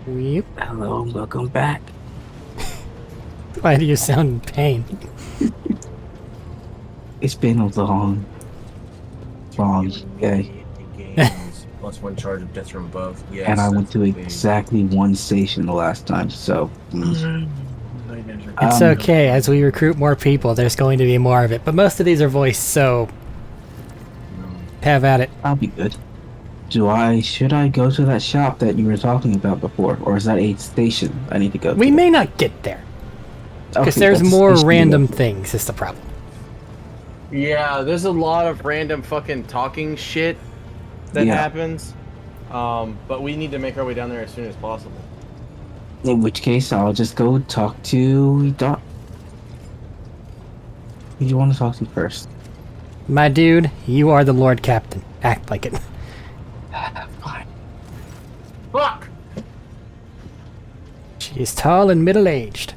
Weep. Hello, welcome back. Why do you sound in pain? It's been a long day. Gains plus one charge of death from above. Yes, And I went to absolutely. exactly one station the last time, so... It's okay, as we recruit more people, there's going to be more of it, but most of these are voiced, so... have at it. I'll be good. Should I go to that shop that you were talking about before? Or is that a station I need to go to? We may not get there, because Okay, there's that's a more station to random go to. things, is the problem. Yeah, there's a lot of random fucking talking shit that happens. But we need to make our way down there as soon as possible. In which case, I'll just go talk to Doc. Who do you want to talk to first? My dude, you are the Lord Captain. Act like it. Fine. Fuck! She is tall and middle-aged.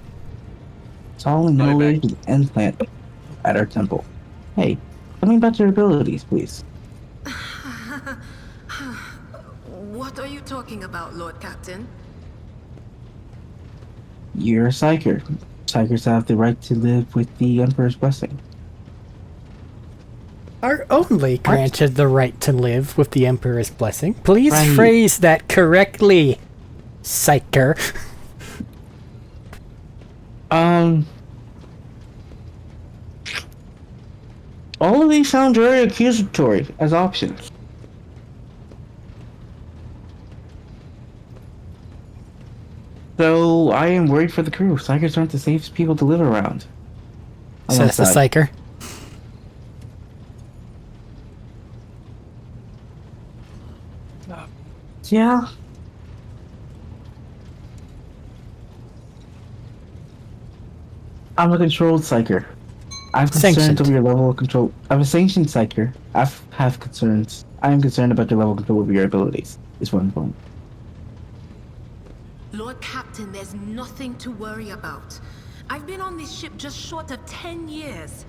Tall and middle-aged with an implant at our temple. Hey, tell me about your abilities, please. What are you talking about, Lord Captain? You're a psyker. Psykers have the right to live with the Emperor's blessing. Are only granted the right to live with the Emperor's blessing. Please Right. phrase that correctly, psyker. All of these sound very accusatory as options. So, I am worried for the crew. Psykers aren't the safest people to live around. Says the Alongside. psyker. Yeah. I'm a controlled psyker. I have concerns Sanctioned. over your level of control. I'm a sanctioned psyker. I have concerns. I am concerned about your level of control over your abilities. Is what I'm going. Lord Captain, there's nothing to worry about. I've been on this ship just short of 10 years.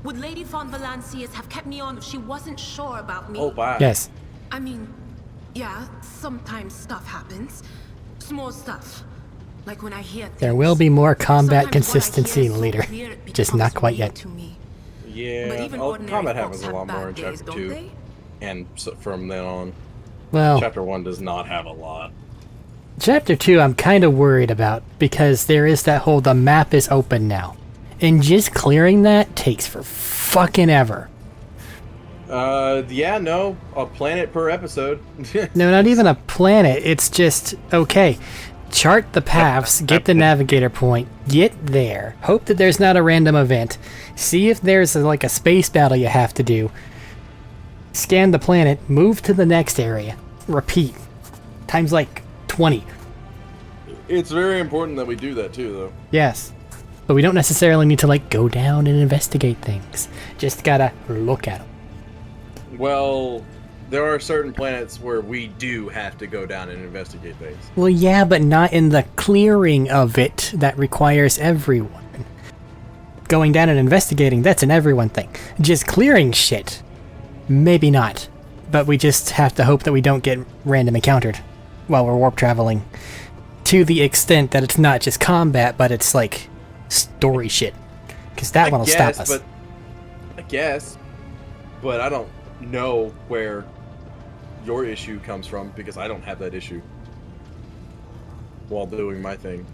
Would Lady Von Valancius have kept me on if she wasn't sure about me? Oh, wow. Yes. I mean, yeah, sometimes stuff happens. Small stuff. Like when I hear things. There will be more combat Sometimes what I consistency hear in so Leader. clear it Just becomes not quite real yet. to me. But Yeah, even well, ordinary combat folks happens a have lot more bad in days, Chapter don't 2. they? And so from then on, Well, Chapter 1 does not have a lot. Chapter 2 I'm kind of worried about, because there is that whole the map is open now. And just clearing that takes for fucking ever. Yeah, no, a planet per episode. No, not even a planet, it's just, okay, chart the paths, get the navigator point, get there, hope that there's not a random event, see if there's like a space battle you have to do, scan the planet, move to the next area, repeat, times like 20. It's very important that we do that too, though. Yes. But we don't necessarily need to, like, go down and investigate things. Just gotta look at them. Well, there are certain planets where we do have to go down and investigate things. Well, yeah, but not in the clearing of it that requires everyone. Going down and investigating, that's an everyone thing. Just clearing shit, maybe not. But we just have to hope that we don't get random encountered while we're warp traveling. To the extent that it's not just combat, but it's, like, story shit. Because that one will stop us. I guess, but I don't know where your issue comes from because I don't have that issue while doing my thing.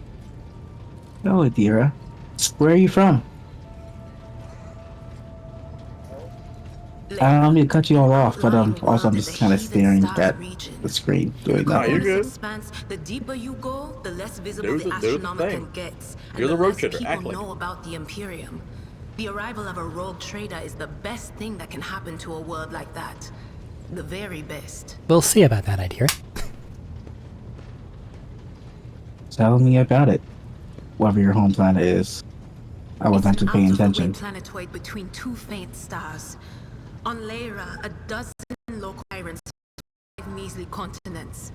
Oh, Adira. Where are you from? I don't mean to cut you all off, but also I'm just kind of staring at the screen doing Ah, you're that. good. Expanse, the deeper you go, the less visible There's the the astronomical thing. gets. And You're the road less trader, people act like know it. about the Imperium. The arrival of a rogue trader is the best thing that can happen to a world like that. The very best. We'll see about that, I'd hear it. Tell me about it. Whatever your home planet is. I wasn't It's an actually paying out-of-the-way attention. planetoid between two faint stars. On Lyra, a dozen local tyrants five measly continents.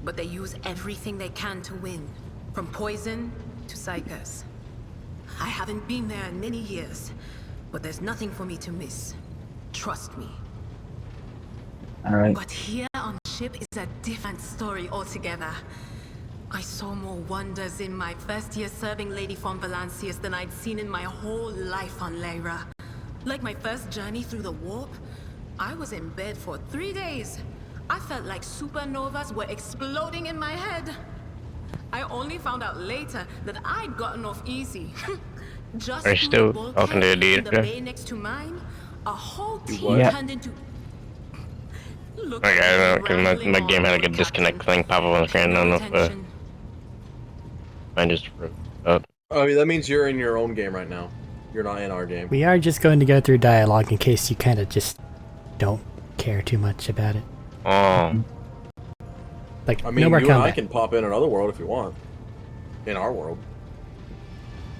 But they use everything they can to win. From poison to psychers. I haven't been there in many years, but there's nothing for me to miss. Trust me. Alright. But here on the ship is a different story altogether. I saw more wonders in my first year serving Lady von Valancius than I'd seen in my whole life on Lyra. Like my first journey through the warp, I was in bed for 3 days. I felt like supernovas were exploding in my head. I only found out later that I'd gotten off easy. Just Are you still through the talking to the bulkhead in the leader? bay next to mine, a whole team what? turned into... Look Okay, at I don't know, me because rambling my on, game had like a Lord disconnect Captain. thing pop up on the screen. I Pay don't no know if attention. mine just froze up. Oh, that means you're in your own game right now. You're not in our game. We are just going to go through dialogue in case you kind of just don't care too much about it. Oh, Like, I mean, no more you and I combat. can pop in another world if you want. In our world.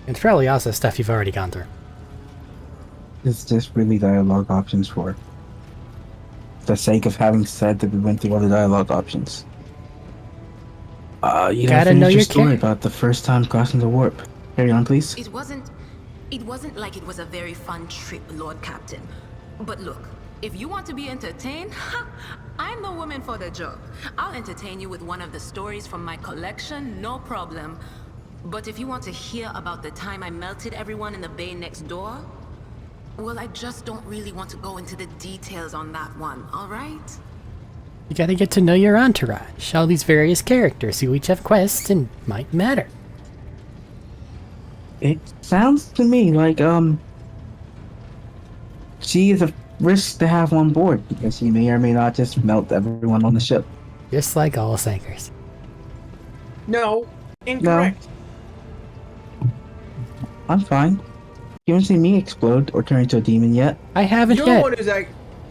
It's probably also stuff you've already gone through. Is this really dialogue options for the sake of having said that we went through all the dialogue options? You Gotta gotta know finish your your story character. about the first time crossing the warp. Carry on, please. It wasn't like it was a very fun trip, Lord Captain. But look, if you want to be entertained, I'm the woman for the job. I'll entertain you with one of the stories from my collection, no problem. But if you want to hear about the time I melted everyone in the bay next door, well, I just don't really want to go into the details on that one, all right? You gotta get to know your entourage, all these various characters who each have quests and might matter. It sounds to me like she is a risk to have on board because she may or may not just melt everyone on the ship. Just like all Sankers. No. Incorrect. I'm fine. You haven't seen me explode or turn into a demon yet. I haven't You're the yet. one who's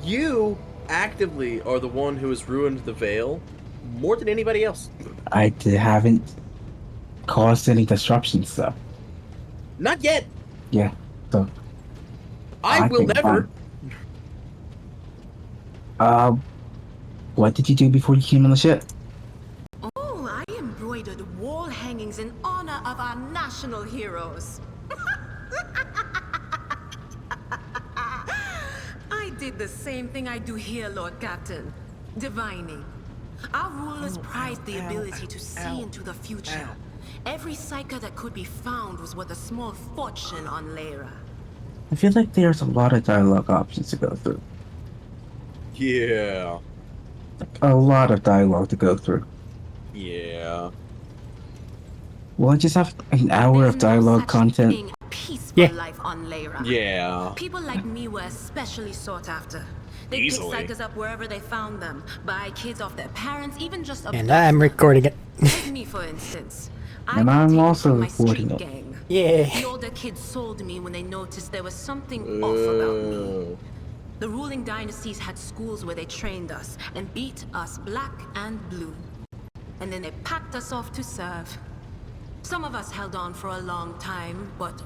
you actively are the one who has ruined the Veil more than anybody else. Haven't caused any disruptions though. Not yet. Yeah, so I will think never. fine. What did you do before you came on the ship? Oh, I embroidered wall hangings in honor of our national heroes. I did the same thing I do here, Lord Captain. Divining. Our rulers prized the ability to see into the future. Every psyker that could be found was worth a small fortune on Lyra. I feel like there's a lot of dialogue options to go through. Yeah. A lot of dialogue to go through. Yeah. Well, I just have an hour There's of dialogue no such content. thing as peaceful Yeah. life on Lyra. Yeah. People like me were especially sought after. They Easily. pick psychers up wherever they found them, buy kids off their parents, even just And abduct I'm them. recording it. Take me, for instance. I And got I'm taken also from my recording street it. gang. Yeah. The older kids sold me when they noticed there was something off about me. Oh. The ruling dynasties had schools where they trained us and beat us black and blue. And then they packed us off to serve. Some of us held on for a long time, but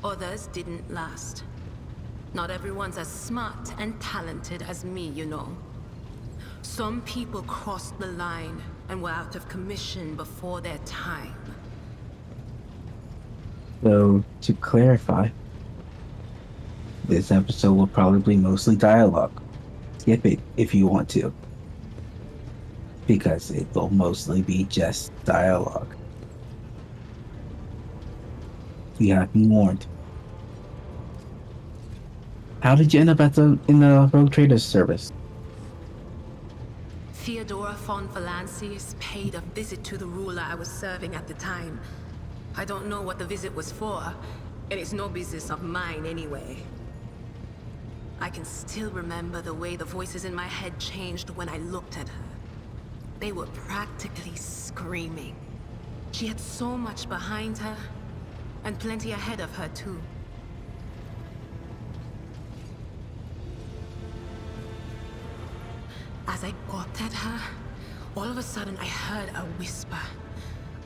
others didn't last. Not everyone's as smart and talented as me, you know. Some people crossed the line and were out of commission before their time. So, to clarify, this episode will probably be mostly dialogue. Skip it if you want to. Because it will mostly be just dialogue. You have been warned. How did you end up in the Rogue Traders service? Theodora von Valancius paid a visit to the ruler I was serving at the time. I don't know what the visit was for, and it's no business of mine anyway. I can still remember the way the voices in my head changed when I looked at her. They were practically screaming. She had so much behind her, and plenty ahead of her too. As I gawped at her, all of a sudden I heard a whisper.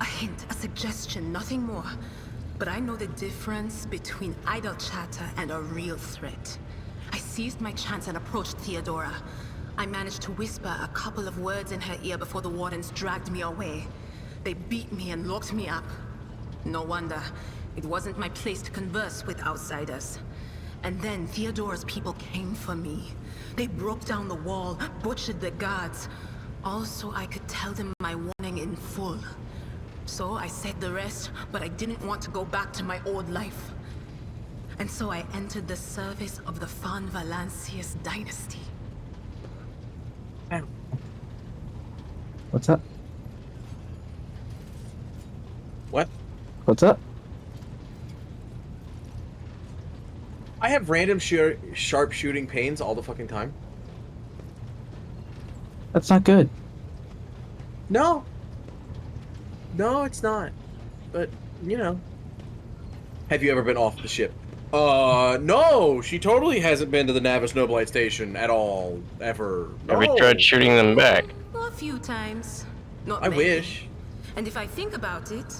A hint, a suggestion, nothing more. But I know the difference between idle chatter and a real threat. I seized my chance and approached Theodora. I managed to whisper a couple of words in her ear before the wardens dragged me away. They beat me and locked me up. No wonder. It wasn't my place to converse with outsiders. And then Theodora's people came for me. They broke down the wall, butchered the guards. Also, I could tell them my warning in full. So I said the rest, but I didn't want to go back to my old life. And so I entered the service of the Van Valancius dynasty. What's up? What? What's up? I have random sharp shooting pains all the fucking time. That's not good. No. No, it's not. But, you know. Have you ever been off the ship? No! She totally hasn't been to the Navis Nobilite station at all. Ever. No. Have you tried shooting them back? A few times. Not I many. wish. And if I think about it,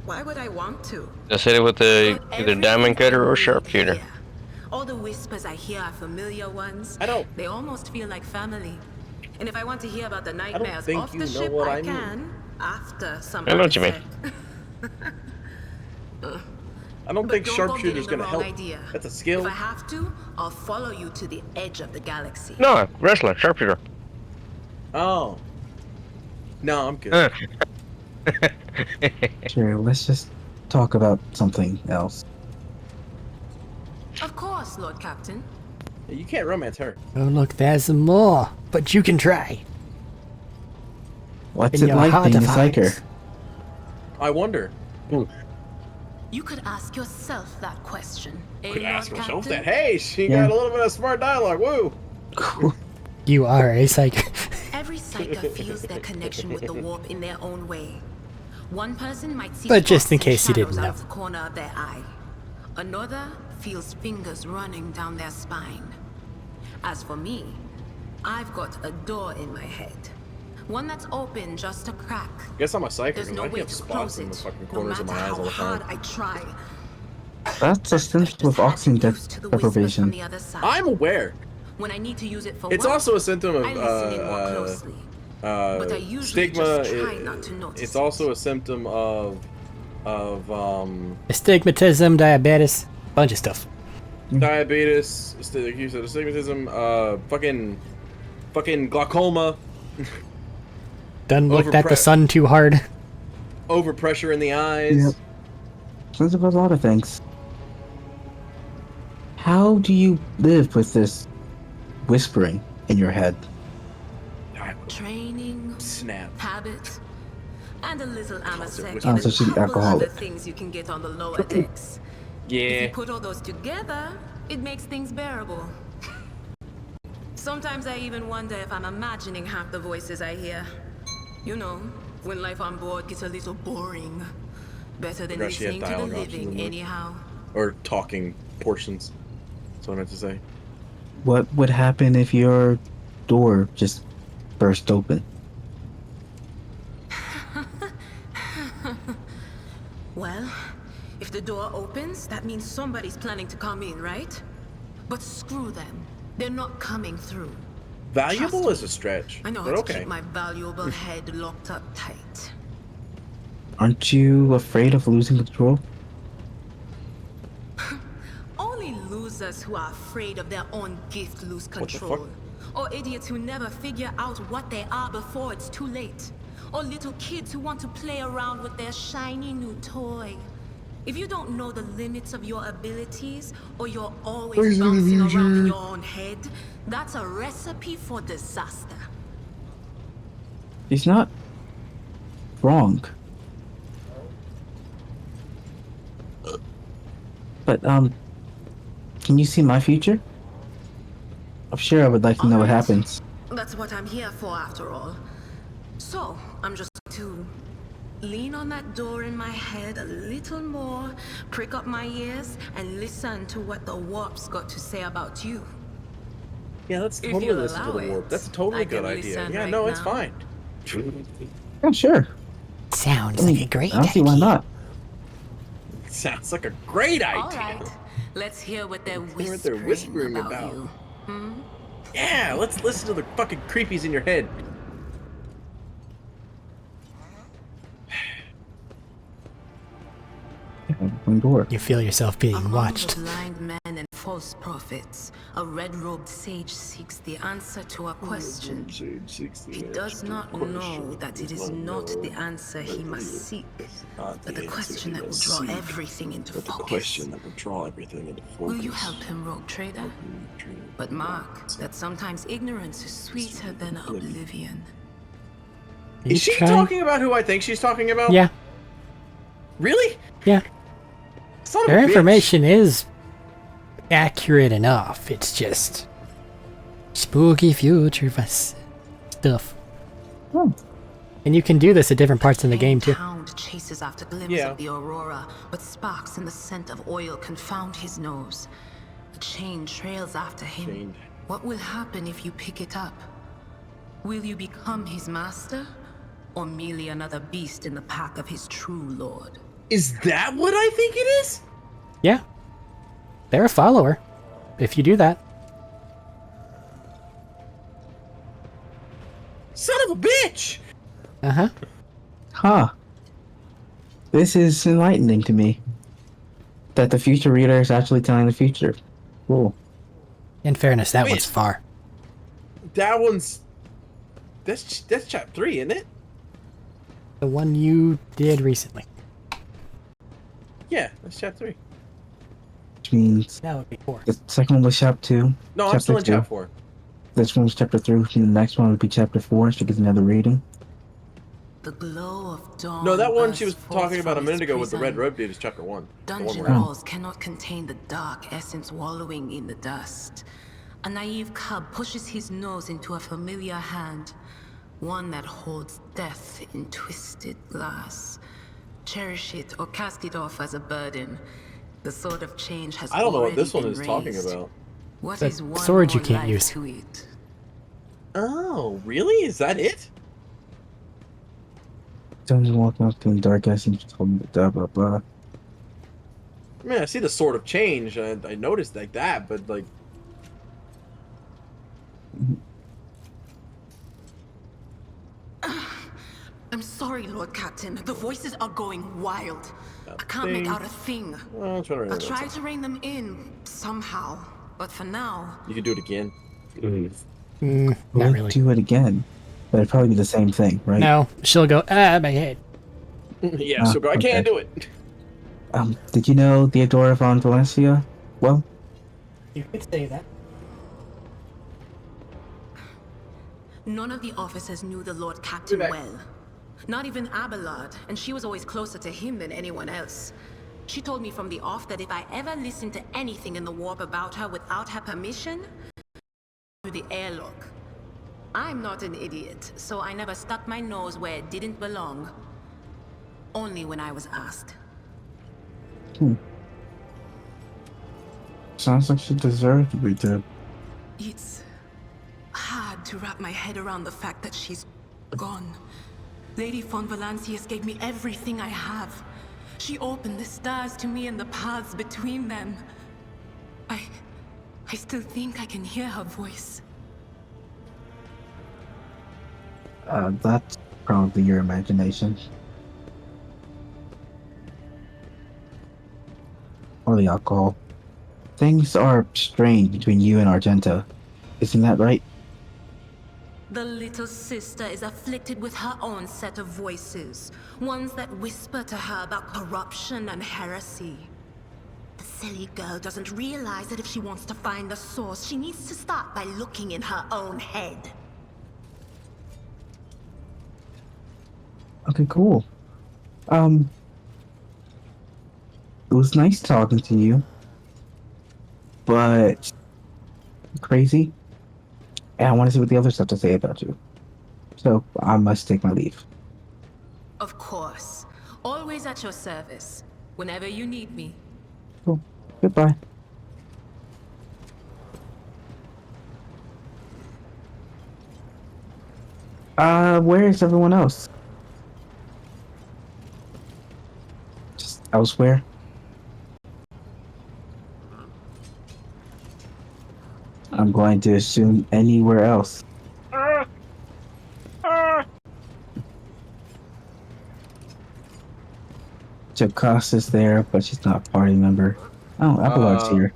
why would I want to? Just hit it with the But either everything diamond cutter I or read sharpshooter. here, all the whispers I hear are familiar ones. I don't- They almost feel like family. And if I want to hear about the nightmares think off you the know ship, what I I mean. can. After some I know what you mean. I don't But think don't go sharpshooter's getting the gonna wrong help. idea. That's a skill. If I have to, I'll follow you to the edge of the galaxy. No, wrestler, sharpshooter. Oh. No, I'm good. Sure, let's just talk about something else. Of course, Lord Captain. You can't romance her. Oh, look, there's some more. But you can try. What's In it your like heart being of a psyker? hearts. I wonder. You could ask yourself that question. Eh, Could Lord ask herself Captain? that. Hey, she Yeah. got a little bit of smart dialogue. Woo! Cool. You are a psychic. Every psyker feels their connection with the warp in their own way. One person might see But just in spots and case you didn't shadows out know. of the corner of their eye. Another feels fingers running down their spine. As for me, I've got a door in my head. One that's open just a crack. Guess I'm a psychic. There's no I way have to spots close in the it, fucking no corners of matter my eyes how all the hard time. I try. That's a symptom of oxygen Used to the whispers from deprivation. the other side. I'm aware. When I need to use it for It's work, also a symptom of I listen in more closely. But I usually stigma. just try not to notice It's it. also a symptom of Astigmatism, diabetes, bunch of stuff. diabetes. You said astigmatism. Fucking glaucoma. Done looked at the Overpre- sun too hard. Overpressure in the eyes. Yep. Sounds about a lot of things. How do you live with this whispering in your head? Training, Snap. habit, and a little amasec, whisper. Oh, and so a she's couple alcoholic. other things you can get on the lower decks. If you Yeah. put all those together, it makes things bearable. Sometimes I even wonder if I'm imagining half the voices I hear. You know, when life on board gets a little boring. Better than Forgot she had listening to the dialogue options in living, there. anyhow. Or talking portions. That's what I meant to say. What would happen if your door just burst open? Well, if the door opens, that means somebody's planning to come in, right? But screw them. They're not coming through. Valuable Trust is a stretch. I know but how to okay. keep my valuable head locked up tight. Aren't you afraid of losing control? Only losers who are afraid of their own gift lose the control. fuck? Or idiots who never figure out what they are before it's too late. Or little kids who want to play around with their shiny new toy. If you don't know the limits of your abilities, or you're always bouncing around in your own head, that's a recipe for disaster. He's not wrong. But, can you see my future? I'm sure I would like to know what Alright. happens. That's what I'm here for, after all. So, I'm just to lean on that door in my head a little more, prick up my ears, and listen to what the warp's got to say about you. Yeah, let's If totally you'll listen to allow the warp. it, That's a totally I good can idea. listen Yeah, right no, it's now. fine. Yeah, sure. Sounds like a great I don't see why idea. not. Sounds like a great idea. Alright, let's hear what they're hear what they're whispering whispering about. about you. Yeah, let's listen to the fucking creepies in your head. Open door. You feel yourself being Among watched. the blind men and false false prophets, a red-robed sage seeks the answer to a question. He does not know that it is not the answer he must seek, but the question that will draw everything into focus. Will you help him, rogue trader? But mark that sometimes ignorance is sweeter than oblivion. You Is she try- talking about who I think she's talking about? Yeah, Really? yeah. Son of a Her bitch. information is accurate enough. It's just spooky future stuff. Oh. And you can do this at different parts in the game too. Hound chases after glimpse Yeah. of the aurora, but sparks and the scent of oil confound his nose. A chain trails after him. Chained. What will happen if you pick it up? Will you become his master, or merely another beast in the pack of his true lord? Is that what I think it is? Yeah, they're a follower. If you do that, Son of a bitch! uh-huh. Huh. This is enlightening to me. That the future reader is actually telling the future. Cool. In fairness, that Wait. one's far. That one's... That's chapter 3, isn't it? The one you did recently. Yeah, that's chapter 3. Which means That would be 4. the second one was chapter 2. No, I'm still in two. chapter 4. This one was chapter 3. And the next one would be chapter 4. She gets another reading. The glow of dawn. No, that one she was bursts forth talking about a from minute its ago with the red prison. robe dude is chapter 1. The one Dungeon we're in. walls cannot contain the dark essence wallowing in the dust. A naive cub pushes his nose into a familiar hand, one that holds death in twisted glass. Cherish it or cast it off as a burden. The sword of change has I don't know what already this one been is talking raised. about. What The is one sword you more can't life use. to it? Oh, really? Is that it? Dungeon walking up to the dark essence told me blah blah blah. I mean, I see the sword of change. I noticed like that, but like... I'm sorry, Lord Captain. The voices are going wild. I can't thing. make out a thing. Well, I'm trying to I'll remember try that. to rein them in somehow, but for now, You can do it again. Not We'll really. do it again. But it'd probably be the same thing, right? No, she'll go, my head. Yeah, so I can't okay. do it. Did you know Theodora von Valencia? Well, You could say that. none of the officers knew the Lord Captain back. well. Not even Abelard, and she was always closer to him than anyone else. She told me from the off that if I ever listened to anything in the warp about her without her permission, through the airlock. I'm not an idiot, so I never stuck my nose where it didn't belong. Only when I was asked. sounds like she deserved to be dead. It's hard to wrap my head around the fact that she's gone. Lady von Valancius gave me everything I have. She opened the stars to me and the paths between them. I still think I can hear her voice. That's probably your imagination. Or the alcohol. Things are strange between you and Argenta. Isn't that right? The little sister is afflicted with her own set of voices. Ones that whisper to her about corruption and heresy. The silly girl doesn't realize that if she wants to find the source, she needs to start by looking in her own head. Okay, cool. It was nice talking to you. But... crazy. And I want to see what the others have to say about you. So, I must take my leave. Of course. Always at your service. Whenever you need me. Cool. Goodbye. Where is everyone else? Just elsewhere? I'm going to assume anywhere else. Jacosta's there, but she's not a party member. Oh, Abelard's Uh, here.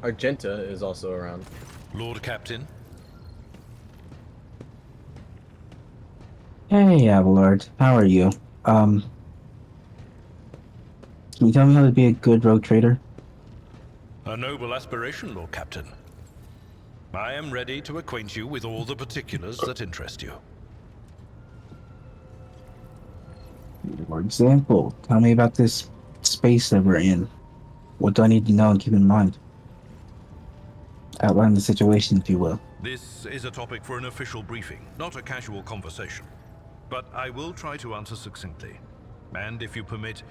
Argenta is also around. Lord Captain, Hey, Abelard. How are you? Can you tell me how to be a good rogue trader? a noble aspiration, Lord Captain. I am ready to acquaint you with all the particulars that interest you. For example, tell me about this space that we're in. What do I need to know and keep in mind? Outline the situation, if you will. This is a topic for an official briefing, not a casual conversation. But I will try to answer succinctly. And if you permit,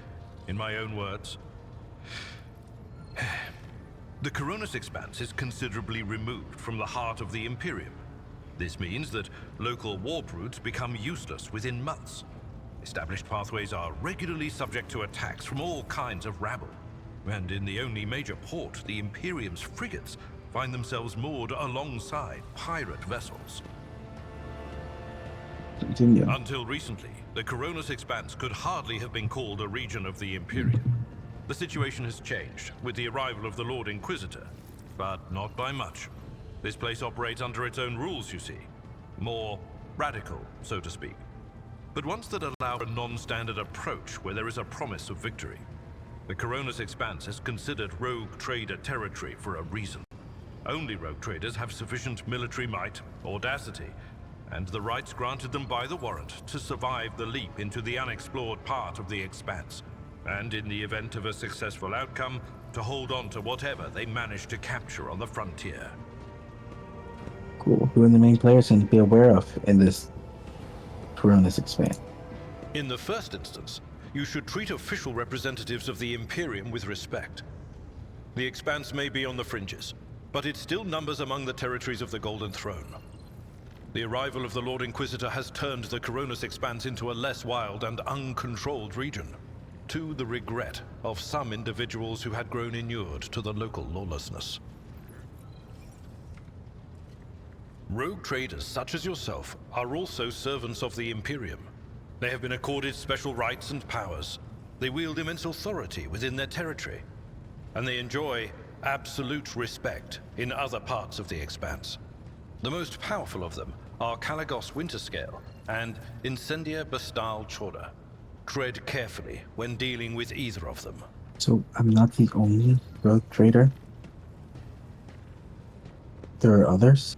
in my own words, the Coronis Expanse is considerably removed from the heart of the Imperium. This means that local warp routes become useless within months. Established pathways are regularly subject to attacks from all kinds of rabble. And in the only major port, the Imperium's frigates find themselves moored alongside pirate vessels. Continue. Until recently, the Coronis Expanse could hardly have been called a region of the Imperium. The situation has changed with the arrival of the Lord Inquisitor, but not by much. This place operates under its own rules, you see. More radical, so to speak. But ones that allow a non-standard approach where there is a promise of victory. The Coronis Expanse is considered rogue trader territory for a reason. Only rogue traders have sufficient military might, audacity, and the rights granted them by the warrant to survive the leap into the unexplored part of the Expanse, and in the event of a successful outcome, to hold on to whatever they manage to capture on the frontier. Cool. Who are the main players and to be aware of in this Coronis Expanse? In the first instance, you should treat official representatives of the Imperium with respect. The Expanse may be on the fringes, but it still numbers among the territories of the Golden Throne. The arrival of the Lord Inquisitor has turned the Coronis Expanse into a less wild and uncontrolled region, to the regret of some individuals who had grown inured to the local lawlessness. Rogue traders such as yourself are also servants of the Imperium. They have been accorded special rights and powers. They wield immense authority within their territory, and they enjoy absolute respect in other parts of the Expanse. The most powerful of them are Caligos Winterscale and Incendia Bastal Chorda. Tread carefully when dealing with either of them. So I'm not the only rogue trader? There are others?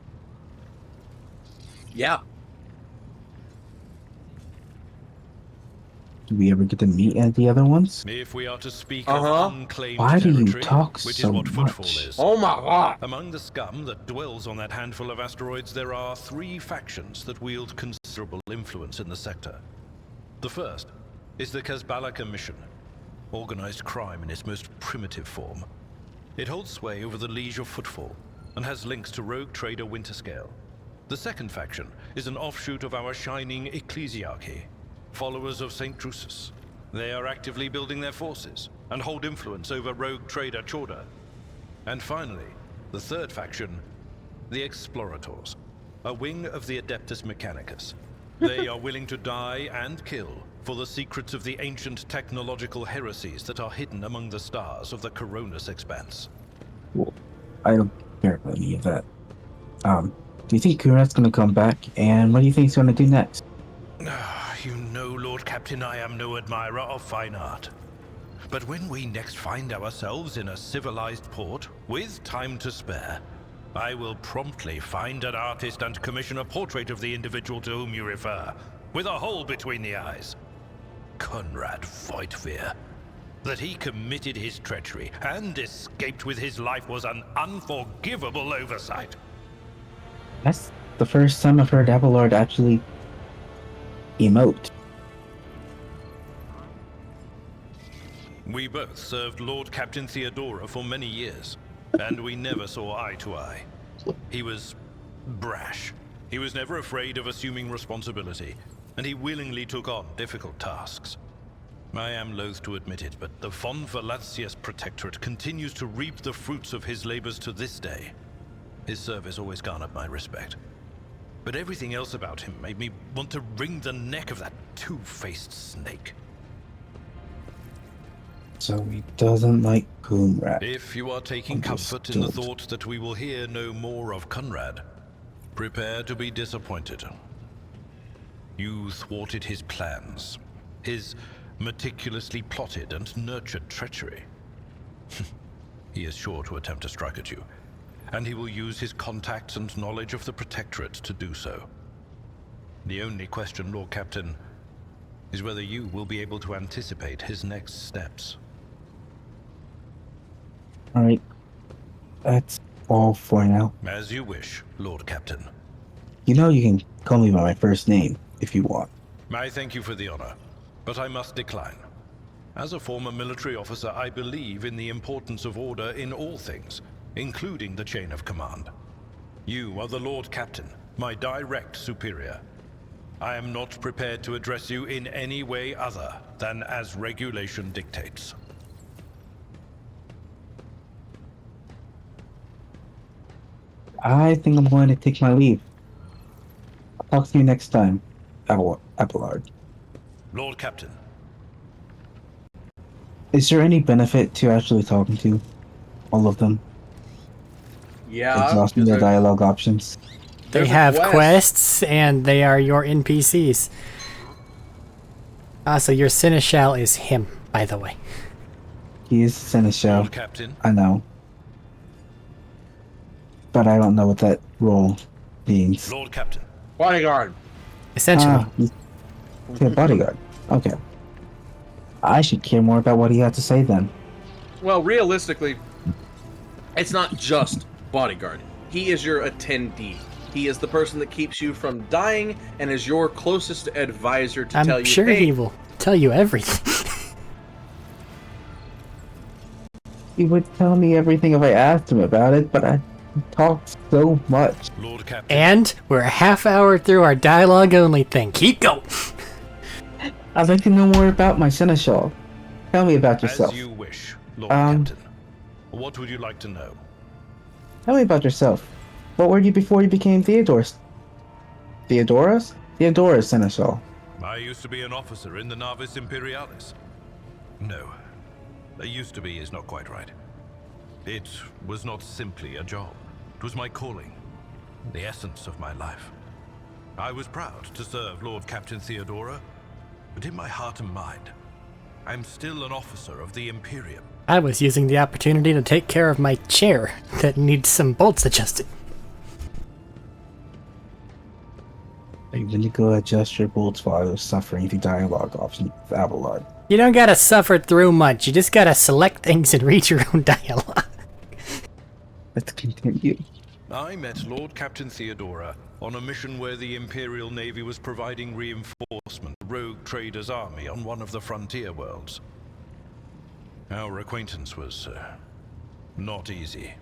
Yeah. Do we ever get to meet any of the other ones? If we are to speak Uh-huh. of unclaimed Why do you territory, talk which so is what Footfall much? is. Oh my god. Among the scum that dwells on that handful of asteroids, there are 3 factions that wield considerable influence in the sector. The first is the Kazbalaka Mission, organized crime in its most primitive form. It holds sway over the Liege of Footfall, and has links to rogue trader Winterscale. The second faction is an offshoot of our shining ecclesiarchy, followers of St. Drusus. They are actively building their forces, and hold influence over rogue trader Chorda. And finally, the third faction, the Explorators, a wing of the Adeptus Mechanicus. They are willing to die and kill for the secrets of the ancient technological heresies that are hidden among the stars of the Coronis Expanse. Well, I don't care about any of that. Do you think Kurat's gonna come back? And what do you think he's gonna do next? You know, Lord Captain, I am no admirer of fine art. But when we next find ourselves in a civilized port, with time to spare, I will promptly find an artist and commission a portrait of the individual to whom you refer, with a hole between the eyes. Conrad Voigtveer. That he committed his treachery and escaped with his life was an unforgivable oversight. That's the first time I've heard Abelard actually emote. We both served Lord Captain Theodora for many years, and we never saw eye to eye. He was brash. He was never afraid of assuming responsibility, and he willingly took on difficult tasks. I am loath to admit it, but the Von Valacius Protectorate continues to reap the fruits of his labors to this day. His service always garnered my respect. But everything else about him made me want to wring the neck of that two-faced snake. So he doesn't like Coonrat. If you are taking comfort in the Understood. thought that we will hear no more of Conrad, prepare to be disappointed. You thwarted his plans, his meticulously plotted and nurtured treachery. He is sure to attempt to strike at you, and he will use his contacts and knowledge of the Protectorate to do so. The only question, Lord Captain, is whether you will be able to anticipate his next steps. Alright. That's all for now. As you wish, Lord Captain. You know you can call me by my first name if you want. I thank you for the honor, but I must decline. As a former military officer, I believe in the importance of order in all things, including the chain of command. You are the Lord Captain, my direct superior. I am not prepared to address you in any way other than as regulation dictates. I think I'm going to take my leave. I'll talk to you next time, Abelard. Lord Captain, Is there any benefit to actually talking to all of them? Yeah. Exhausting their dialogue options. They There's a have quest. quests, and they are your NPCs. So your Seneschal is him, by the way. He is Seneschal. Lord Captain, I know. But I don't know what that role means. Lord Captain. Bodyguard. Essentially. He's a bodyguard. Okay. I should care more about what he had to say then. Well, realistically, it's not just bodyguard. He is your attendee. He is the person that keeps you from dying and is your closest advisor to tell I'm you, sure hey, he will tell you everything. He would tell me everything if I asked him about it, but I talked so much. Lord Captain. And we're a half hour through our dialogue only thing. Keep going. I'd like to know more about my Seneschal. Tell me about yourself. As you wish, Lord Um, Captain. What would you like to know? Tell me about yourself. What were you before you became Theodore's? Theodora's? Theodora's Seneschal. I used to be an officer in the Navis Imperialis. No, I used to be is not quite right. It was not simply a job. It was my calling, the essence of my life. I was proud to serve Lord Captain Theodora, but in my heart and mind, I'm still an officer of the Imperium. I was using the opportunity to take care of my chair that needs some bolts adjusted. I'm gonna go adjust your bolts while I was suffering through dialogue options with Abelard. You don't gotta suffer through much, you just gotta select things and read your own dialogue. Let's continue. I met Lord Captain Theodora on a mission where the Imperial Navy was providing reinforcement to rogue traders' army on one of the frontier worlds. Our acquaintance was not easy.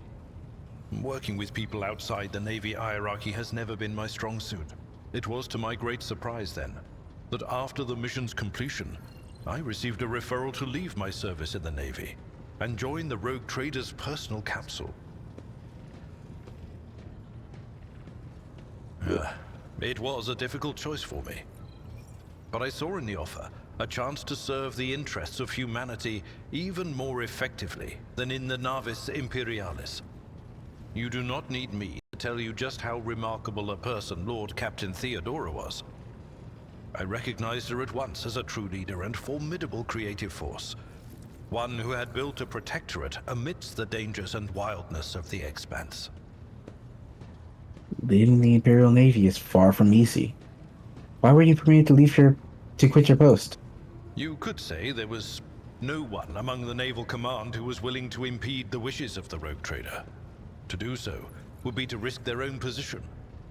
Working with people outside the Navy hierarchy has never been my strong suit. It was to my great surprise then, that after the mission's completion, I received a referral to leave my service in the Navy and join the rogue trader's personal capsule. It was a difficult choice for me, but I saw in the offer a chance to serve the interests of humanity even more effectively than in the Navis Imperialis. You do not need me to tell you just how remarkable a person Lord Captain Theodora was. I recognized her at once as a true leader and formidable creative force. One who had built a protectorate amidst the dangers and wildness of the expanse. Leading the Imperial Navy is far from easy. Why were you permitted to quit your post? You could say there was no one among the naval command who was willing to impede the wishes of the rogue trader. To do so would be to risk their own position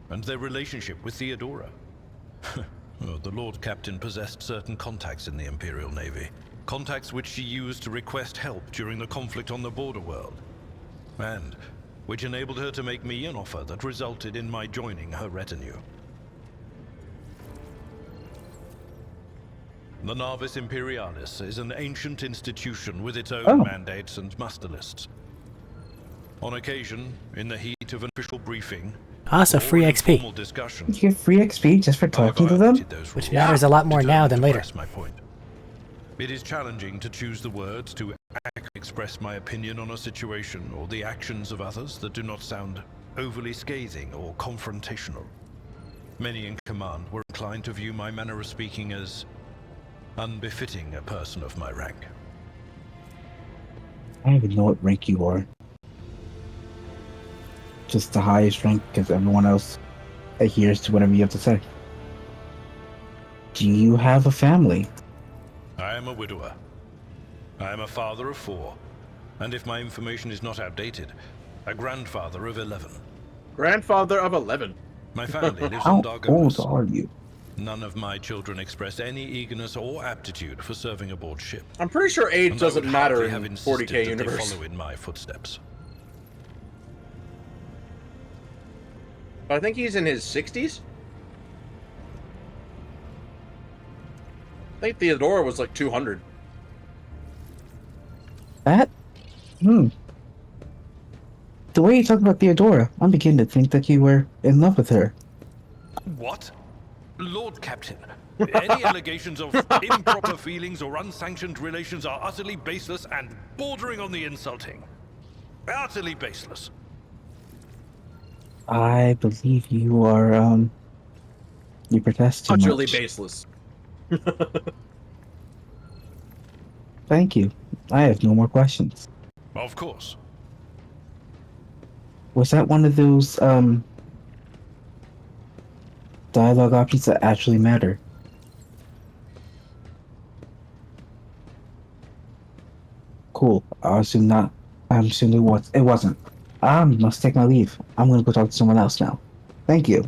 and their relationship with Theodora. The Lord Captain possessed certain contacts in the Imperial Navy. Contacts which she used to request help during the conflict on the border world. And which enabled her to make me an offer that resulted in my joining her retinue. The Navis Imperialis is an ancient institution with its own mandates and muster lists. On occasion, in the heat of an official briefing, Also, free or XP, informal discussion, You get free XP just for I talking to them? violated those which rules, matters a lot more now determined than to later. press my point. It is challenging to choose the words to I can express my opinion on a situation or the actions of others that do not sound overly scathing or confrontational. Many in command were inclined to view my manner of speaking as unbefitting a person of my rank. I don't even know what rank you are. Just the highest rank, because everyone else adheres to whatever you have to say. Do you have a family? I am a widower. I am a father of 4, and if my information is not outdated, a grandfather of 11. Grandfather of 11. My family lives How on old Dargonis. are you? None of my children express any eagerness or aptitude for serving aboard ship. I'm pretty sure age And I doesn't would matter hardly in have insisted 40k that universe. they follow in my footsteps. I think he's in his 60s. I think Theodora was like 200. That? The way you talk about Theodora, I'm beginning to think that you were in love with her. What? Lord Captain, any allegations of improper feelings or unsanctioned relations are utterly baseless and bordering on the insulting. Utterly baseless. I believe you are, you protest too Utterly much. baseless. Thank you. I have no more questions. Of course. Was that one of those, dialogue options that actually matter? Cool. I'll assume not. I'm assuming it wasn't. I must take my leave. I'm gonna go talk to someone else now. Thank you.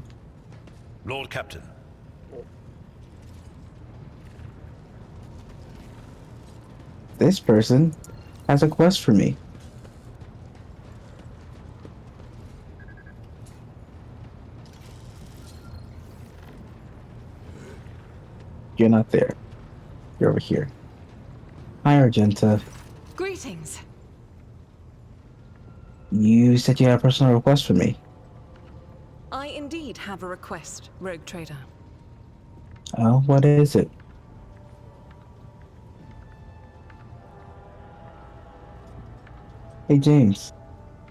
Lord Captain. This person has a quest for me. You're not there. You're over here. Hi, Argenta. Greetings. You said you had a personal request for me. I indeed have a request, Rogue Trader. Oh, what is it? Hey, James.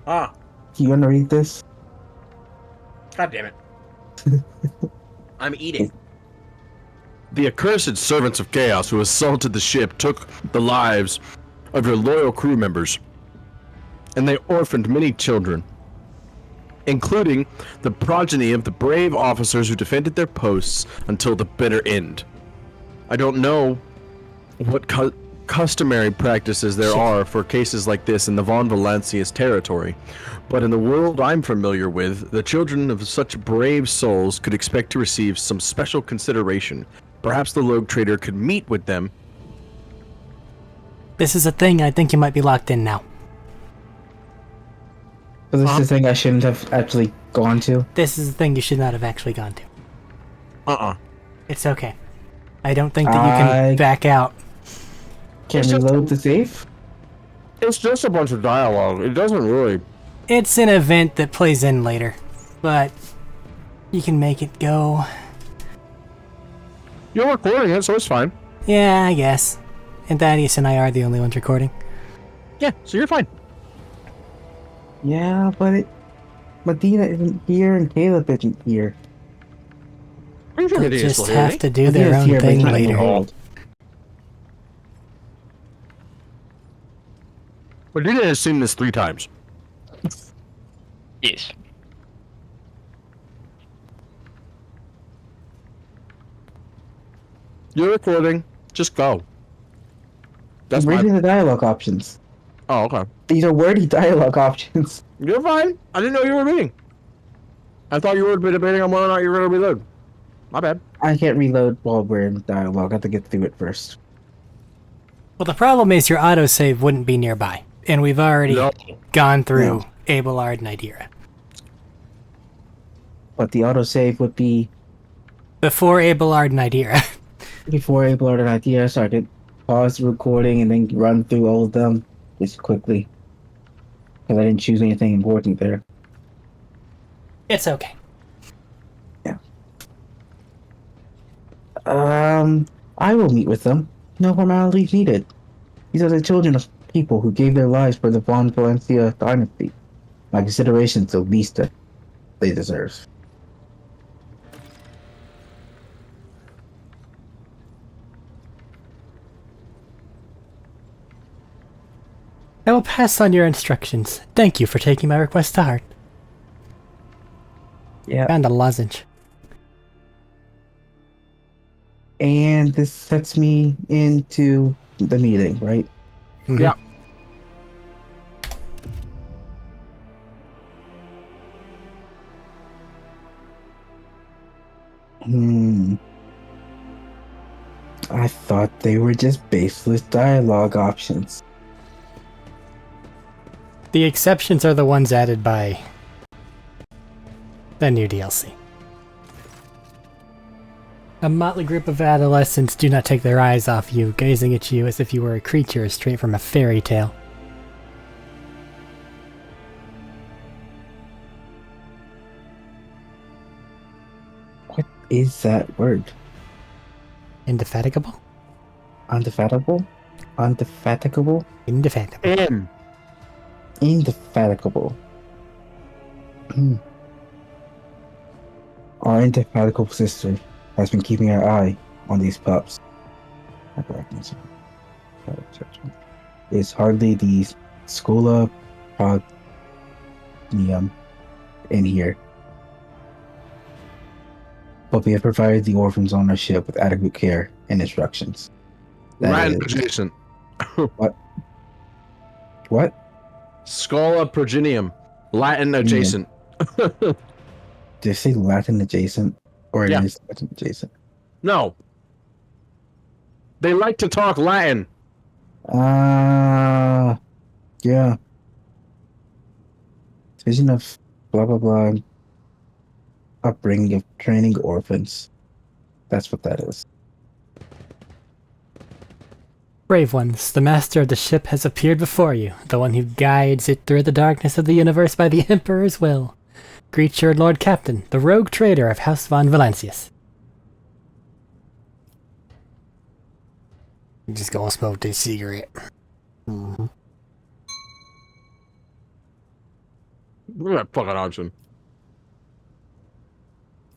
Ah, You wanna read this? god damn it. I'm eating. The accursed servants of chaos who assaulted the ship took the lives of your loyal crew members, and they orphaned many children, including the progeny of the brave officers who defended their posts until the bitter end. I don't know what customary practices there are for cases like this in the Von Valancius territory, but in the world I'm familiar with, the children of such brave souls could expect to receive some special consideration. Perhaps the Rogue Trader could meet with them. This is a thing. I think you might be locked in now. So this is the thing I shouldn't have actually gone to? This is the thing you should not have actually gone to. It's okay. I don't think that you can back out. Can we load the safe? It's just a bunch of dialogue. It doesn't really... It's an event that plays in later, but you can make it go. You're recording it, so it's fine. Yeah, I guess. And Thaddeus and I are the only ones recording. Yeah, so you're fine. Yeah, but Medina isn't here and Caleb isn't here. They'll just have to do their Medina's own here, but thing he's not later. involved. Medina has seen this 3 times. Yes. You're recording. Just go. That's I'm my... reading the dialogue options. Oh, okay. These are wordy dialogue options. You're fine. I didn't know you were reading. I thought you were debating on whether or not you were going to reload. My bad. I can't reload while we're in dialogue. I have to get through it first. Well, the problem is your autosave wouldn't be nearby, and we've already gone through Abelard and Idira. But the autosave would be Before Abelard and Idira. before Abelard and Idea, so I could pause the recording and then run through all of them just quickly. Because I didn't choose anything important there. It's okay. Yeah. I will meet with them. No formalities needed. These are the children of people who gave their lives for the Von Valencia dynasty. My consideration is the least that they deserve. I will pass on your instructions. Thank you for taking my request to heart. Yeah. Found a lozenge. And this sets me into the meeting, right? Mhm. Yeah. I thought they were just baseless dialogue options. The exceptions are the ones added by the new DLC. A motley group of adolescents do not take their eyes off you, gazing at you as if you were a creature straight from a fairy tale. What is that word? Indefatigable? Undefatigable? Undefatigable? Indefatigable. Indefatigable. Our indefatigable sister has been keeping her eye on these pups. It's hardly the Schola Prognium in here. But we have provided the orphans on our ship with adequate care and instructions. That Latin is- adjacent. What? Schola Progenium. Latin adjacent. Did you say Latin adjacent? Or it Yeah. is Latin adjacent? No. They like to talk Latin. Yeah. Vision of blah blah blah. Upbringing of training orphans. That's what that is. Brave ones, the master of the ship has appeared before you, the one who guides it through the darkness of the universe by the Emperor's will. Greet your Lord Captain, the rogue trader of House von Valancius. I'm just gonna smoke this cigarette. Look at that fucking option.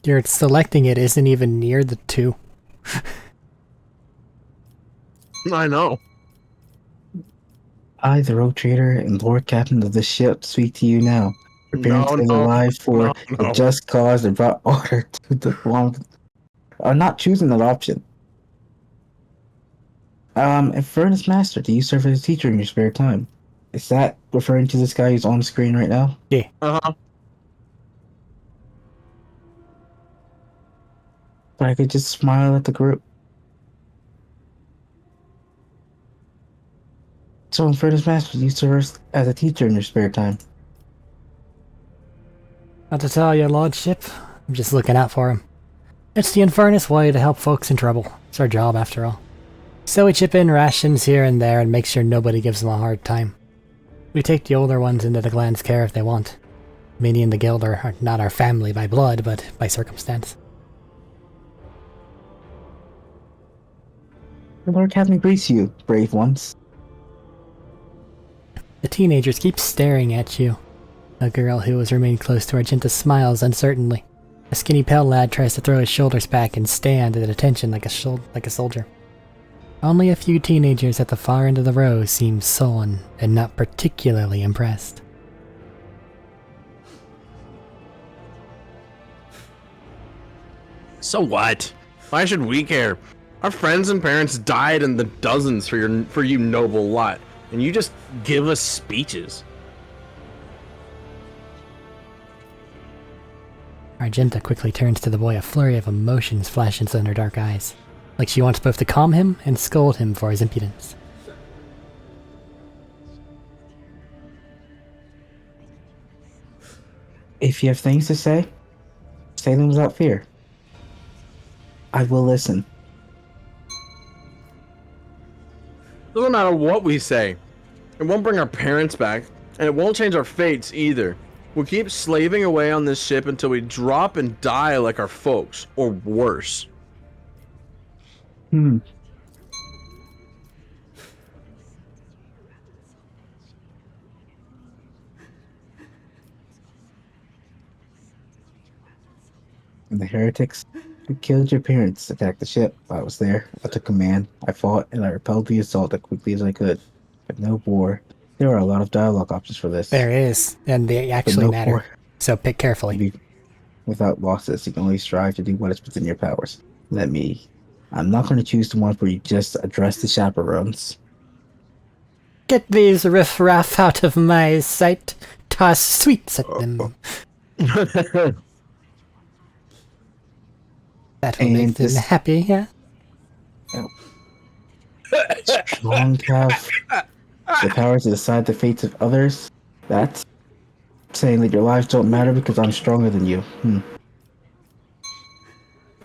Your selecting it isn't even near the 2. I know. I, the rogue trader and Lord Captain of the ship, speak to you now. Preparing to live alive for a just cause that brought order to the one. Are not choosing that option. Furnace Master, do you serve as a teacher in your spare time? Is that referring to this guy who's on the screen right now? Yeah. Uh-huh. But I could just smile at the group. So, Furnace Master, do you serve as a teacher in your spare time? Not to tell your lordship, I'm just looking out for him. It's the Infernus way to help folks in trouble. It's our job, after all. So we chip in rations here and there and make sure nobody gives them a hard time. We take the older ones into the clan's care if they want. Many in the guild are not our family by blood, but by circumstance. The Lord Captain greets you, brave ones. The teenagers keep staring at you. A girl who has remained close to Argenta smiles uncertainly. A skinny pale lad tries to throw his shoulders back and stand at attention like a soldier. Only a few teenagers at the far end of the row seem sullen and not particularly impressed. So what? Why should we care? Our friends and parents died in the dozens for you noble lot, and you just give us speeches. Argenta quickly turns to the boy, a flurry of emotions flashes in her dark eyes, like she wants both to calm him and scold him for his impudence. If you have things to say them without fear. I will listen. Doesn't matter what we say. It won't bring our parents back, and it won't change our fates either. We'll keep slaving away on this ship until we drop and die like our folks, or worse. And the heretics who killed your parents attacked the ship. I was there. I took command. I fought, and I repelled the assault as quickly as I could. But no war. There are a lot of dialogue options for this. There is, and they actually no matter. war. So pick carefully. Without losses, you can only strive to do what is within your powers. I'm not going to choose the one where you just address the chaperones. Get these riffraff out of my sight. Toss sweets at them. That will make them happy, yeah? Strong have the power to decide the fates of others. That's saying that your lives don't matter because I'm stronger than you.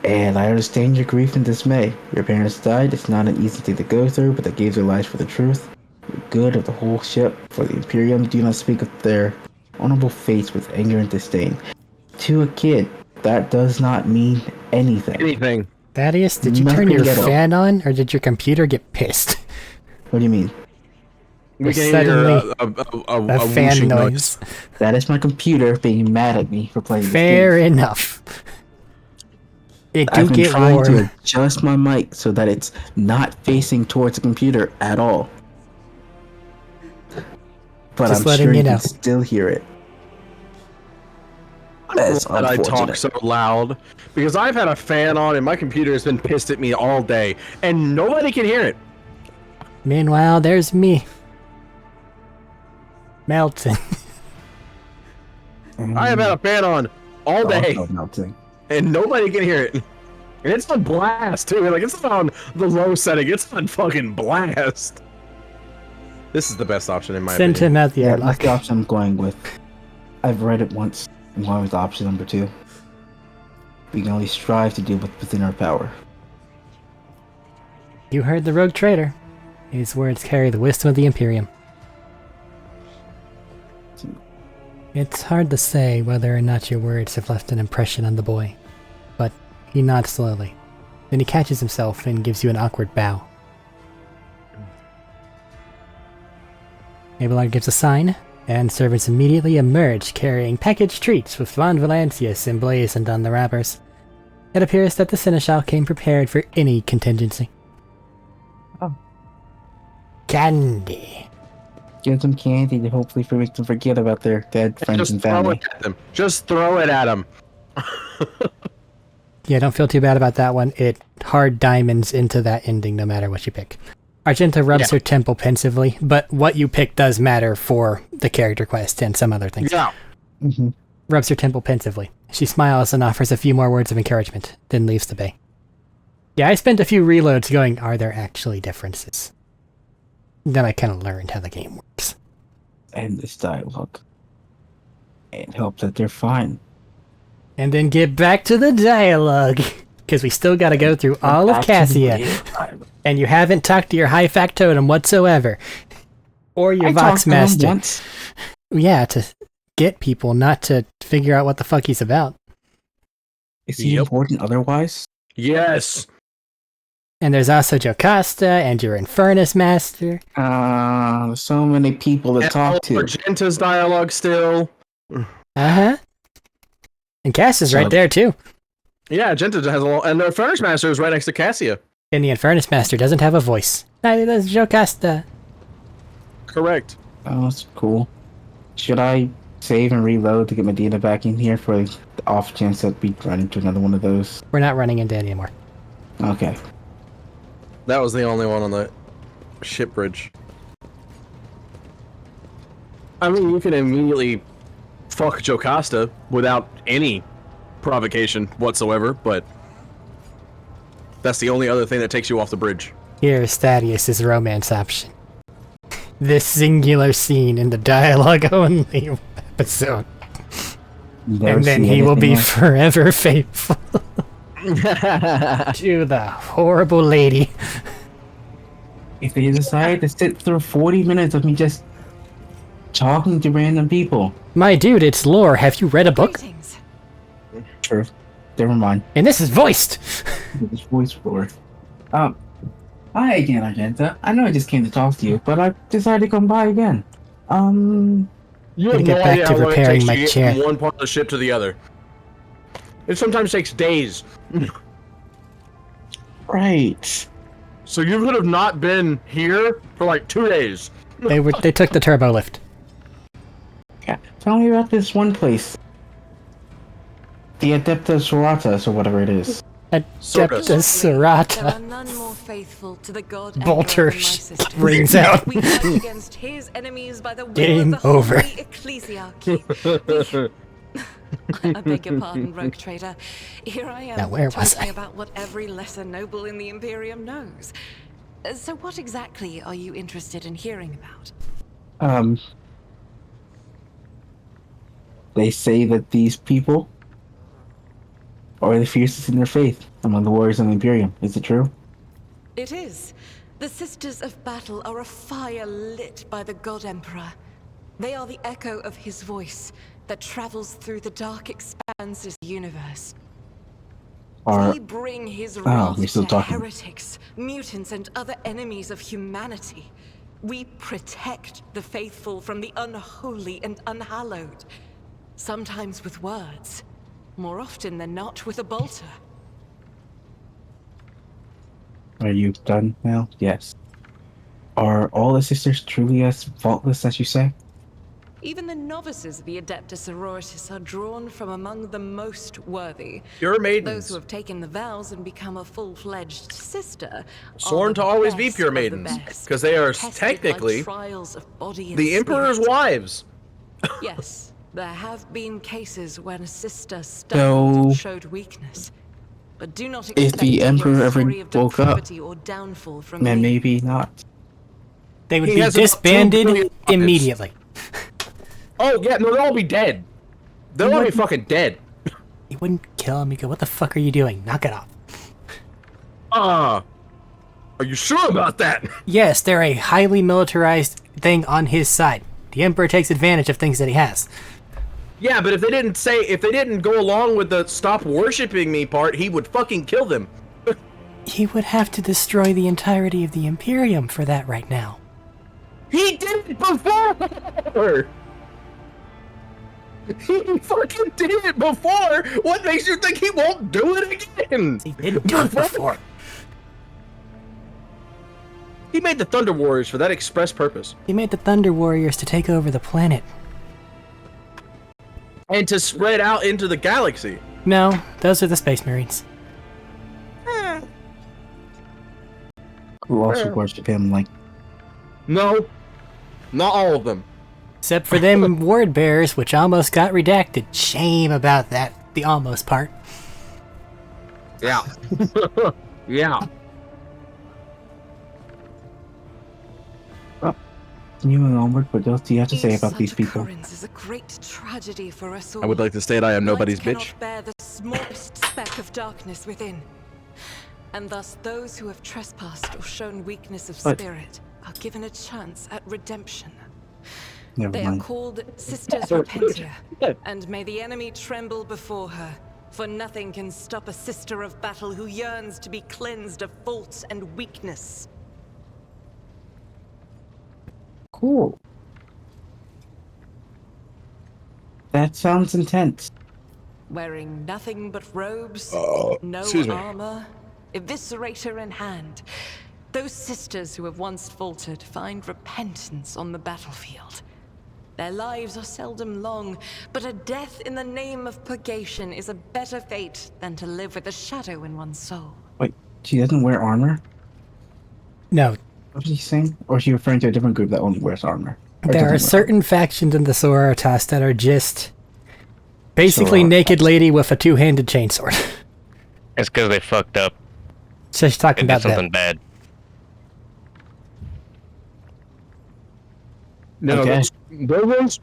And I understand your grief and dismay. Your parents died. It's not an easy thing to go through, but they gave their lives for the truth, the good of the whole ship. For the Imperium, do not speak of their honorable fates with anger and disdain. To a kid, that does not mean anything. Thaddeus, did you turn your fan on, or did your computer get pissed? What do you mean? We can suddenly hear a fan noise. That is my computer being mad at me for playing this Fair game. enough. It do I've been get trying warm. to adjust my mic so that it's not facing towards the computer at all. But Just I'm letting sure you you know. can still hear it. That's that I talk so loud because I've had a fan on and my computer has been pissed at me all day and nobody can hear it. Meanwhile, there's me. Melting. I have had a fan on all day Melting. and nobody can hear it. And it's on blast too. Like it's not on the low setting. It's on fucking blast. This is the best option in my Send opinion. him out the That's airlock. the option I'm going with. I've read it once and went with option number 2. We can only strive to do what's within our power. You heard the rogue trader. His words carry the wisdom of the Imperium. It's hard to say whether or not your words have left an impression on the boy, but he nods slowly. Then he catches himself and gives you an awkward bow. Abelard gives a sign, and servants immediately emerge carrying packaged treats with Von Valancius emblazoned on the wrappers. It appears that the Seneschal came prepared for any contingency. Oh. Candy. Give them candy to hopefully make them forget about their dead friends and family. Throw it at them. Just throw it at them. Yeah, don't feel too bad about that one. It hard diamonds into that ending no matter what you pick. Argenta rubs her temple pensively, but what you pick does matter for the character quest and some other things. Yeah. Mm-hmm. Rubs her temple pensively. She smiles and offers a few more words of encouragement, then leaves the bay. Yeah, I spent a few reloads going, are there actually differences? Then I kind of learned how the game works. And this dialogue. And hope that they're fine. And then get back to the dialogue, because we still got to go through all of Cassia, and you haven't talked to your high factotum whatsoever, or your Vox Master. Once. Yeah, to get people, not to figure out what the fuck he's about. Is he important otherwise? Yes. And there's also Jocasta and your Infernus Master. There's so many people to talk to. Argenta's dialogue still. Uh-huh. And Cass is right there, too. Yeah, Argenta has a lot. And the Furnace Master is right next to Cassia. And the Infernus Master doesn't have a voice. Neither does Jocasta. Correct. Oh, that's cool. Should I save and reload to get Medina back in here for the off chance that we run into another one of those? We're not running into any anymore. Okay. That was the only one on the ship bridge. I mean, you can immediately fuck Jocasta without any provocation whatsoever, but that's the only other thing that takes you off the bridge. Here's Thaddeus' romance option. This singular scene in the dialogue-only episode. And then he will be forever faithful to the horrible lady. If they decide to sit through 40 minutes of me just talking to random people. My dude, it's lore. Have you read a book? Greetings. True. Never mind. And this is voiced! This voice for. Hi again, Argenta. I know I just came to talk to you, but I decided to come by again. You Gotta get back to how long it repairing takes my to get chair. from one part of the ship to the other. It sometimes takes days. Right. So you could have not been here for like 2 days. They took the turbo lift. Yeah. Tell me about this one place. The Adeptus Sororitas, or whatever it is. Adeptus There Sorata. are none more faithful to the god Bolter Emperor than my sisters. rings out. We fight against his enemies by the will Game of the over. holy ecclesiarchy. I beg your pardon, rogue trader. Here I am, Now, where was talking I? about what every lesser noble in the Imperium knows. So what exactly are you interested in hearing about? They say that these people are the fiercest in their faith among the warriors of the Imperium. Is it true? It is. The Sisters of Battle are a fire lit by the God Emperor. They are the echo of his voice that travels through the dark expanses of the universe. We bring his wrath we're still to talking. heretics, mutants, and other enemies of humanity. We protect the faithful from the unholy and unhallowed. Sometimes with words, more often than not with a bolter. Are you done now? Yes. Are all the sisters truly as faultless as you say? Even the novices of the Adeptus Sororitas are drawn from among the most worthy. Pure maidens. Those who have taken the vows and become a full-fledged sister. Sworn are to the always be best pure of the maidens, best, because they are tested technically by trials of body and the Emperor's spirit. wives. Yes, there have been cases when a sister stumbled or showed weakness. But do not expect the to hear Emperor a ever story of woke up, depravity or downfall from then me. maybe not. They would He be has about 2 disbanded billion lives. immediately. Oh yeah, no, they'll all be dead. They'll all be fucking dead. He wouldn't kill him. He'd go, "What the fuck are you doing? Knock it off." Are you sure about that? Yes, they're a highly militarized thing on his side. The Emperor takes advantage of things that he has. Yeah, but if they didn't go along with the stop worshiping me part, he would fucking kill them. He would have to destroy the entirety of the Imperium for that right now. He did it before! He fucking did it before! What makes you think he won't do it again? He didn't do it before. He made the Thunder Warriors for that express purpose. He made the Thunder Warriors to take over the planet. And to spread out into the galaxy. No, those are the Space Marines. Who also worship him like... No, not all of them. Except for them word bearers, which almost got redacted. Shame about that, the almost part. Yeah. Yeah. Continuing onward, what else do you have to say Each about these such people? occurrence is a great tragedy for us all. I would like to state I am nobody's Light bitch. cannot bear the smallest speck of darkness within. And thus those who have trespassed or shown weakness of But- spirit are given a chance at redemption. Never They are mind. called Sisters Repentia, and may the enemy tremble before her. For nothing can stop a sister of battle who yearns to be cleansed of faults and weakness. Cool. That sounds intense. Wearing nothing but robes, no excuse me. armor, eviscerator in hand. Those sisters who have once faltered find repentance on the battlefield. Their lives are seldom long, but a death in the name of purgation is a better fate than to live with a shadow in one's soul. Wait, she doesn't wear armor? No, What was he saying? Or is she referring to a different group that only wears armor? Or there doesn't are wear certain factions in the Sororitas that are just basically Sororitas. naked lady with a two-handed chainsword. It's because they fucked up Just talking and did about that. something bad. No, Okay. those ones,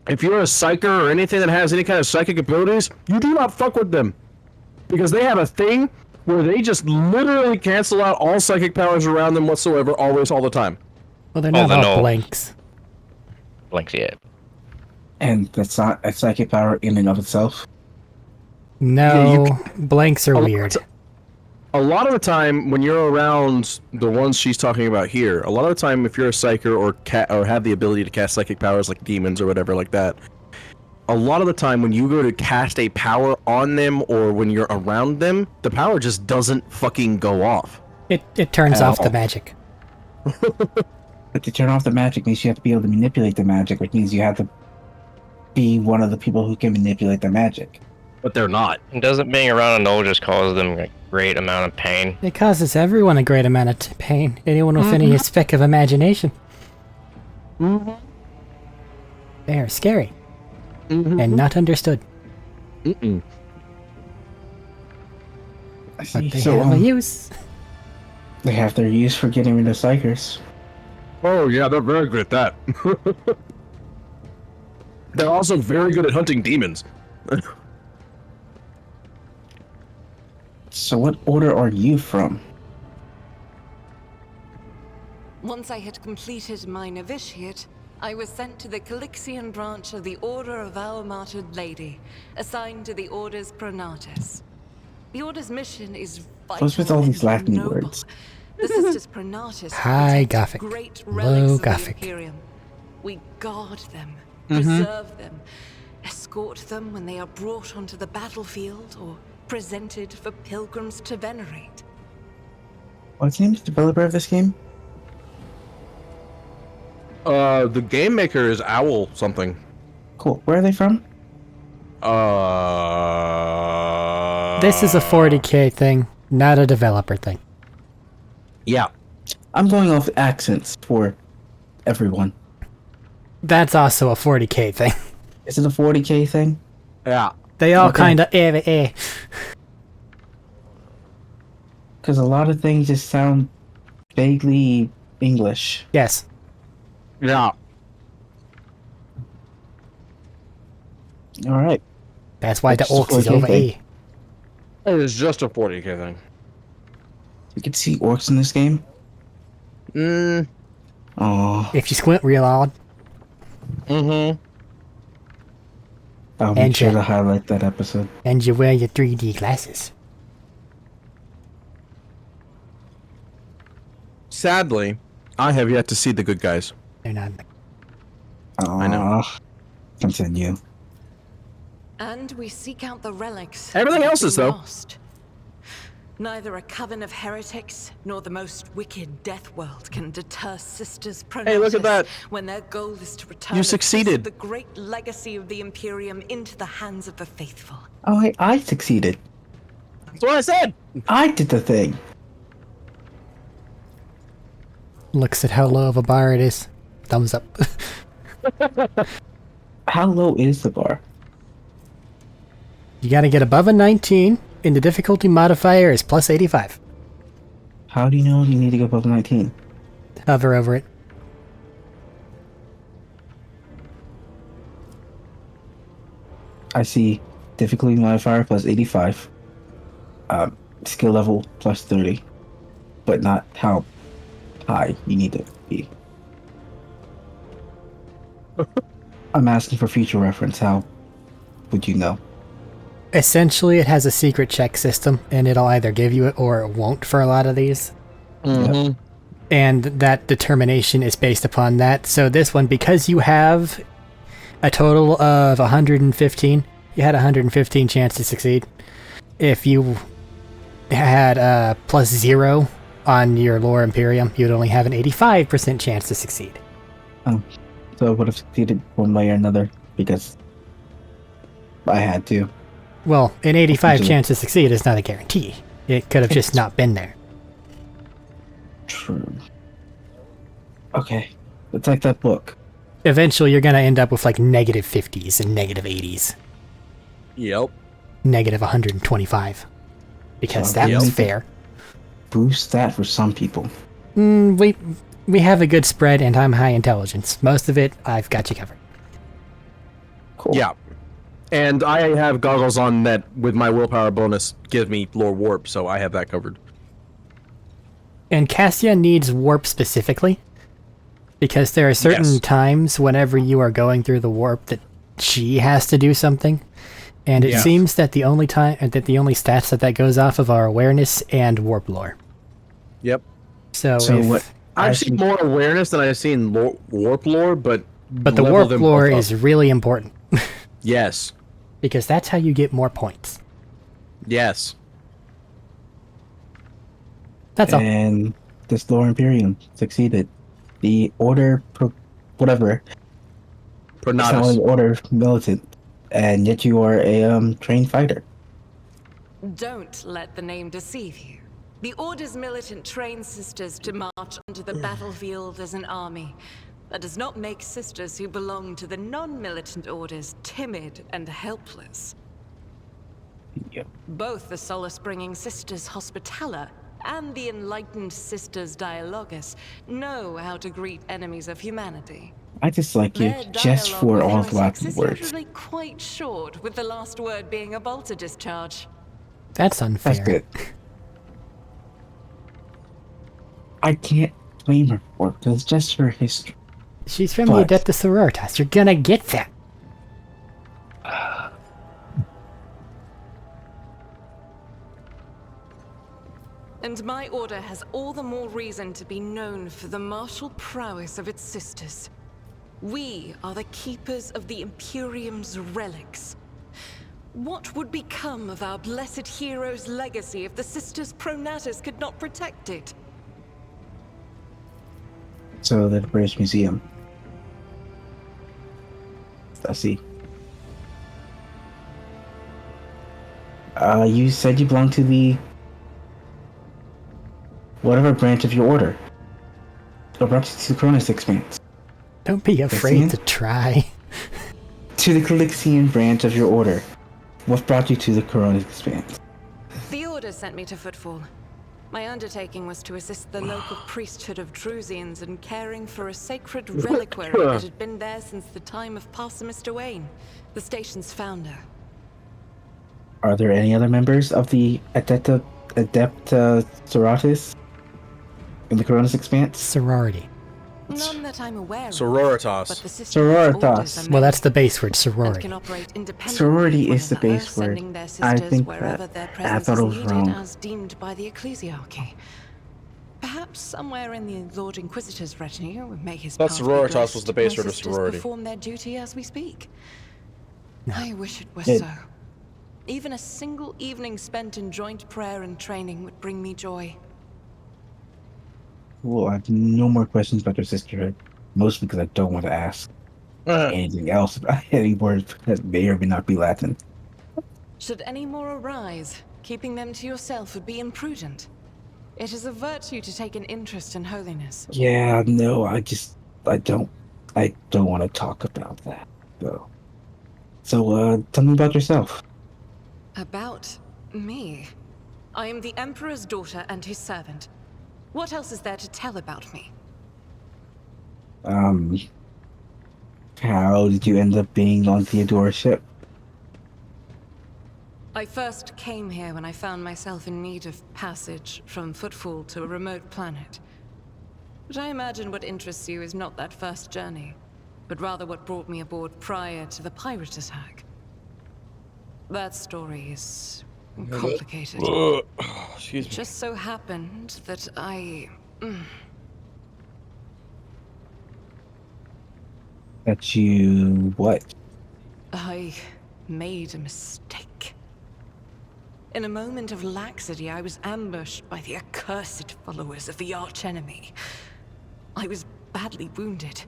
if you're a psyker or anything that has any kind of psychic abilities, you do not fuck with them. Because they have a thing where they just literally cancel out all psychic powers around them whatsoever, always, all the time. Well, they're Oh, not the all no. blanks. Blanks yet. And that's not a psychic power in and of itself. No, Yeah, blanks are A lot weird. of ti- A lot of the time, when you're around the ones she's talking about here, a lot of the time, if you're a psyker or have the ability to cast psychic powers like demons or whatever like that, a lot of the time when you go to cast a power on them or when you're around them, the power just doesn't fucking go off. It turns At off the all. magic. But to turn off the magic means you have to be able to manipulate the magic, which means you have to be one of the people who can manipulate the magic. But they're not. And doesn't being around a knoll just cause them a great amount of pain? It causes everyone a great amount of pain. Anyone with any speck of imagination. They are scary. And not understood. I But see. they So have a use. they have their use for getting rid of psychers. Oh yeah, they're very good at that. They're also very good at hunting demons. So what order are you from? Once I had completed my novitiate, I was sent to the Calixian branch of the Order of Our Martyred Lady, assigned to the Order's Pronatus. The Order's mission is vital. What's with all these and Latin noble. words? The Sisters Pronatus High protect Gothic, great low relics of Gothic. the Imperium. We guard them, preserve them, escort them when they are brought onto the battlefield or presented for pilgrims to venerate. What's the name of the developer of this game? The game maker is Owl something. Cool. Where are they from? This is a 40k thing, not a developer thing. Yeah. I'm going off accents for everyone. That's also a 40k thing. Is it a 40k thing? Yeah. They all Okay. kind of Because a lot of things just sound vaguely English. Yes. Yeah. All right. That's why the It's just orcs is 40K over thing. It is just a 40k thing. You can see orcs in this game. Mm. Oh, If you squint real hard. Mm-hmm. I'll make And sure you- to highlight that episode. And you wear your 3D glasses. Sadly, I have yet to see the good guys. They're not. I know. Continue. And we seek out the relics. Everything that have else is, been though. lost. Neither a coven of heretics nor the most wicked death world can deter Sisters Pronatus Hey, look at that. when their goal is to return You a piece of succeeded. the great legacy of the Imperium into the hands of the faithful. Oh, hey, I succeeded. That's what I said. I did the thing. Looks at how low of a bar it is. Thumbs up. How low is the bar? You gotta get above a 19, and the difficulty modifier is plus 85. How do you know you need to go above 19? Hover over it. I see difficulty modifier plus 85. Skill level plus 30. But not how high you need to be. I'm asking for future reference. How would you know? Essentially, it has a secret check system, and it'll either give you it or it won't for a lot of these. Mm-hmm. And that determination is based upon that. So this one, because you have a total of 115, you had 115 chance to succeed. If you had plus 0 on your lore Imperium, you'd only have an 85% chance to succeed. So I would have succeeded one way or another because I had to. Well, an 85 Usually- chance to succeed is not a guarantee. It could have just not been there. True. Okay. It's like that book. Eventually, you're going to end up with like negative 50s and negative 80s. Yep. Negative 125. Because So that was yep. fair. Boost that for some people. We have a good spread, and I'm high intelligence. Most of it, I've got you covered. Cool. Yeah. And I have goggles on that with my willpower bonus give me lore warp, so I have that covered. And Cassia needs warp specifically, because there are certain Yes. times whenever you are going through the warp that she has to do something, and it Yeah. seems that the only stats that goes off of are awareness and warp lore. Yep. So, So if, what? I've seen more awareness than I've seen warp lore, but but the level warp them lore both up. is really important. Yes. Because that's how you get more points. Yes. That's all. And this Lower Imperium succeeded. The Order, whatever, it's not only Pronatus. the Order militant, and yet you are a trained fighter. Don't let the name deceive you. The Order's militant trains sisters to march onto the battlefield as an army. That does not make sisters who belong to the non-militant orders timid and helpless. Yep. Both the solace-bringing Sisters Hospitaller and the enlightened Sisters Dialogus know how to greet enemies of humanity. I dislike you Their just dialogue for with all the heretics Latin is words. usually quite short, with the last word being a bolter discharge. That's unfair. That's good. I can't blame her for it, because it's just her history. She's from But- the Adeptus Sororitas. You're gonna get that. And my order has all the more reason to be known for the martial prowess of its sisters. We are the keepers of the Imperium's relics. What would become of our blessed hero's legacy if the Sisters Pronatus could not protect it? So the British Museum. I see. You said you belong to the whatever branch of your order. Or perhaps to the Cronus Expanse. Don't be afraid Calixian? to try. To the Calixian branch of your order. What brought you to the Cronus Expanse? The Order sent me to Footfall. My undertaking was to assist the local priesthood of Drusians in caring for a sacred reliquary that had been there since the time of Parson Mr. Wayne, the station's founder. Are there any other members of the Adepta Sororitas in the Cronus Expanse? Sorority. None that I'm aware of. Sororitas. But the sisters' Sororitas. orders are Well, that's the many base word, and sorority. can operate independently Sorority of is the one another, base word. sending their I sisters think wherever that their I presence thought is it was needed wrong. as deemed by the ecclesiarchy. Perhaps somewhere in the Lord Inquisitor's retinue, may his Thought path be sororitas blessed, was the base my word of sisters sorority. perform their duty as we speak. No. I wish it were It- so. Even a single evening spent in joint prayer and training would bring me joy. Well, I have no more questions about your sisterhood. Mostly because I don't want to ask anything else about any words that may or may not be Latin. Should any more arise, keeping them to yourself would be imprudent. It is a virtue to take an interest in holiness. Yeah, no, I don't want to talk about that, though. So, tell me about yourself. About me? I am the Emperor's daughter and his servant. What else is there to tell about me? How did you end up being on Theodora's ship? I first came here when I found myself in need of passage from Footfall to a remote planet. But I imagine what interests you is not that first journey, but rather what brought me aboard prior to the pirate attack. That story is complicated. Excuse It me. just so happened that That you what? I made a mistake. In a moment of laxity, I was ambushed by the accursed followers of the archenemy. I was badly wounded.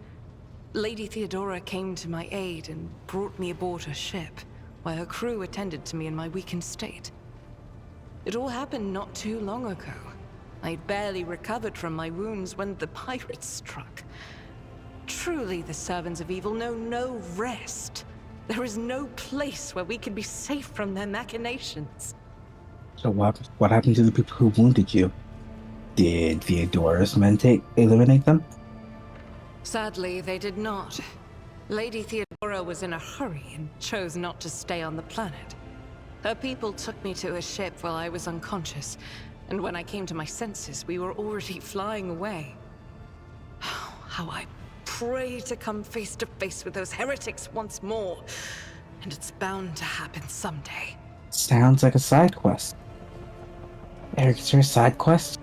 Lady Theodora came to my aid and brought me aboard her ship, while her crew attended to me in my weakened state. It all happened not too long ago. I'd barely recovered from my wounds when the pirates struck. Truly, the servants of evil know no rest. There is no place where we can be safe from their machinations. So what happened to the people who wounded you? Did Theodora's men eliminate them? Sadly, they did not. Lady Theodora was in a hurry and chose not to stay on the planet. Her people took me to a ship while I was unconscious, and when I came to my senses, we were already flying away. How I pray to come face to face with those heretics once more. And it's bound to happen someday. Sounds like a side quest. Eric, is there a side quest?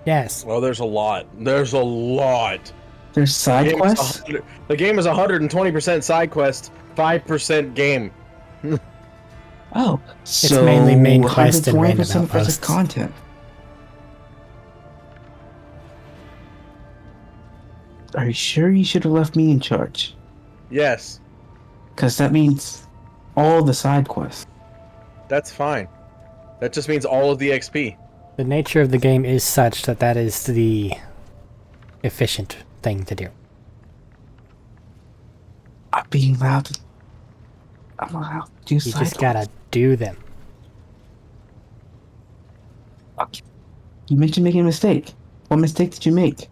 Yes. Well, there's a lot. There's a lot. There's side quests? The game is 120% side quest, 5% game. Oh, so mainly main quest and random 120% versus outposts. content. Are you sure you should have left me in charge? Yes, Because that means all the side quests. that's fine. That just means all of the XP. The nature of the game is such that that is the efficient thing to do. I'm being allowed to... I'm allowed to do You side just gotta do them. quests. You mentioned making a mistake. What mistake did you make?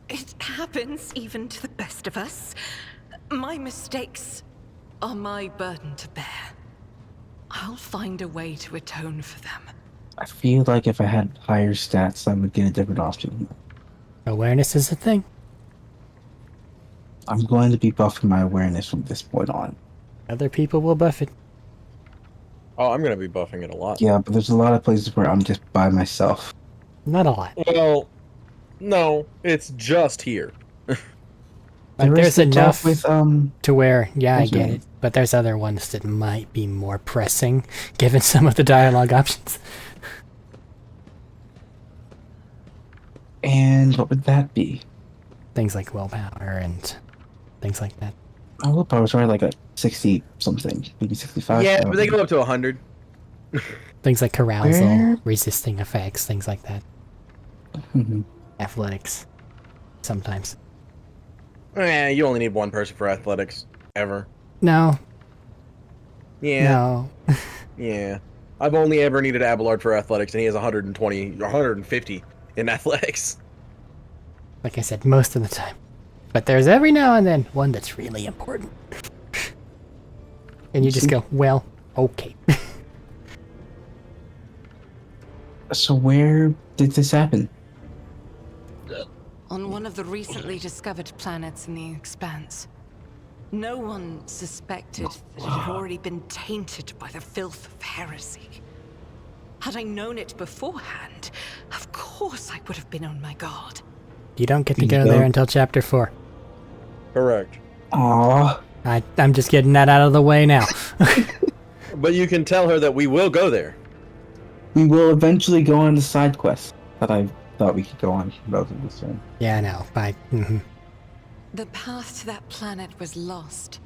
It happens even to the best of us. My mistakes are my burden to bear. I'll find a way to atone for them. I feel like if I had higher stats, I would get a different option. Awareness is a thing. I'm going to be buffing my awareness from this point on. Other people will buff it. Oh, I'm gonna be buffing it a lot. Yeah, but there's a lot of places where I'm just by myself. Not a lot. Well, no, it's just here. Like, There is there's the talk enough with to where, yeah, I what's get her it. But there's other ones that might be more pressing, given some of the dialogue options. And what would that be? Things like willpower and things like that. My willpower's already like a 60 something, maybe 65. Yeah, but they go up to 100. Things like carousal, Where? resisting effects, things like that. Mhm. Athletics. Sometimes. You only need one person for athletics. Ever. No. Yeah. No. Yeah. I've only ever needed Abelard for athletics, and he has 120, 150 in athletics. Like I said, most of the time. But there's every now and then one that's really important. And you just go, well, okay. So where did this happen? On one of the recently discovered planets in the Expanse. No one suspected that it had already been tainted by the filth of heresy. Had I known it beforehand, of course I would have been on my guard. You don't get to You go don't. there until chapter 4. Correct. Aww. I'm just getting that out of the way now. But you can tell her that we will go there. We will eventually go on the side quest that I thought we could go on relatively soon. Yeah, I know. The path to that planet was lost.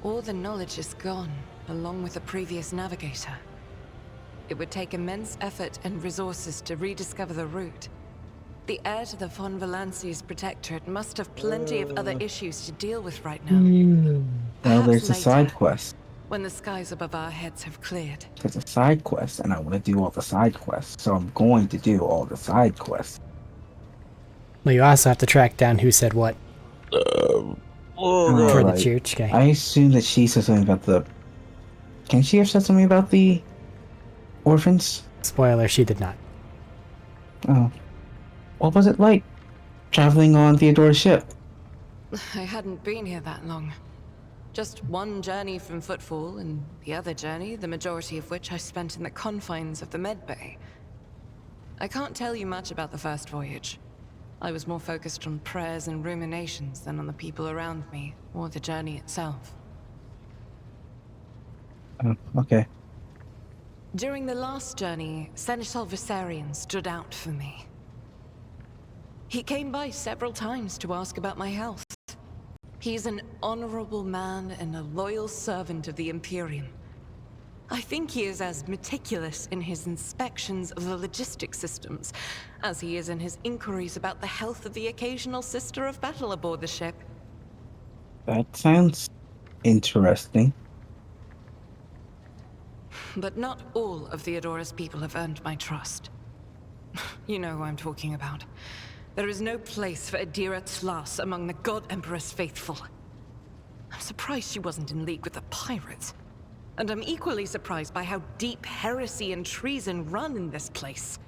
All the knowledge is gone, along with the previous navigator. It would take immense effort and resources to rediscover the route. The heir to the von Valanci's protectorate must have plenty of other issues to deal with right now. Now Perhaps there's a later, side quest. when the skies above our heads have cleared. There's a side quest, and I want to do all the side quests. So I'm going to do all the side quests. Well, you also have to track down who said what for the Right. church guy. I assume that she said something about the... Can she have said something about the orphans? Spoiler, she did not. Oh. What was it like traveling on Theodora's ship? I hadn't been here that long. Just one journey from Footfall, and the other journey, the majority of which I spent in the confines of the medbay. I can't tell you much about the first voyage. I was more focused on prayers and ruminations than on the people around me, or the journey itself. Oh, okay. During the last journey, Seneschal Viserion stood out for me. He came by several times to ask about my health. He's an honorable man and a loyal servant of the Imperium. I think he is as meticulous in his inspections of the logistic systems as he is in his inquiries about the health of the occasional sister of battle aboard the ship. That sounds interesting. But not all of Theodora's people have earned my trust. You know who I'm talking about. There is no place for Adira Tlas among the God Emperor's faithful. I'm surprised she wasn't in league with the pirates. And I'm equally surprised by how deep heresy and treason run in this place.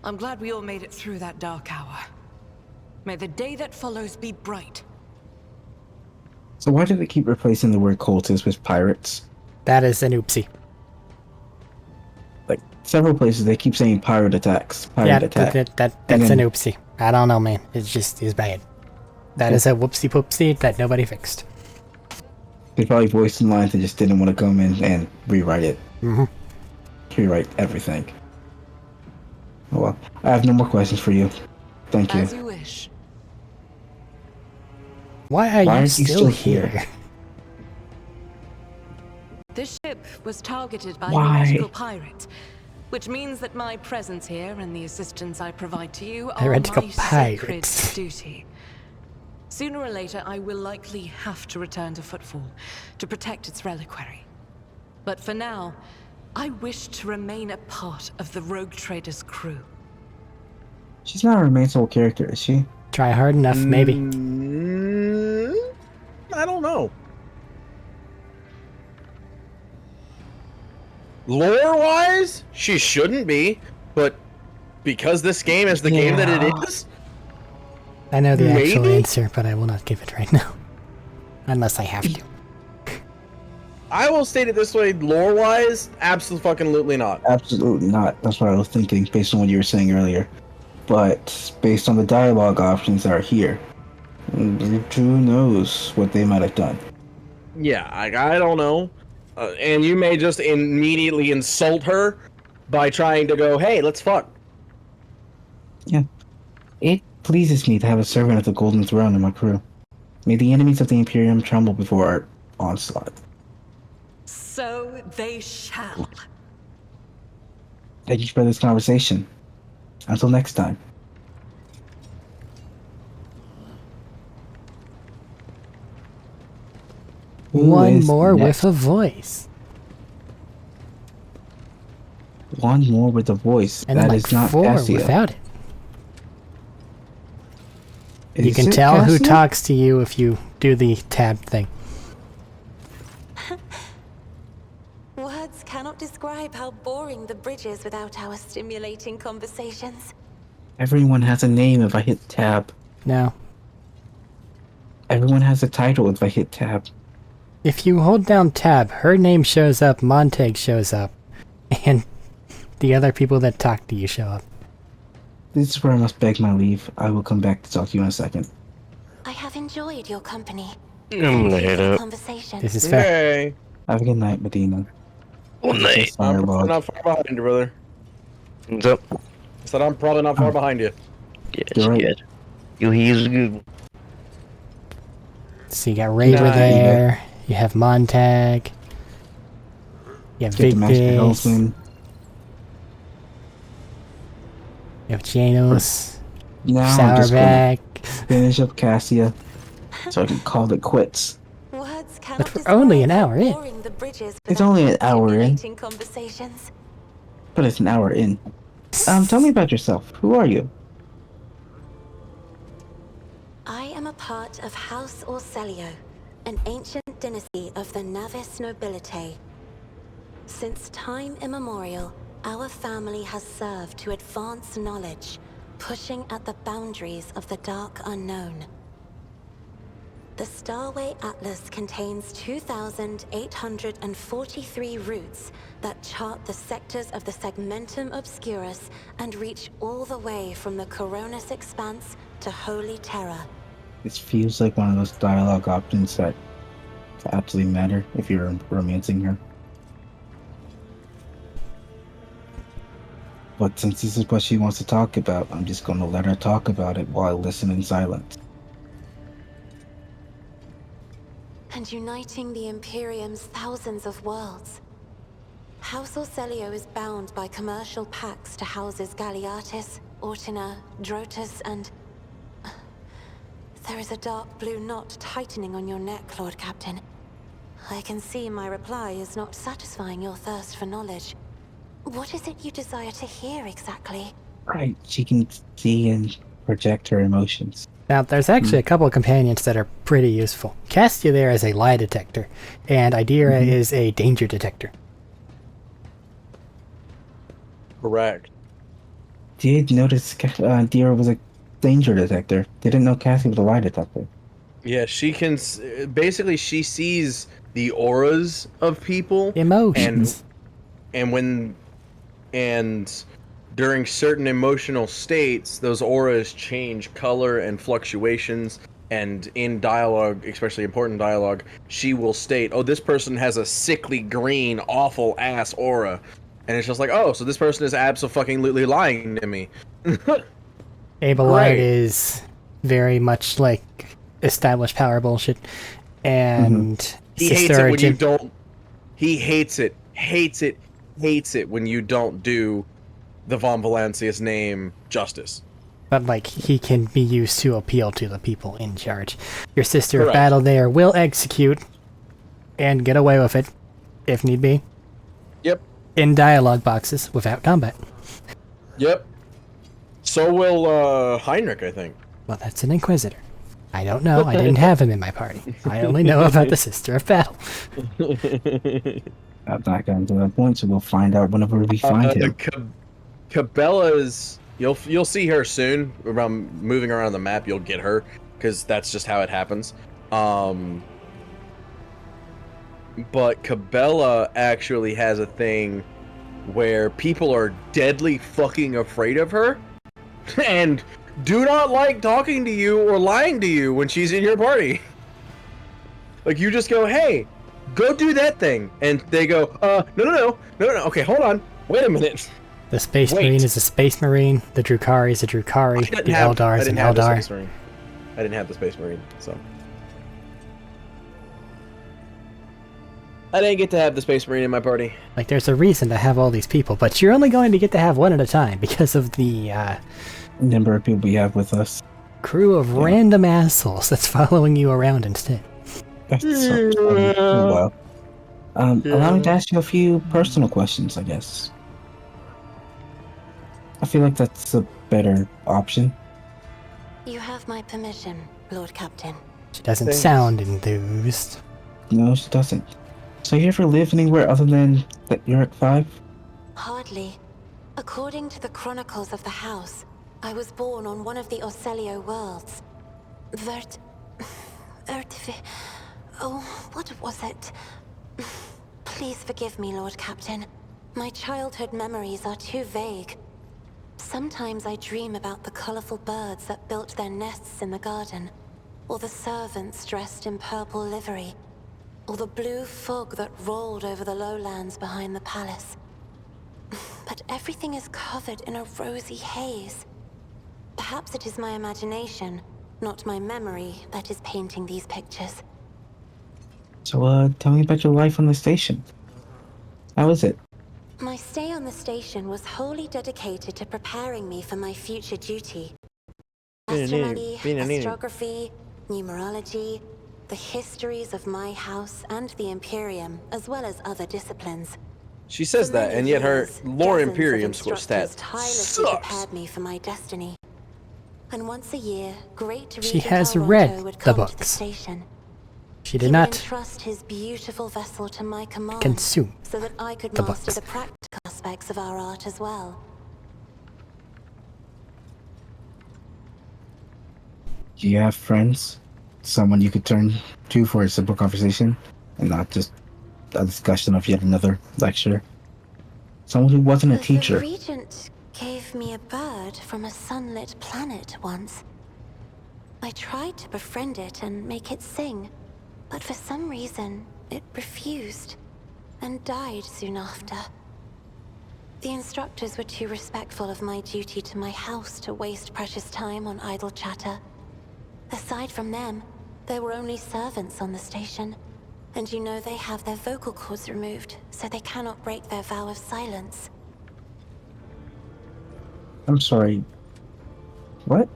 I'm glad we all made it through that dark hour. May the day that follows be bright. So why do they keep replacing the word cultists with pirates? That is an oopsie. Like, several places they keep saying pirate attacks. Pirate attack. That's And an then- oopsie. I don't know, man. It just is bad. That is a whoopsie poopsie that nobody fixed. They probably voiced in lines and just didn't want to come in and rewrite it. Mm-hmm. Rewrite everything. Oh, well, I have no more questions for you. Thank you. As you wish. Why are you still here? This ship was targeted by Why? heretical pirates, which means that my presence here and the assistance I provide to you are Heretical my pirates. sacred duty. Sooner or later, I will likely have to return to Footfall to protect its reliquary. But for now, I wish to remain a part of the Rogue Trader's crew. She's not a main sole character, is she? Try hard enough, maybe. I don't know. Lore-wise, she shouldn't be, but because this game is the game that it is, I know the actual maybe? answer, but I will not give it right now. Unless I have to. I will state it this way: lore-wise, absolutely not. Absolutely not. That's what I was thinking based on what you were saying earlier. But based on the dialogue options that are here, who knows what they might have done. Yeah, I don't know. And you may just immediately insult her by trying to go, "Hey, let's fuck." Yeah. It pleases me to have a servant of the Golden Throne in my crew. May the enemies of the Imperium tremble before our onslaught. So they shall. Thank you for this conversation. Until next time. Who One is more next? with a voice. One more with a voice. And That then is like not 4 Cassia. without it. You Is can it tell who Cassia? talks to you if you do the tab thing. Words cannot describe how boring the bridge is without our stimulating conversations. Everyone has a name if I hit tab. No. Everyone has a title if I hit tab. If you hold down tab, her name shows up, Montag shows up, and the other people that talk to you show up. This is where I must beg my leave. I will come back to talk to you in a second. I have enjoyed your company. I'm gonna head up. Conversation. This is fair. Okay, Have a good night, Medina. Good night. I'm Fireball. probably not far behind you, brother. What's up? I said I'm probably not far behind you. Yes, You're right. good. He's good. So you got Raver Nice. there, you have Montag, you have Get the Master Vigdis, Hellsman. you have Janos, Now I'm just gonna Sourback. finish up Cassia so I can call it quits. Words cannot But we're only an describe how hour in. boring the bridge is It's without only an hour in. stimulating conversations. But it's an hour in. Tell me about yourself. Who are you? I am a part of House Orselio, an ancient dynasty of the Navis nobility. Since time immemorial, our family has served to advance knowledge, pushing at the boundaries of the dark unknown. The Starway Atlas contains 2,843 routes that chart the sectors of the Segmentum Obscurus and reach all the way from the Coronis Expanse to Holy Terra. This feels like one of those dialogue options that absolutely matter if you're romancing her. But since this is what she wants to talk about, I'm just going to let her talk about it while I listen in silence. And uniting the Imperium's thousands of worlds. House Orselio is bound by commercial pacts to houses Galeatis, Ortina, Drotus, and... There is a dark blue knot tightening on your neck, Lord Captain. I can see my reply is not satisfying your thirst for knowledge. What is it you desire to hear exactly? Right, she can see and project her emotions. Now, there's actually a couple of companions that are pretty useful. Castia there is a lie detector, and Idira is a danger detector. Correct. Did notice Dira was a danger detector. Didn't know Cassie was a lie detector. Yeah, she can. Basically, she sees the auras of people, Emotions. and during certain emotional states, those auras change color and fluctuations, And in dialogue, especially important dialogue, she will state, "Oh, this person has a sickly green, awful ass aura," and it's just like, "Oh, so this person is abso-fucking-lutely lying to me." Abelard Great. is very much like established power bullshit, and He hates Sister it when you Jim. don't. He hates it when you don't do the Von Valancius name justice. But like he can be used to appeal to the people in charge. Your Sister of Correct. Battle there will execute and get away with it, if need be, Yep. in dialogue boxes without combat. Yep. So will Heinrich, I think. Well, that's an Inquisitor. I don't know. I didn't have him in my party. I only know about the Sister of Battle. I'm not gotten to that point, so we'll find out whenever we find him. Cabela's. You'll see her soon. Around moving around the map, you'll get her because that's just how it happens. But Cabela actually has a thing where people are deadly fucking afraid of her and do not like talking to you or lying to you when she's in your party. Like, you just go, "Hey, go do that thing," and they go, no, okay, hold on, wait a minute." The Space Wait. Marine is a Space Marine. The Drukhari is a Drukhari. The Eldar is an I Eldar. didn't have the Space Marine, so I didn't get to have the Space Marine in my party. Like, there's a reason to have all these people, but you're only going to get to have one at a time because of the Number of people we have with us. crew of random assholes that's following you around instead. That's well. Allow me to ask you a few personal questions, I guess. I feel like that's a better option. You have my permission, Lord Captain. She doesn't Thanks. sound enthused. No, she doesn't. So you ever live anywhere other than the Uric 5? Hardly. According to the chronicles of the house, I was born on one of the Orcelio worlds. Oh, what was it? Please forgive me, Lord Captain. My childhood memories are too vague. Sometimes I dream about the colorful birds that built their nests in the garden, or the servants dressed in purple livery, or the blue fog that rolled over the lowlands behind the palace. But everything is covered in a rosy haze. Perhaps it is my imagination, not my memory, that is painting these pictures. So, tell me about your life on the station. How is it? My stay on the station was wholly dedicated to preparing me for my future duty. Astronomy, astrography, numerology, the histories of my house and the Imperium, as well as other disciplines. She says For that, many and yet her years, lore dozens of Imperium score instructors stat tirelessly sucks. prepared me for my destiny. And once a year, Great She Regent has Alronto read would the come to the books. station. She He did would not entrust his beautiful vessel to my command, consume so that I could the master books. the practical aspects of our art as well. Do you have friends? Someone you could turn to for a simple conversation, and not just a discussion of yet another lecture? Someone who wasn't a The teacher. Regent gave me a bird from a sunlit planet once. I tried to befriend it and make it sing, but for some reason, it refused and died soon after. The instructors were too respectful of my duty to my house to waste precious time on idle chatter. Aside from them, there were only servants on the station, and you know they have their vocal cords removed, so they cannot break their vow of silence. I'm sorry. What?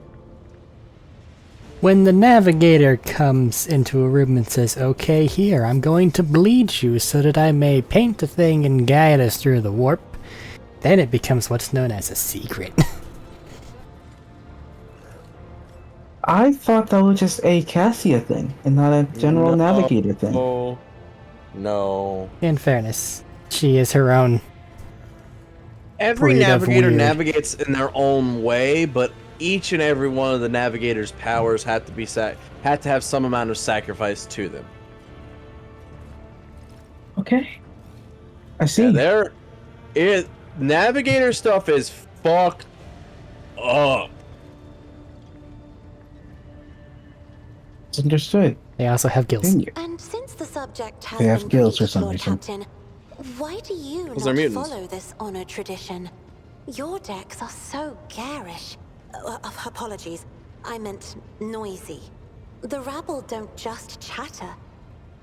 When the navigator comes into a room and says, "Okay, here, I'm going to bleed you so that I may paint the thing and guide us through the warp," then it becomes what's known as a secret. I thought that was just a Cassia thing, and not a general navigator thing. No. In fairness, she is her own. Every Breed of navigator weird. navigates in their own way, but each and every one of the navigator's powers had to have some amount of sacrifice to them. Okay. I see. Yeah, navigator stuff is fucked up. It's understood. They also have gills. Continue. And since the subject has They have been gills for breached, some Lord reason. Captain, why do you Because they're not mutants. follow this honored tradition? Your decks are so garish. Apologies, I meant noisy. The rabble don't just chatter.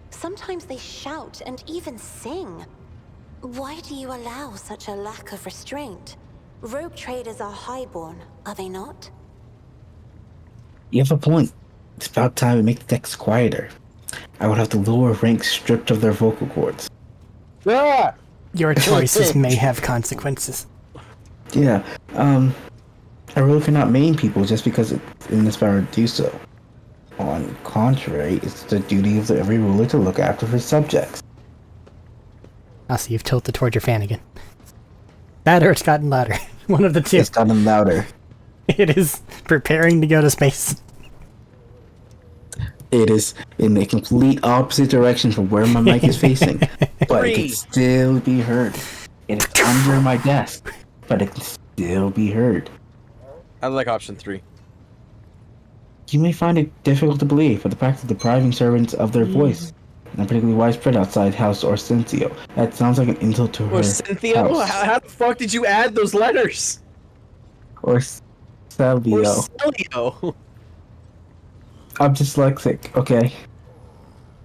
Sometimes they shout and even sing. Why do you allow such a lack of restraint? Rogue traders are highborn, are they not? You have a point. It's about time we make the decks quieter. I would have the lower ranks stripped of their vocal cords. Ah! Your choices may have consequences. Yeah, I really cannot maim people just because it's in this power to do so. On the contrary, it's the duty of every ruler to look after his subjects. Also, you've tilted toward your fan again. That or it's gotten louder. One of the two. It's gotten louder. It is preparing to go to space. It is in the complete opposite direction from where my mic is facing, but it can still be heard. It is under my desk, but it can still be heard. I like option 3. You may find it difficult to believe, but the practice of depriving servants of their voice, and particularly widespread outside House Orsentio, that sounds like an insult to her Or Cynthia? house. How the fuck did you add those letters? Or Salvio. Or Celio? I'm dyslexic, okay?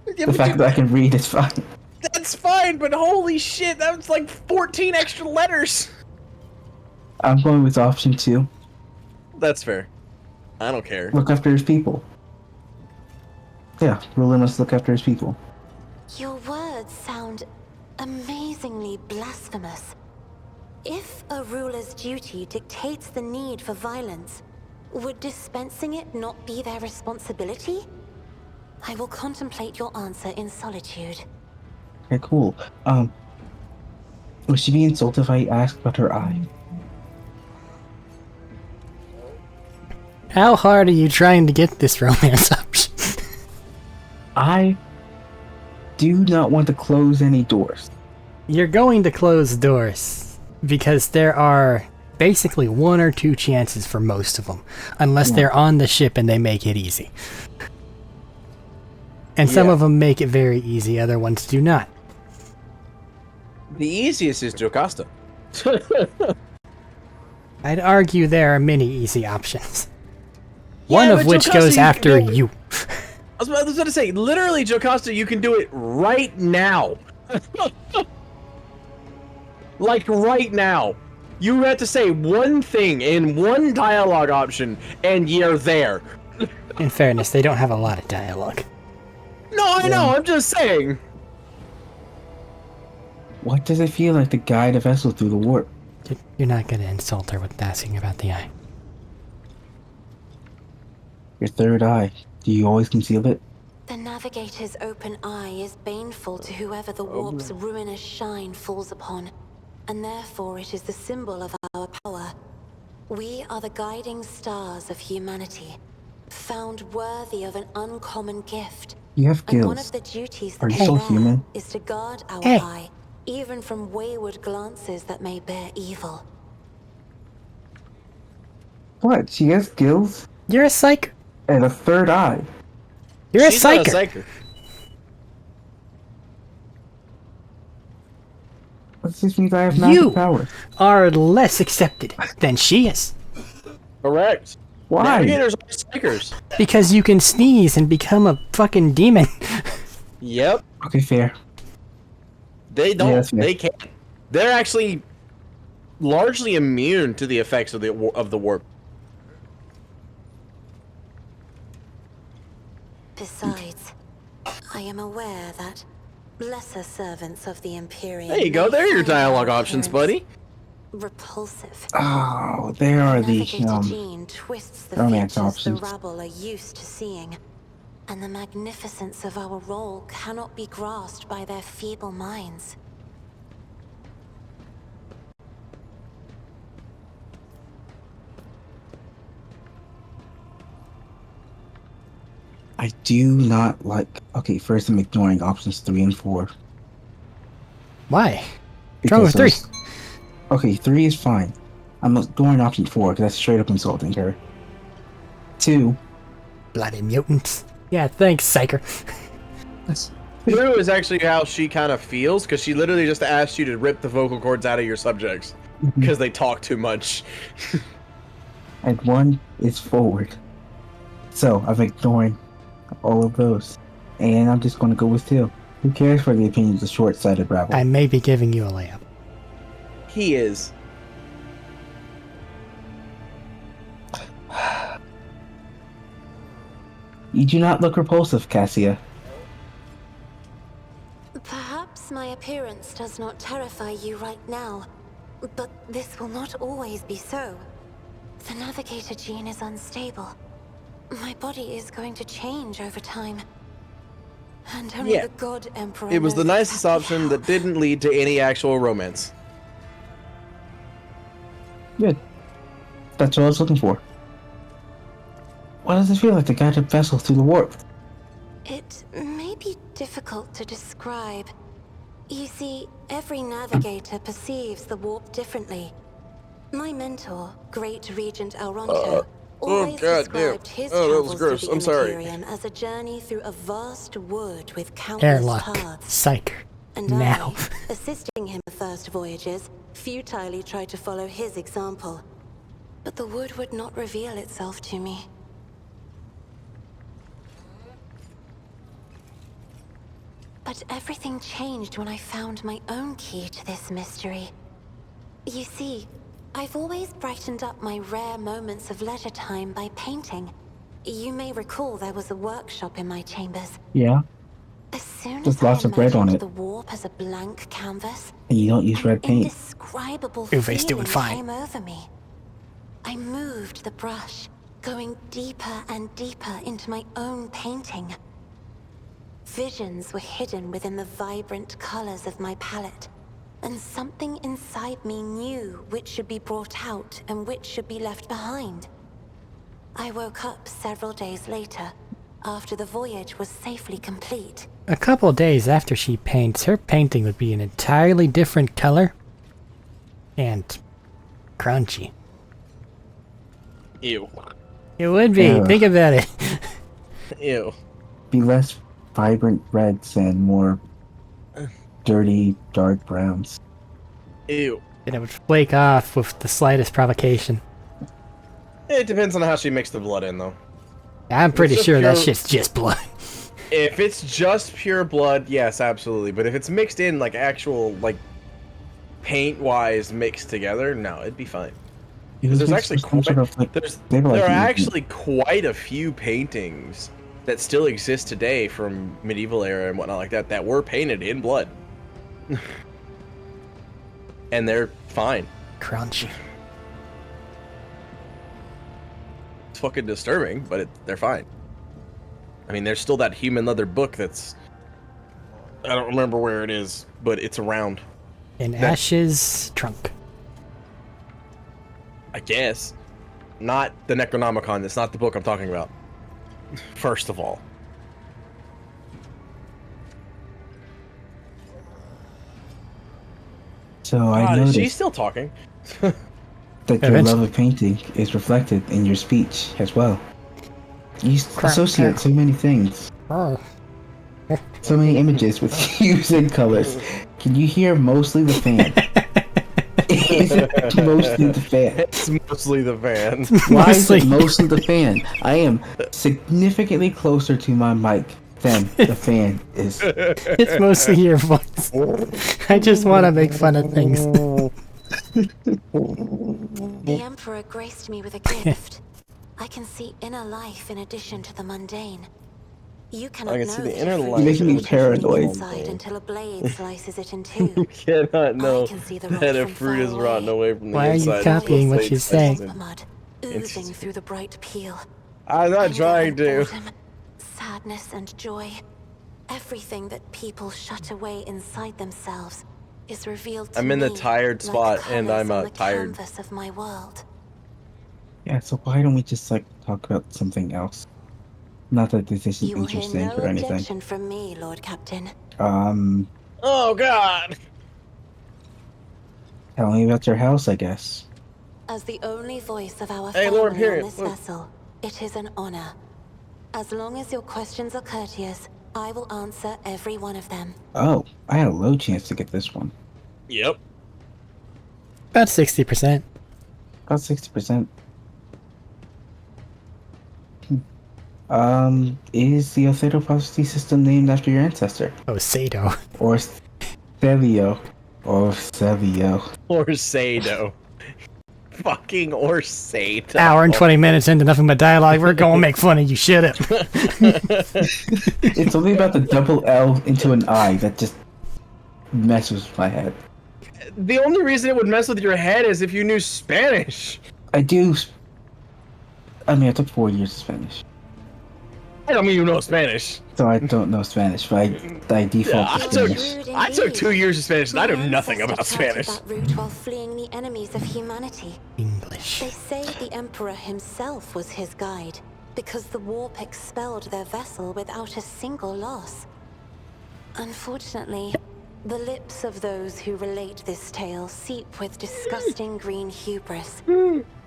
Yeah, The but fact that I can read is fine. that's fine, but holy shit, that was like 14 extra letters. I'm going with option 2. That's fair. I don't care. Look after his people. Yeah, ruler must look after his people. Your words sound amazingly blasphemous. If a ruler's duty dictates the need for violence, would dispensing it not be their responsibility? I will contemplate your answer in solitude. Okay, cool. Would she be insulted if I asked about her eye? How hard are you trying to get this romance option? I do not want to close any doors. You're going to close doors because there are basically 1 or 2 chances for most of them, unless they're on the ship and they make it easy. And some of them make it very easy, other ones do not. The easiest is Jocasta. I'd argue there are many easy options. One Yeah, of but which Jocasta, goes you can after do it. you. I was going to say, literally, Jocasta, you can do it right now. Like, right now. You have to say one thing in one dialogue option, and you're there. In fairness, they don't have a lot of dialogue. No, I know, I'm just saying. What does it feel like to guide a vessel through the warp? You're not going to insult her with asking about the eye. Your third eye. Do you always conceal it? The navigator's open eye is baneful to whoever the warp's ruinous shine falls upon, and therefore it is the symbol of our power. We are the guiding stars of humanity, found worthy of an uncommon gift. You have And one gills. of the duties Are that you we still bear human? is to guard our Hey. eye, even from wayward glances that may bear evil. What? She has gills? You're a psych. And a third eye. You're She's a not psyker. psyker. This means I have magic You powers. are less accepted than she is. Correct. Why? Navigators are psychers. Because you can sneeze and become a fucking demon. Yep. Okay, fair. They don't. Yes, yes. They can't. They're actually largely immune to the effects of the warp. Besides, I am aware that lesser servants of the Imperium. There you go. may There are your find dialogue our options, appearance buddy. repulsive. Oh, there are the Navigator Jean twists the romance features options. the rabble are used to seeing, and the magnificence of our role cannot be grasped by their feeble minds. I do not like. Okay, first I'm ignoring options 3 and 4. Why? What's wrong with 3? those- Okay, 3 is fine. I'm ignoring option 4 because that's straight up insulting her. 2, Bloody mutants. Yeah, thanks, Psyker. True is actually how she kind of feels, because she literally just asked you to rip the vocal cords out of your subjects because they talk too much. And one is forward. So I'm ignoring all of those. And I'm just going to go with 2. Who cares for the opinions of short-sighted rabble? I may be giving you a layup. He is. You do not look repulsive, Cassia. Perhaps my appearance does not terrify you right now, but this will not always be so. The navigator gene is unstable. My body is going to change over time. And only the God Emperor It was the knows nicest exactly option how. that didn't lead to any actual romance. Good. That's what I was looking for. Why does it feel like the guided vessel through the warp? It may be difficult to describe. You see, every navigator perceives the warp differently. My mentor, Great Regent Elronto, always described his travels through the Immaterium as a journey through a vast wood with countless Airlock. paths. Psyker. And Now. I, assisting him the first voyages, futilely tried to follow his example. But the wood would not reveal itself to me. But everything changed when I found my own key to this mystery. You see, I've always brightened up my rare moments of leisure time by painting. You may recall there was a workshop in my chambers. Yeah, As soon There's as I lots of red on imagined it. the warp as a blank canvas, and you don't use an red paint. indescribable Uwe's doing feeling fine. came over me. I moved the brush, going deeper and deeper into my own painting. Visions were hidden within the vibrant colors of my palette, and something inside me knew which should be brought out and which should be left behind. I woke up several days later, after the voyage was safely complete. A couple days after she paints, her painting would be an entirely different color. And crunchy. Ew. It would be. Ugh. Think about it. Ew. Be less vibrant reds and more dirty, dark browns. Ew. And it would flake off with the slightest provocation. It depends on how she mixed the blood in, though. I'm pretty just sure that pure- shit's just blood. If it's just pure blood, yes, absolutely. But if it's mixed in, like, actual, like, paint-wise mixed together, no, it'd be fine. Because There's actually some sort of, like, there stabilizing are agent. actually quite a few paintings that still exist today from medieval era and whatnot like that that were painted in blood. And they're fine. Crunchy. It's fucking disturbing, but they're fine. I mean, there's still that human leather book that's... I don't remember where it is, but it's around. In Ash's trunk. I guess. Not the Necronomicon. That's not the book I'm talking about. First of all. So I God, is noticed she still talking? that your Eventually. love of painting is reflected in your speech as well. You Crap, associate crap. so many things, Oh. so many images with hues and colors. Can you hear mostly the fan? It's mostly the fan. It's mostly the van. Why is it Mostly. mostly the fan? I am significantly closer to my mic than the fan is. It's mostly your voice. I just want to make fun of things. The Emperor graced me with a gift. I can see inner life in addition to the mundane. You cannot I can know see the the inner difference life You're making me between the paranoid. inside until a blade slices it in two. You cannot know I can see the that rot a from fruit far is rotten away from the Why are you inside. copying what until she's it's sliced saying? in. Mud It's- oozing through the bright peel. I'm not And trying then to. boredom, sadness and joy. Everything that people shut away inside themselves is revealed to I'm in the me tired like spot, and colours I'm on the tired. canvas of my world. Yeah, so why don't we just like talk about something else? Not that this isn't You will hear interesting no or anything. objection from me, Lord Captain. Oh God! Tell me about your house, I guess. As the only voice of our Hey, family Lord on Imperial, this look. vessel, it is an honor. As long as your questions are courteous, I will answer every one of them. Oh, I had a low chance to get this one. Yep. About 60%. About 60%. Is the Othello prophecy system named after your ancestor? Oh, Sato. Or Celio? Or Celio? Or Sado. Fucking Orsado. Hour and 20 minutes into nothing but dialogue. We're gonna make fun of you. Shut up. It's only about the double L into an I that just messes with my head. The only reason it would mess with your head is if you knew Spanish. I do. I mean, I took 4 years of Spanish. I don't mean you know Spanish. So I don't know Spanish, but I default Yeah, to Spanish. I took 2 years of Spanish and I know nothing about Spanish. That route while fleeing the enemies of humanity. English. They say the Emperor himself was his guide, because the warp expelled their vessel without a single loss. Unfortunately, the lips of those who relate this tale seep with disgusting green hubris.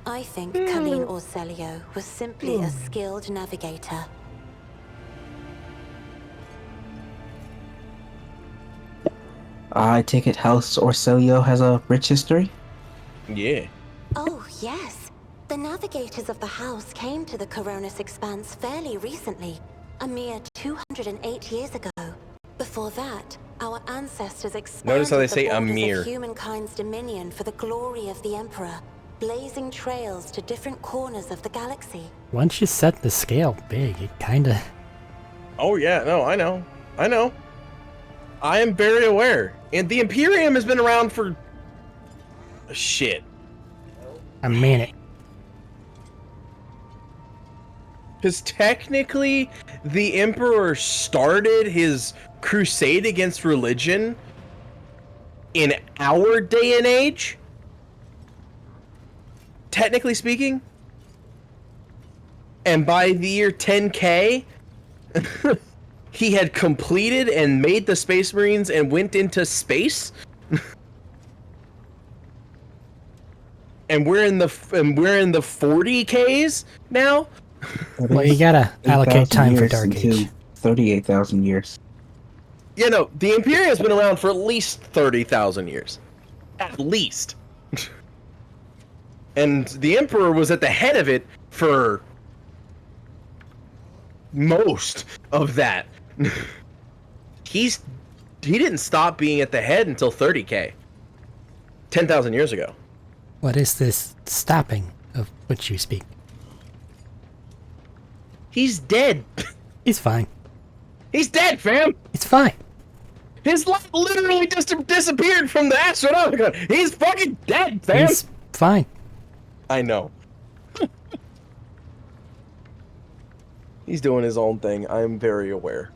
I think Colleen Orselio was simply a skilled navigator. I take it House Orselio has a rich history? Yeah. Oh, yes. The navigators of the house came to the Coronis Expanse fairly recently, a mere 208 years ago. Before that, our ancestors expanded Notice how they the say a borders mere. of humankind's dominion for the glory of the Emperor, blazing trails to different corners of the galaxy. Once you set the scale big, it kinda... Oh yeah, no, I know. I am very aware. And the Imperium has been around for... shit. a minute. Because technically, the Emperor started his crusade against religion in our day and age. Technically speaking. And by the year 10K, he had completed and made the Space Marines and went into space. And we're in the 40Ks now. Well, you gotta allocate time for Dark Age. 38,000 years. Yeah, no, the Imperium has been around for at least 30,000 years. At least. And the Emperor was at the head of it for most of that. He didn't stop being at the head until 30K. 10,000 years ago. What is this stopping of which you speak? He's dead. He's fine. He's dead, fam. It's fine. His life literally just disappeared from the Astronomicon. He's fucking dead, fam. He's fine. I know. He's doing his own thing. I am very aware.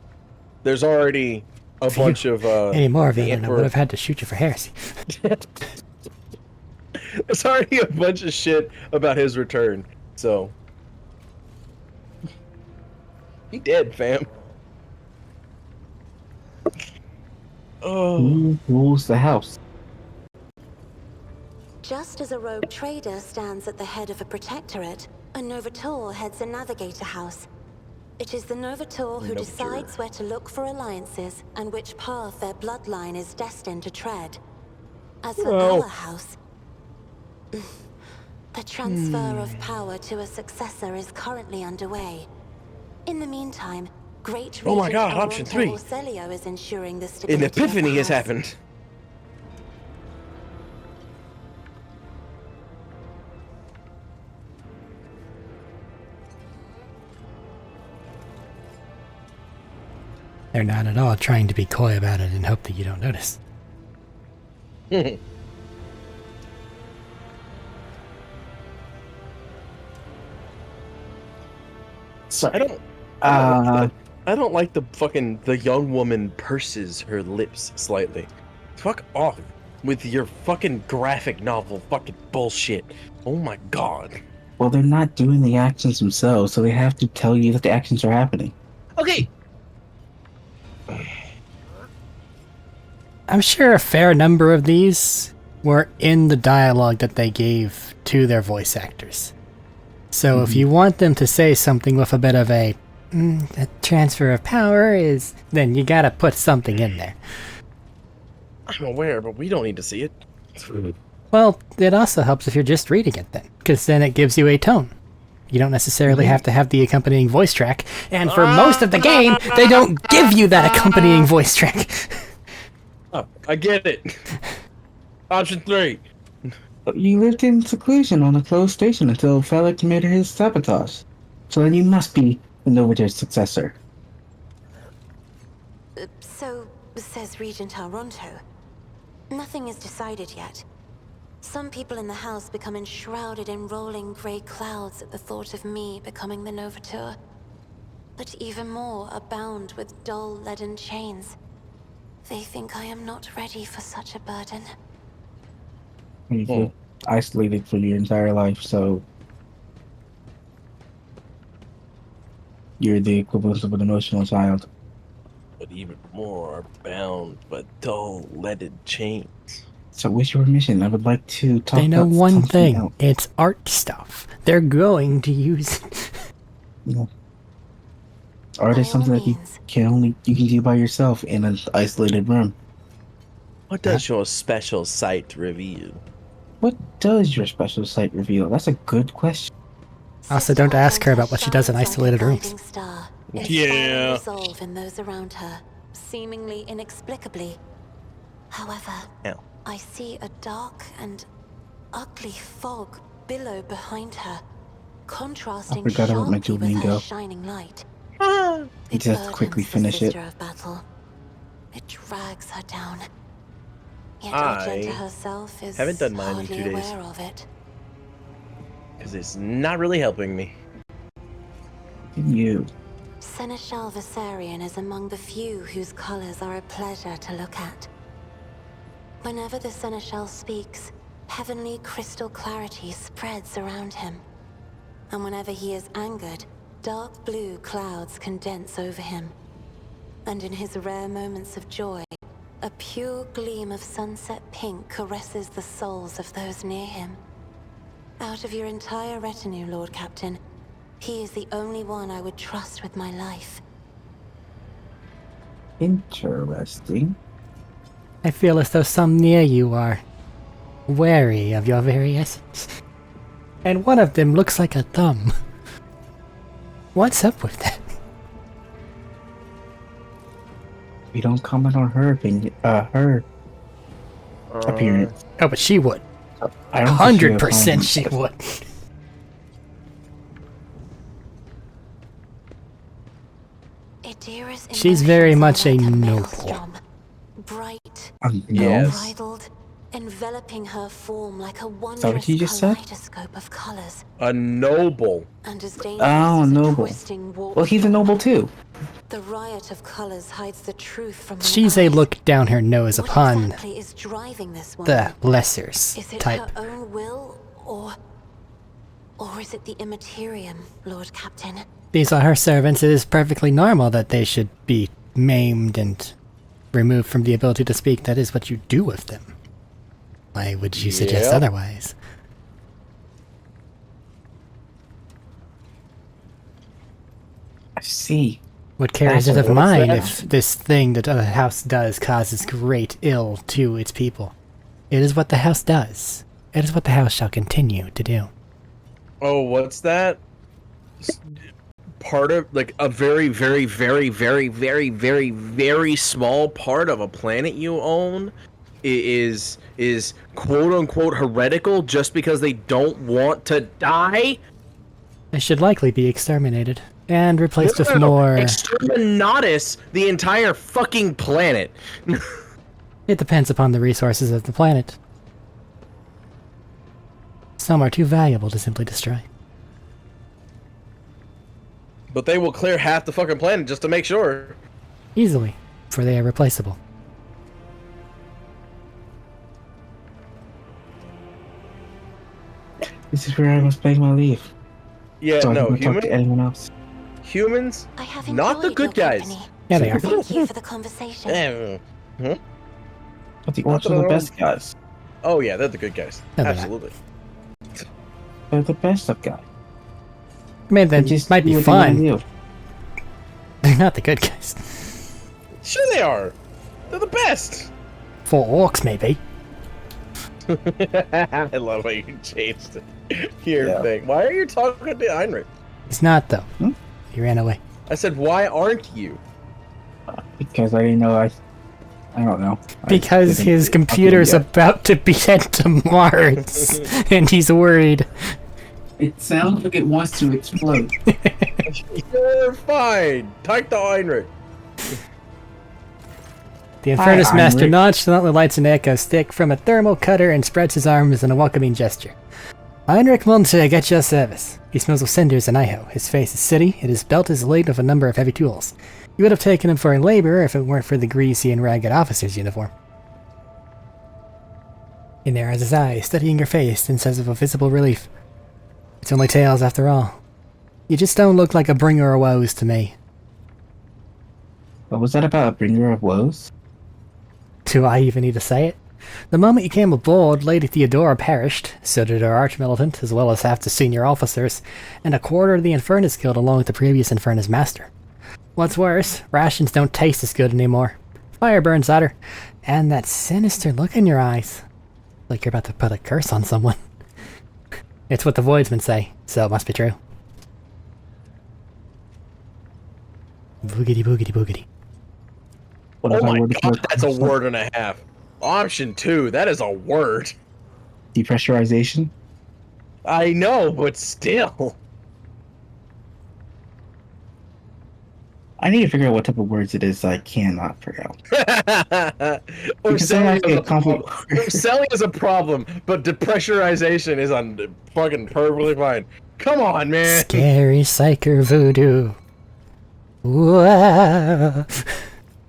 There's already a bunch of Any more of the it, and I Emperor- would have had to shoot you for heresy. There's already a bunch of shit about his return. So he dead, fam. Oh. Who rules the house? Just as a rogue trader stands at the head of a protectorate, a Novator heads a navigator house. It is the Novator who decides where to look for alliances and which path their bloodline is destined to tread. As for our house, the transfer of power to a successor is currently underway. In the meantime, Great Oh my Regent God, option Aurora 3. Orselio is ensuring the An stability of the epiphany has house. happened. They're not at all trying to be coy about it and hope that you don't notice. Sorry. I don't like the young woman purses her lips slightly. Fuck off with your fucking graphic novel fucking bullshit. Oh my god. Well, they're not doing the actions themselves, so they have to tell you that the actions are happening. Okay. I'm sure a fair number of these were in the dialogue that they gave to their voice actors. So if you want them to say something with a bit of a A transfer of power is... Then you gotta put something in there. I'm aware, but we don't need to see it. Well, it also helps if you're just reading it then, because then it gives you a tone. You don't necessarily have to have the accompanying voice track, and for most of the game, they don't give you that accompanying voice track. Oh, I get it. Option 3. You lived in seclusion on a closed station until Felix committed his sabotage. So then you must be the Novator's successor. So, says Regent Alronto. Nothing is decided yet. Some people in the house become enshrouded in rolling grey clouds at the thought of me becoming the Novator. But even more are bound with dull leaden chains. They think I am not ready for such a burden. You've been isolated for your entire life, so you're the equivalent of an emotional child. But even more are bound by dull leaded chains. So what's your mission? I would like to talk They know about one something thing. else. It's art stuff. They're going to use it. Yeah. Art is By something all that you means. can do by yourself in an isolated room. What does your special sight reveal? What does your special sight reveal? That's a good question. Also, don't ask her about what she does in isolated rooms. Yeah. Resolve in those around her, seemingly inexplicably. However, Ow. I see a dark and ugly fog billow behind her, contrasting forgot about my sharply with her Duolingo. shining light. You It just have to quickly burdens the finish it. sister of battle. It drags her down. Yet I Argenta herself is haven't done mine in hardly 2 days. aware of it. Because it's not really helping me. You. Seneschal Viserion is among the few whose colors are a pleasure to look at. Whenever the Seneschal speaks, heavenly crystal clarity spreads around him. And whenever he is angered, dark blue clouds condense over him. And in his rare moments of joy, a pure gleam of sunset pink caresses the souls of those near him. Out of your entire retinue, Lord Captain, he is the only one I would trust with my life. Interesting. I feel as though some near you are wary of your very essence. And one of them looks like a thumb. What's up with that? We don't comment on her opinion, her appearance. Oh, but she would. I don't think she would 100% comment. she would. Idira's She's very emotions much are a like noble. maelstrom, bright, No. Yes. unbridled, enveloping her form like a that wondrous what you just said? kaleidoscope of colors. A noble. And as dangerous Oh, as a noble. twisting warp Well, he's a noble too. The riot of colors hides the truth from my She's a eyes. look down her nose What upon exactly is driving this woman? the lessers Is it type. her own will, or is it the Immaterium, Lord Captain? These are her servants. It is perfectly normal that they should be maimed and removed from the ability to speak. That is what you do with them. Why would you suggest Yep. otherwise? I see. What cares it That's of what mine it if says. this thing that the house does causes great ill to its people? It is what the house does. It is what the house shall continue to do. Oh, what's that? Part of, like, a very, very, very, very, very, very, very small part of a planet you own is quote unquote heretical just because they don't want to die? They should likely be exterminated and replaced with No. more. Exterminatus the entire fucking planet. It depends upon the resources of the planet. Some are too valuable to simply destroy. But they will clear half the fucking planet just to make sure. Easily, for they are replaceable. This is where I must beg my leave. Yeah, So I no, can go talk to anyone else. humans, I have not the enjoyed good your guys. company. Yeah, they are. Thank you for the conversation. But the orcs are the best guys. Oh yeah, they're the good guys. No, they're not. Absolutely. They're the best of guys. I mean, They that just might do be what they wanna fun. do. not the good guys. Sure they are. They're the best. For orcs, maybe. I love how you changed your thing. Why are you talking to Heinrich? He's not, though. He ran away. I said, why aren't you? Because I didn't know I don't know. Because his computer's about to be sent to Mars, and he's worried. It sounds like it wants to explode. You're fine. Talk to Heinrich. The Infernus Hi, Master Heinrich. nonchalantly lights an echo stick from a thermal cutter and spreads his arms in a welcoming gesture. Heinrich Monte, at your service. He smells of cinders and Iho. His face is sooty, and his belt is laden with a number of heavy tools. You would have taken him for a laborer if it weren't for the greasy and ragged officer's uniform. He narrows his eyes, studying your face in sense of a visible relief. It's only tales after all. You just don't look like a bringer of woes to me. What was that about, a bringer of woes? Do I even need to say it? The moment you came aboard, Lady Theodora perished, so did her arch-militant, as well as half the senior officers, and a quarter of the Infernus Guild along with the previous Infernus Master. What's worse, rations don't taste as good anymore. Fire burns hotter, and that sinister look in your eyes. Like you're about to put a curse on someone. It's what the Voidsmen say, so it must be true. Boogity boogity boogity. What Oh if I my were to god, put that's a word and a half. Option 2, that is a word. Depressurization? I know, but still. I need to figure out what type of words it is I cannot figure out. Selling is a problem. complete. Selling is a problem, but depressurization is on fucking perfectly fine. Come on, man. Scary psyker voodoo. Whoa.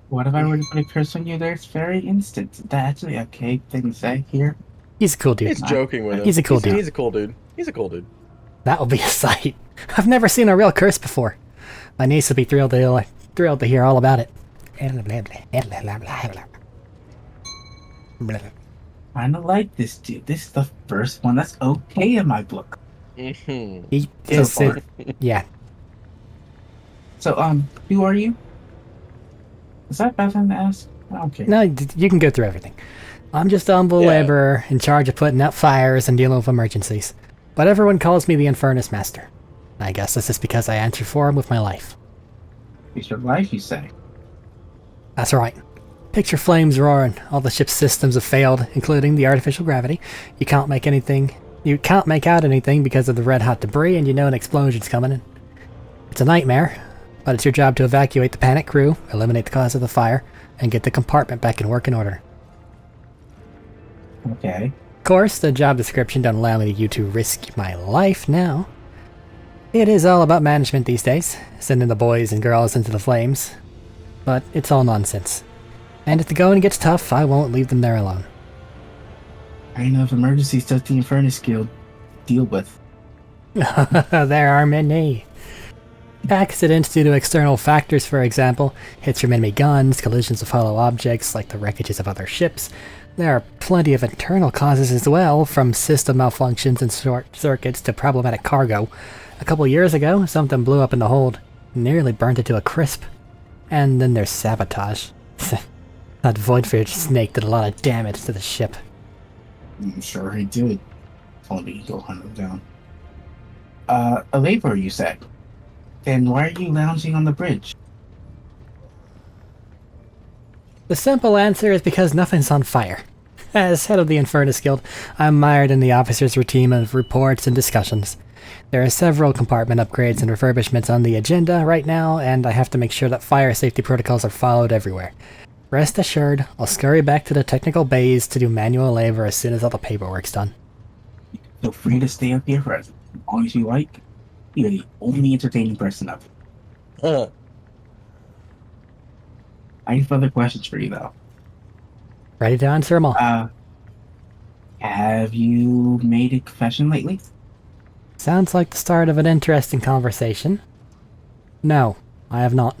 What if I were to put a curse on you there? It's very instant. Is that actually a okay thing to say here? He's a cool dude. He's joking with him. He's a cool dude. He's a cool dude. He's a cool dude. That will be a sight. I've never seen a real curse before. My niece will be thrilled to hear all about it. Kinda like this dude. This is the first one that's okay in my book. Mm-hmm. He So is far. yeah. So, who are you? Is that bad time to ask? I don't care. No, you can go through everything. I'm just a humble laborer in charge of putting out fires and dealing with emergencies. But everyone calls me the Infernus Master. I guess this is because I answer for him with my life. It's your life, you say? That's right. Picture flames roaring. All the ship's systems have failed, including the artificial gravity. You can't make out anything because of the red-hot debris, and you know an explosion's coming in. It's a nightmare, but it's your job to evacuate the panic crew, eliminate the cause of the fire, and get the compartment back in working order. Okay. Of course, the job description don't allow you to risk my life now. It is all about management these days, sending the boys and girls into the flames. But it's all nonsense. And if the going gets tough, I won't leave them there alone. I know of emergencies that the Infernus Guild deal with. There are many. Accidents due to external factors, for example, hits from enemy guns, collisions with hollow objects like the wreckages of other ships. There are plenty of internal causes as well, from system malfunctions and short circuits to problematic cargo. A couple years ago, something blew up in the hold, nearly burnt it to a crisp. And then there's sabotage. That Voidford snake did a lot of damage to the ship. I'm sure he did. Only go hunt him down. A laborer, you said? Then why are you lounging on the bridge? The simple answer is because nothing's on fire. As head of the Infernus Guild, I'm mired in the officers' routine of reports and discussions. There are several compartment upgrades and refurbishments on the agenda right now, and I have to make sure that fire safety protocols are followed everywhere. Rest assured, I'll scurry back to the technical bays to do manual labor as soon as all the paperwork's done. Feel free to stay up here for as long as you like. You're the only entertaining person up here. I have other questions for you, though. Ready to answer them all. Have you made a confession lately? Sounds like the start of an interesting conversation. No, I have not.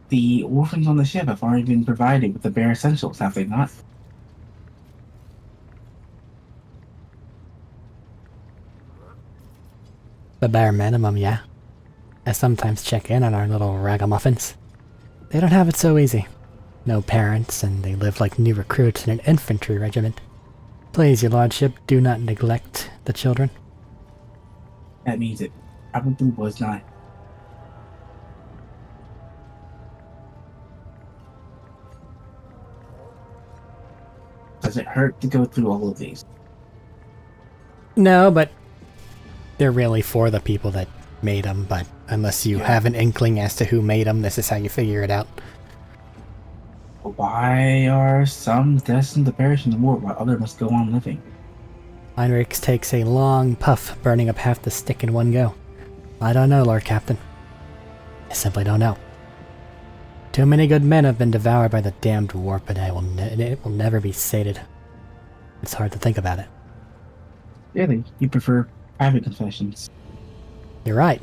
The orphans on the ship have already been provided with the bare essentials, have they not? The bare minimum, yeah. I sometimes check in on our little ragamuffins. They don't have it so easy. No parents, and they live like new recruits in an infantry regiment. Please, your lordship, do not neglect the children. That means it probably was not. Does it hurt to go through all of these? No, but they're really for the people that made them, but unless you have an inkling as to who made them, this is how you figure it out. Why are some destined to perish in the war while others must go on living? Arik takes a long puff, burning up half the stick in one go. I don't know, Lord Captain. I simply don't know. Too many good men have been devoured by the damned warp, and it will never be sated. It's hard to think about it. Really? You prefer private confessions? You're right.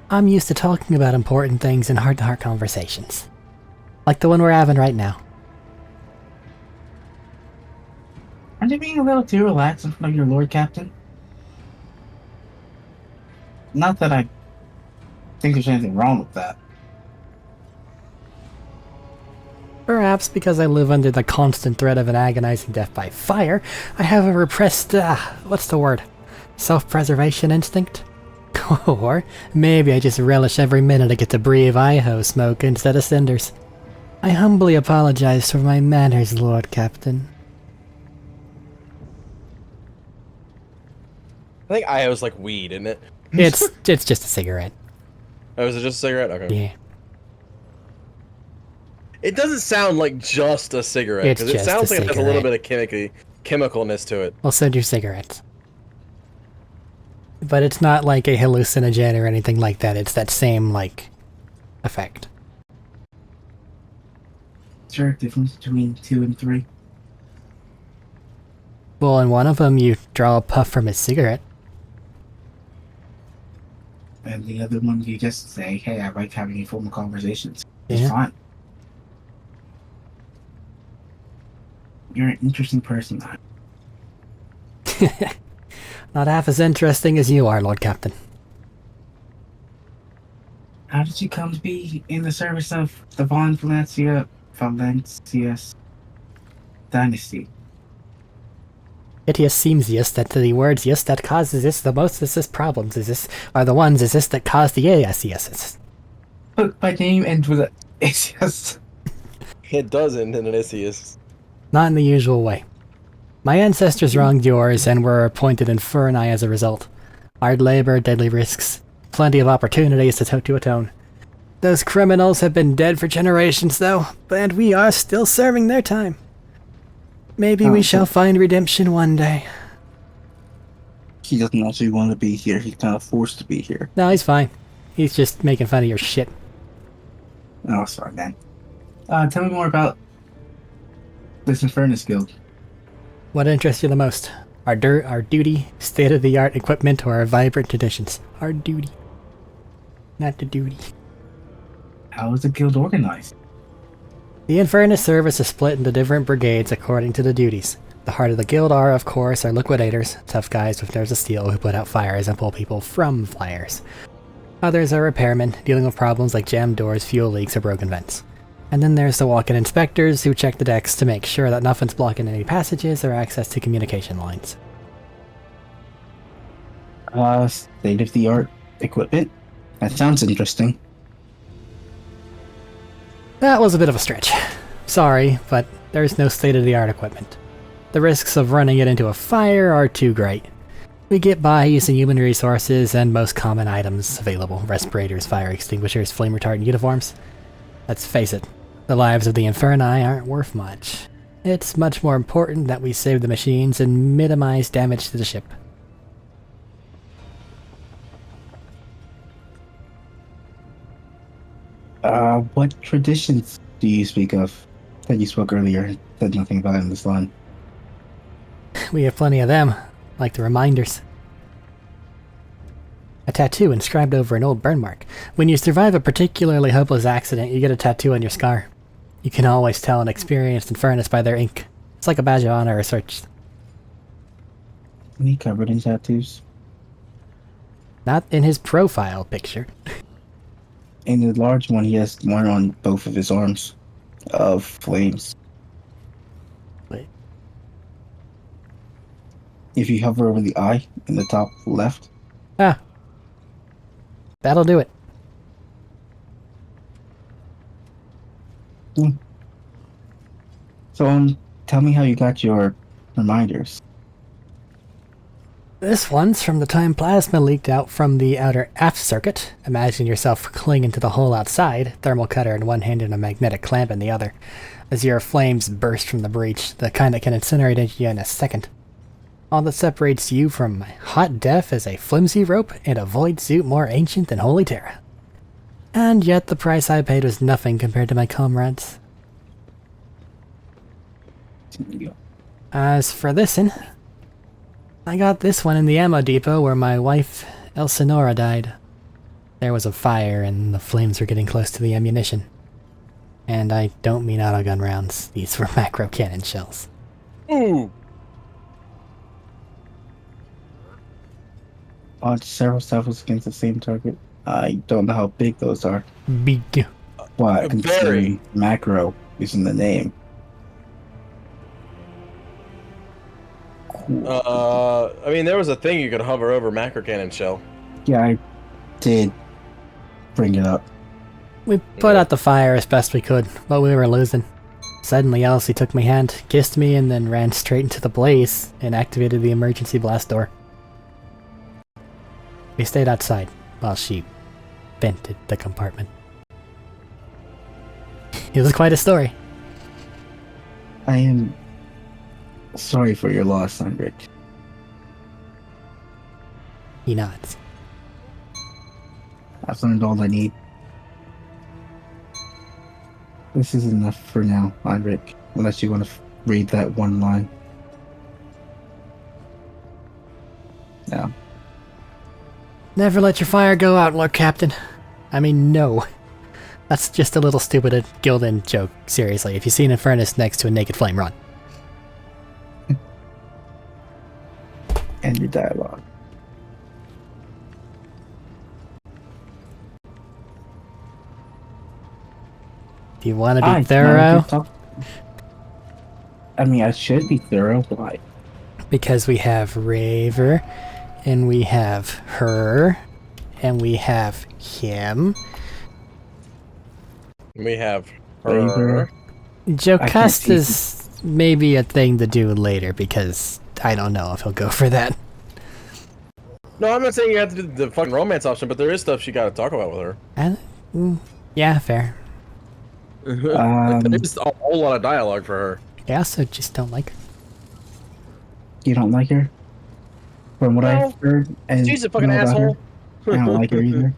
I'm used to talking about important things in heart-to-heart conversations. Like the one we're having right now. Aren't you being a little too relaxed in front of your Lord Captain? Not that I think there's anything wrong with that. Perhaps because I live under the constant threat of an agonizing death by fire, I have a repressed, what's the word? Self-preservation instinct? Or maybe I just relish every minute I get to breathe Idaho smoke instead of cinders. I humbly apologize for my manners, Lord Captain. I think Io's like weed, isn't it? It's just a cigarette. Oh, is it just a cigarette? Okay. Yeah. It doesn't sound like just a cigarette, It's because it just sounds a like it has a little cigarette. bit of chemicalness to it. I'll send you cigarettes. But it's not like a hallucinogen or anything like that. It's that same, like, effect. Is there a difference between 2 and 3? Well, in one of them, you draw a puff from a cigarette. And the other one, you just say, hey, I like having informal conversations. It's Yeah. fine. You're an interesting person, man. Not half as interesting as you are, Lord Captain. How did you come to be in the service of the Valencia's dynasty? It just seems that the words that causes the most problems are the ones that cause the ASES. Look, my name ends with a... It's just... It does end in an Isius. Not in the usual way. My ancestors wronged yours and were appointed Inferni as a result. Hard labor, deadly risks, plenty of opportunities to atone. Those criminals have been dead for generations, though, and we are still serving their time. Maybe we shall find redemption one day. He doesn't actually want to be here. He's kind of forced to be here. No, he's fine. He's just making fun of your shit. Oh, sorry, man. Tell me more about this Infernus Guild. What interests you the most? Our duty, state-of-the-art equipment, or our vibrant traditions? Our duty. Not the duty. How is the guild organized? The Infernus service is split into different brigades according to the duties. The heart of the guild are, of course, our liquidators, tough guys with nerves of steel who put out fires and pull people from fires. Others are repairmen, dealing with problems like jammed doors, fuel leaks, or broken vents. And then there's the walk-in inspectors who check the decks to make sure that nothing's blocking any passages or access to communication lines. State-of-the-art equipment? That sounds interesting. That was a bit of a stretch. Sorry, but there's no state-of-the-art equipment. The risks of running it into a fire are too great. We get by using human resources and most common items available. Respirators, fire extinguishers, flame-retardant uniforms. Let's face it, the lives of the Inferni aren't worth much. It's much more important that we save the machines and minimize damage to the ship. What traditions do you speak of that you spoke earlier and said nothing about in this line? We have plenty of them, like the reminders. A tattoo inscribed over an old burn mark. When you survive a particularly hopeless accident, you get a tattoo on your scar. You can always tell an experienced Infernus by their ink. It's like a badge of honor or search. Any covered in tattoos? Not in his profile picture. In the large one, he has one on both of his arms of flames. Wait. If you hover over the eye in the top left. Ah. That'll do it. So, tell me how you got your reminders. This one's from the time plasma leaked out from the outer aft circuit. Imagine yourself clinging to the hole outside, thermal cutter in one hand and a magnetic clamp in the other, as your flames burst from the breach, the kind that can incinerate you in a second. All that separates you from hot death is a flimsy rope and a void suit more ancient than Holy Terra. And yet the price I paid was nothing compared to my comrades. As for this'n, I got this one in the ammo depot where my wife, Elsinora, died. There was a fire and the flames were getting close to the ammunition. And I don't mean autogun rounds, these were macro cannon shells. Ooh. Launched several cycles against the same target. I don't know how big those are. Big. But considering macro is in the name. Cool. I mean, there was a thing you could hover over macro cannon shell. Yeah, I did bring it up. We put out the fire as best we could, but we were losing. Suddenly Elsie took my hand, kissed me, and then ran straight into the blaze and activated the emergency blast door. We stayed outside while she vented the compartment. It was quite a story. I am sorry for your loss, Arik. He nods. I've learned all I need. This is enough for now, Arik, unless you want to read that one line. No. Never let your fire go out, Lord Captain. I mean, no. That's just a little stupid Gildan joke, seriously. If you see an furnace next to a naked flame, run. End your dialogue. Do you want to be thorough? I mean, I should be thorough. Why? Because we have Raver, and we have her, and we have him. We have her. Raver. Jocasta's maybe a thing to do later, because I don't know if he'll go for that. No, I'm not saying you have to do the fucking romance option, but there is stuff she got to talk about with her. Yeah, fair. There's a whole lot of dialogue for her. I also just don't like her. You don't like her? From what I've heard, and she's a fucking know about her, asshole. I don't like her either.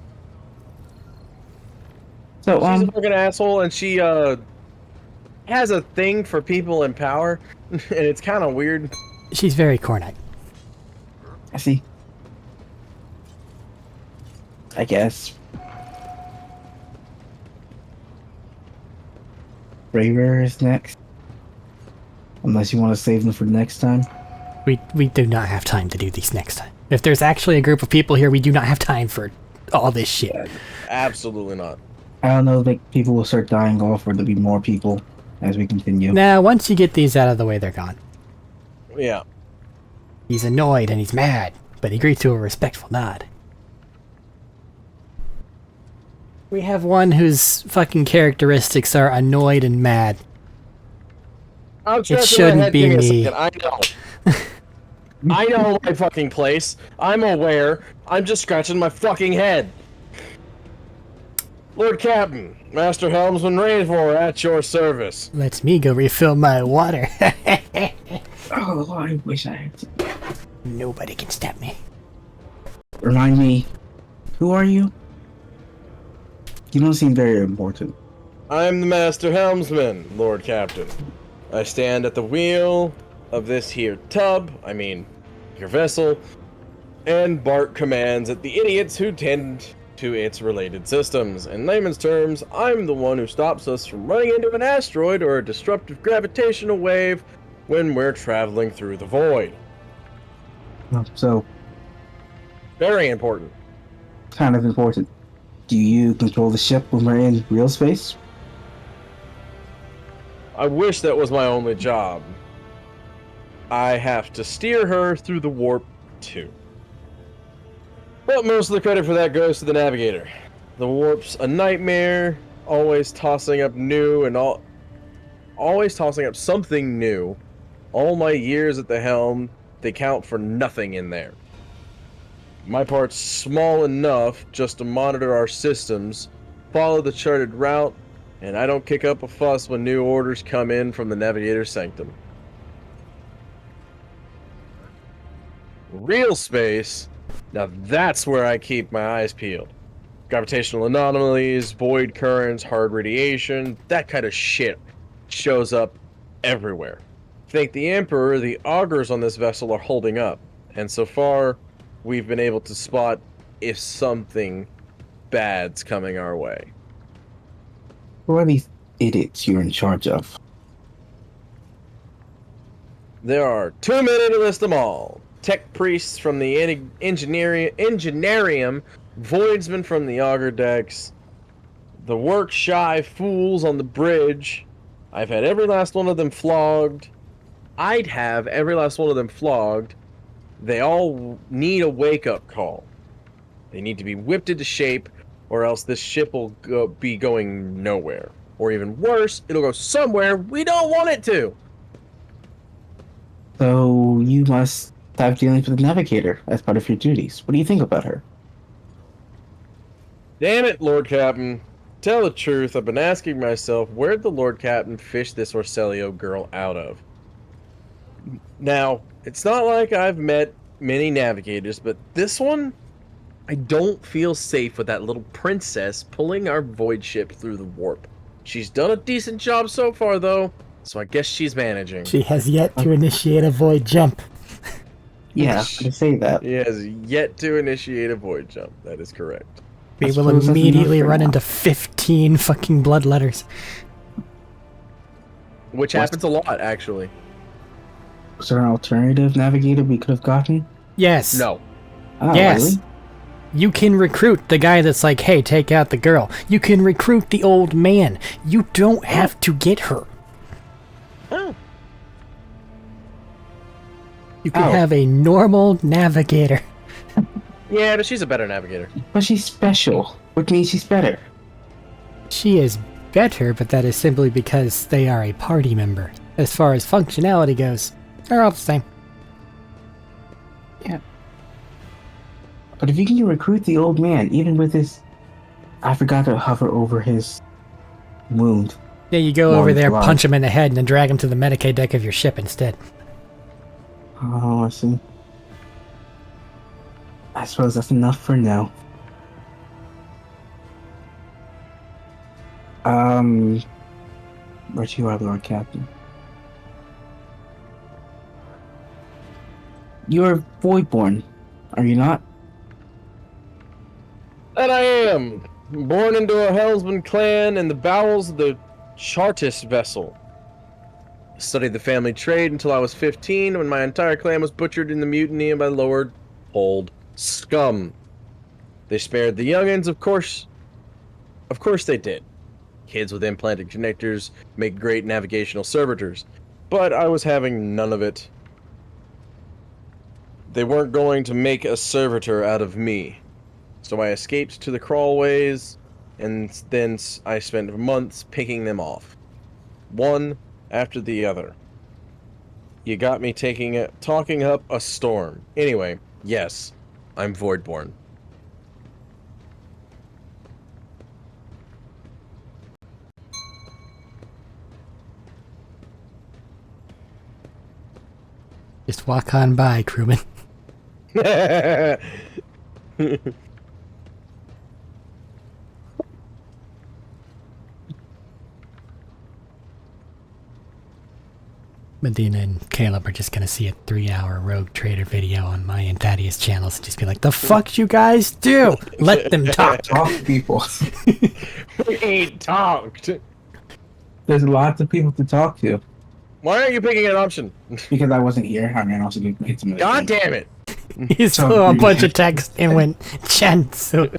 So, she's a fucking asshole, and she has a thing for people in power, and it's kind of weird. She's very corny. I see. I guess. Raver is next. Unless you want to save them for next time. We do not have time to do these next time. If there's actually a group of people here, we do not have time for all this shit. Absolutely not. I don't know, like, people will start dying off, or there'll be more people as we continue. Nah, once you get these out of the way, they're gone. Yeah. He's annoyed and he's mad, but he agrees to a respectful nod. We have one whose fucking characteristics are annoyed and mad. It shouldn't be me. I know. I know my fucking place. I'm aware. I'm just scratching my fucking head. Lord Captain, Master Helmsman Rainfor at your service. Let me go refill my water. Oh, I wish I had to. Nobody can stop me. Remind me, who are you? You don't seem very important. I'm the Master Helmsman, Lord Captain. I stand at the wheel of this here tub, I mean, your vessel, and bark commands at the idiots who tend to its related systems. In layman's terms, I'm the one who stops us from running into an asteroid or a disruptive gravitational wave when we're traveling through the void. So, Very important. kind of important. Do you control the ship when we're in real space? I wish that was my only job. I have to steer her through the warp, too. But most of the credit for that goes to the navigator. The warp's a nightmare, always tossing up always tossing up something new. All my years at the helm, they count for nothing in there. My part's small enough just to monitor our systems, follow the charted route, and I don't kick up a fuss when new orders come in from the navigator's sanctum. Real space, now that's where I keep my eyes peeled. Gravitational anomalies, void currents, hard radiation, that kind of shit shows up everywhere. Think the Emperor, the augurs on this vessel are holding up, and so far, we've been able to spot if something bad's coming our way. Who are these idiots you're in charge of? There are too many to list them all. Tech priests from the Engineerium, voidsmen from the augur decks, the work-shy fools on the bridge. I've had every last one of them flogged. I'd have every last one of them flogged. They all need a wake-up call. They need to be whipped into shape, or else this ship will be going nowhere. Or even worse, it'll go somewhere we don't want it to. So you must have dealings with the navigator as part of your duties. What do you think about her? Damn it, Lord Captain. Tell the truth, I've been asking myself, where'd the Lord Captain fish this Orselio girl out of? Now, it's not like I've met many navigators, but this one, I don't feel safe with that little princess pulling our void ship through the warp. She's done a decent job so far, though, so I guess she's managing. She has yet to initiate a void jump. Yeah, I say that. He has yet to initiate a void jump. That is correct. We will suppose that's immediately enough for run now. into 15 fucking blood letters. Which happens a lot, actually. Was there an alternative navigator we could have gotten? Yes. No. Oh, Yes. really? You can recruit the guy that's like, hey, take out the girl. You can recruit the old man. You don't have to get her. Oh. You can Oh. have a normal navigator. Yeah, but she's a better navigator. But she's special, which means she's better. She is better, but that is simply because they are a party member. As far as functionality goes, they're all the same. Yeah. But if you can recruit the old man, even with his... I forgot to hover over his wound. Yeah, you go over Long there, blood. punch him in the head, and then drag him to the Medicaid deck of your ship instead. Oh, I see. I suppose that's enough for now. Where'd you are, Lord Captain? You're Voidborn, are you not? That I am! Born into a Hellsman clan in the bowels of the Chartist vessel. Studied the family trade until I was 15, when my entire clan was butchered in the mutiny by lowered old scum. They spared the youngins, of course. Of course they did. Kids with implanted connectors make great navigational servitors, but I was having none of it. They weren't going to make a servitor out of me. So I escaped to the crawlways, and then I spent months picking them off. One after the other. You got me talking up a storm. Anyway, yes, I'm Voidborn. Just walk on by, crewman. Medina and Caleb are just gonna see a 3-hour Rogue Trader video on my and Thaddeus channels and just be like, the fuck you guys do? Let them talk. Talk to people. We ain't talked. There's lots of people to talk to. Why aren't you picking an option? Because I wasn't here. I mean, also get some of the God things. damn it. He saw a bunch of text and went, Chansu.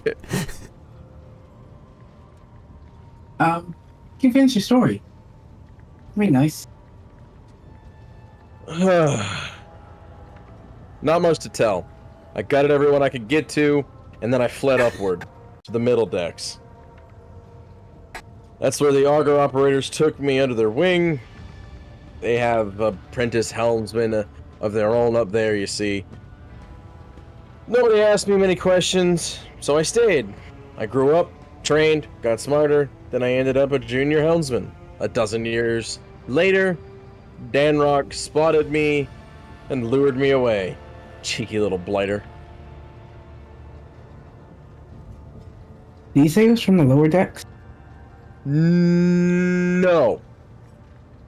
You can finish your story. Very nice. Not much to tell. I gutted everyone I could get to, and then I fled upward to the middle decks. That's where the Argo operators took me under their wing. They have apprentice helmsmen of their own up there, you see. Nobody asked me many questions, so I stayed. I grew up, trained, got smarter, then I ended up a junior helmsman. A dozen years later, Danrock spotted me and lured me away. Cheeky little blighter. Did you say it was from the lower decks? No.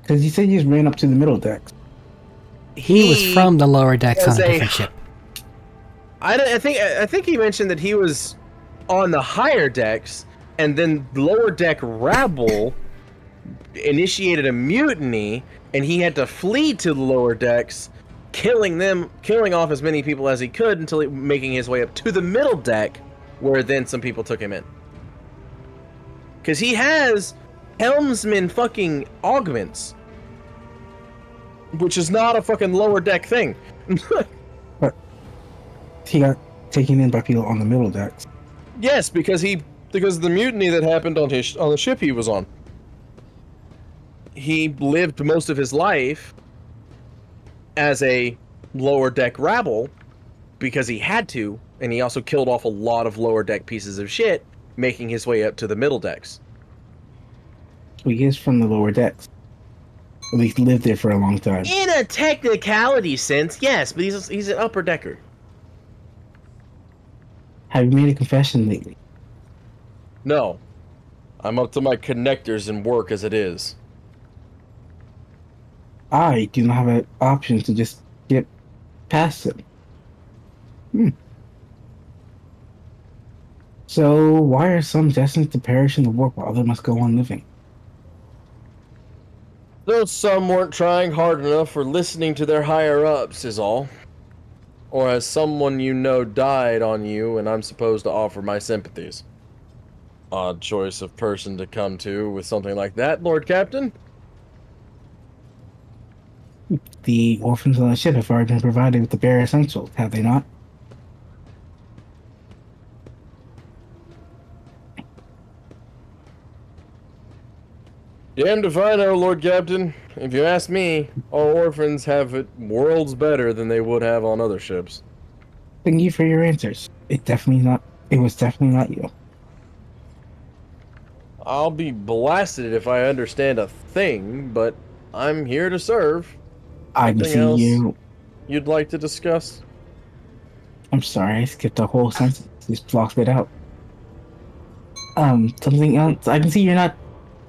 Because you said you just ran up to the middle decks. He was from the lower decks on a different ship. I think he mentioned that he was on the higher decks, and then lower deck rabble initiated a mutiny, and he had to flee to the lower decks, killing off as many people as he could until making his way up to the middle deck, where then some people took him in. Because he has helmsman fucking augments, which is not a fucking lower deck thing. But he got taken in by people on the middle decks. Yes, because of the mutiny that happened on the ship he was on. He lived most of his life as a lower deck rabble because he had to, and he also killed off a lot of lower deck pieces of shit, making his way up to the middle decks. So he is from the lower decks. At least lived there for a long time. In a technicality sense, yes, but he's an upper decker. Have you made a confession lately? No. I'm up to my connectors and work as it is. I do not have an option to just get past it. So why are some destined to perish in the war while others must go on living? Those some weren't trying hard enough or listening to their higher-ups is all. Or has someone you know died on you and I'm supposed to offer my sympathies? Odd choice of person to come to with something like that, Lord Captain. The orphans on the ship have already been provided with the bare essentials, have they not? Damned if I know, Lord Captain. If you ask me, our orphans have it worlds better than they would have on other ships. Thank you for your answers. It was definitely not you. I'll be blasted if I understand a thing, but I'm here to serve. I can Anything see else you. you'd like to discuss? I'm sorry, I skipped a whole sentence. Just blocked it out. Something else. I can see you're not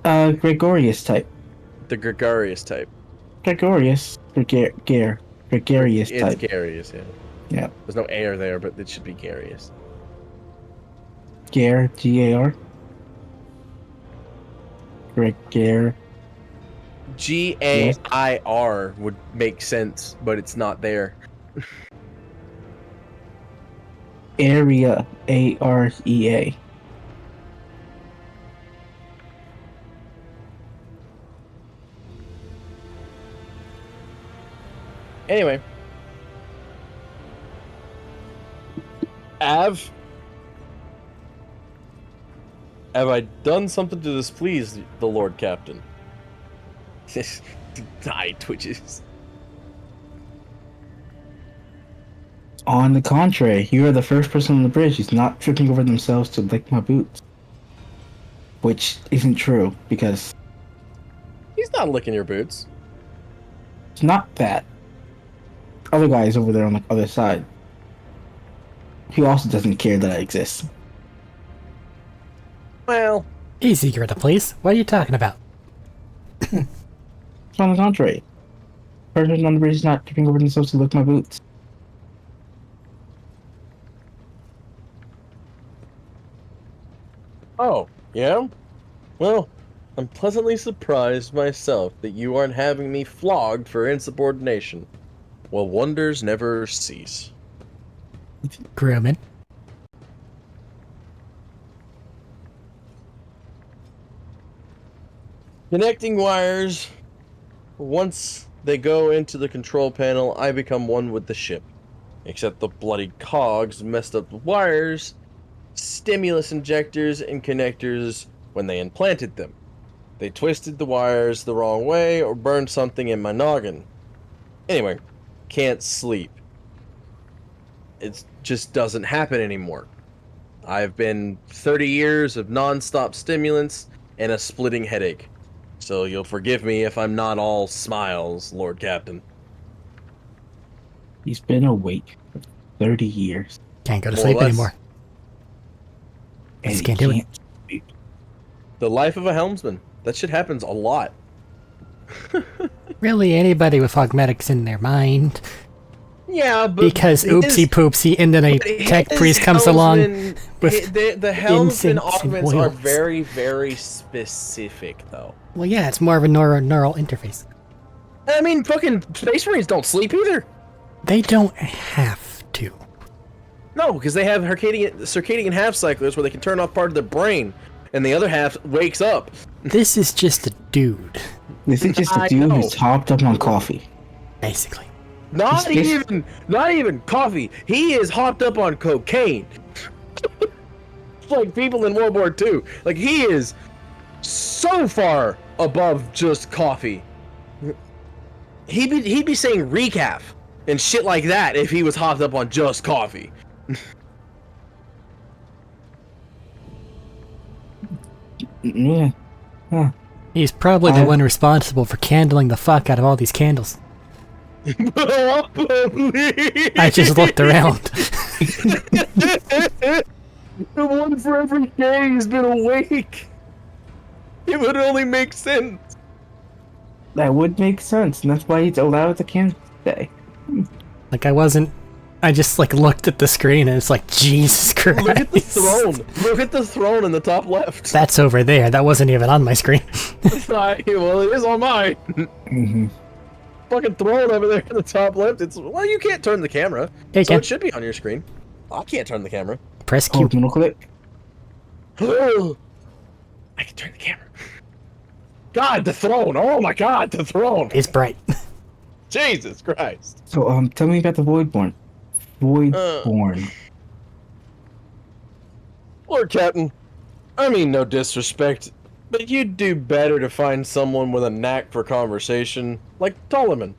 Gregorius type. The gregarious type. Gregorius. Gregarious It's type. garious, yeah. Yeah. There's no air there, but it should be garious. Gar, G-A-R. Gregor. G-A-I-R would make sense, but it's not there. Area. A-R-E-A. Anyway. Have I done something to displease the Lord Captain? Die twitches. On the contrary, you are the first person on the bridge who's not tripping over themselves to lick my boots. Which isn't true, because He's not licking your boots. it's not that. Other guy's over there on the other side. He also doesn't care that I exist. Well, Easy, Greta, please. What are you talking about? On the contrary, person on the bridge is not tripping over themselves to lick my boots. oh, yeah? Well, I'm pleasantly surprised myself that you aren't having me flogged for insubordination. Well, wonders never cease. Grooming. Connecting wires. Once they go into the control panel, I become one with the ship. Except the bloody cogs messed up the wires, stimulus injectors, and connectors when they implanted them. They twisted the wires the wrong way or burned something in my noggin. Anyway, can't sleep. It just doesn't happen anymore. I've been 30 years of non-stop stimulants and a splitting headache. So you'll forgive me if I'm not all smiles, Lord Captain. He's been awake for 30 years. Can't go to More or sleep less. anymore. And Just he can't do it. sleep. The life of a helmsman. That shit happens a lot. Really, anybody with phlegmatics in their mind. Yeah, but Because oopsie poopsie, and then a tech priest comes along with the helmsman incense and augments are oils. very, very specific, though. Well, yeah, it's more of a neural interface. I mean, fucking Space Marines don't sleep either. They don't have to. No, because they have circadian half cyclers where they can turn off part of their brain, and the other half wakes up. This is just a dude, This is just a I dude know. who's hopped up on coffee. basically. Not He's- even coffee. He is hopped up on cocaine. Like people in World War II. Like he is so far above just coffee. He'd be saying recaf and shit like that if he was hopped up on just coffee. Yeah. Huh. He's probably the one responsible for candling the fuck out of all these candles. I just looked around. The one for every day has been awake. It would only make sense. That would make sense, and that's why he's allowed to cancel today. Like I just like looked at the screen and it's like, Jesus Christ. Look at the throne. Look at the throne in the top left. That's over there. That wasn't even on my screen. It's not, well, it is on mine. Mm-hmm. Fucking throne over there in the top left. It's well, you can't turn the camera, Yeah, you so can. it should be on your screen. I can't turn the camera. Press Q. Hold on real quick. I can turn the camera. God, the throne! Oh my God, the throne! It's bright. Jesus Christ! So, tell me about the Voidborn. Voidborn. Lord Captain, I mean no disrespect, but you'd do better to find someone with a knack for conversation, like Tolliman.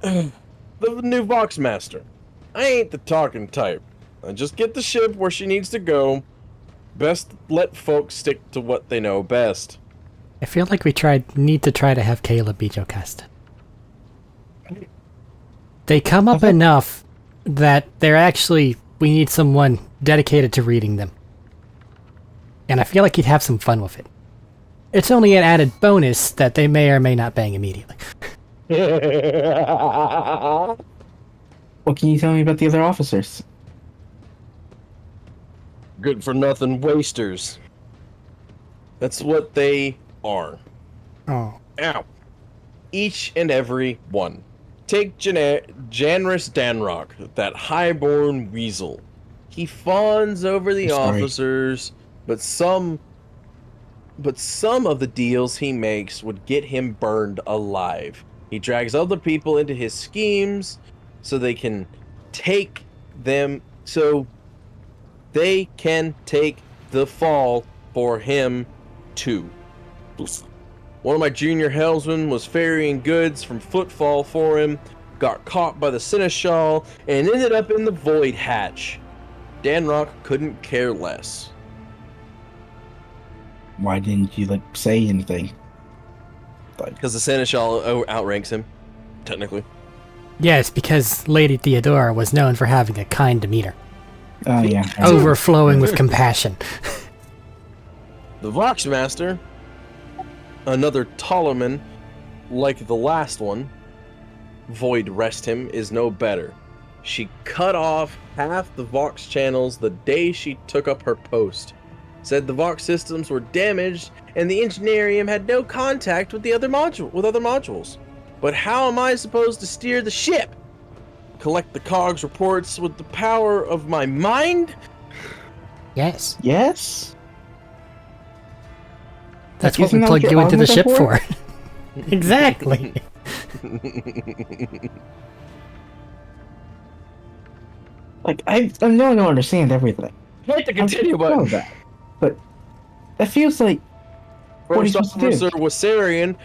The new Voxmaster. I ain't the talking type. I just get the ship where she needs to go. Best let folks stick to what they know best. I feel like we need to try to have Caleb be Jocast. They come up enough that we need someone dedicated to reading them. And I feel like he'd have some fun with it. It's only an added bonus that they may or may not bang immediately. What can you tell me about the other officers? Good for nothing wasters. That's what they are. Oh. Ow. Each and every one. Take Janris Danrock, that highborn weasel. He fawns over the I'm sorry. officers, but some of the deals he makes would get him burned alive. He drags other people into his schemes so they can take the fall for him too. One of my junior helmsmen was ferrying goods from Footfall for him, got caught by the Seneschal, and ended up in the Void Hatch. Danrock couldn't care less. Why didn't you, say anything? Because the Seneschal outranks him, technically. Yes, because Lady Theodora was known for having a kind demeanor. Oh, yeah. Overflowing with compassion. The Voxmaster, another Tolliman, like the last one, Void rest him, is no better. She cut off half the Vox channels the day she took up her post. Said the Vox systems were damaged and the Engineerium had no contact with the other modules. But how am I supposed to steer the ship? collect the COGS reports with the power of my mind? Yes. Yes? That's what we Isn't that plugged what you your into the arms are ship for? for. Exactly. Like, I know I don't understand everything. Hit the continue I button. know that. But that feels like what he's First supposed to do. Officer Wasarian,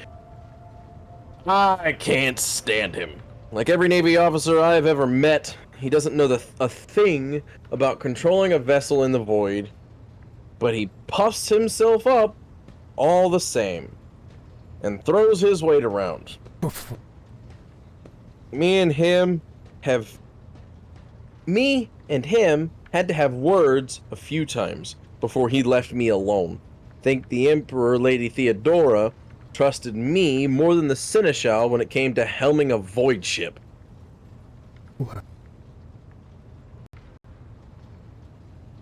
I can't stand him. Like every Navy officer I have ever met, he doesn't know a thing about controlling a vessel in the void, but he puffs himself up all the same and throws his weight around. Me and him had to have words a few times before he left me alone. Think the Emperor Lady Theodora trusted me more than the Seneschal when it came to helming a void ship.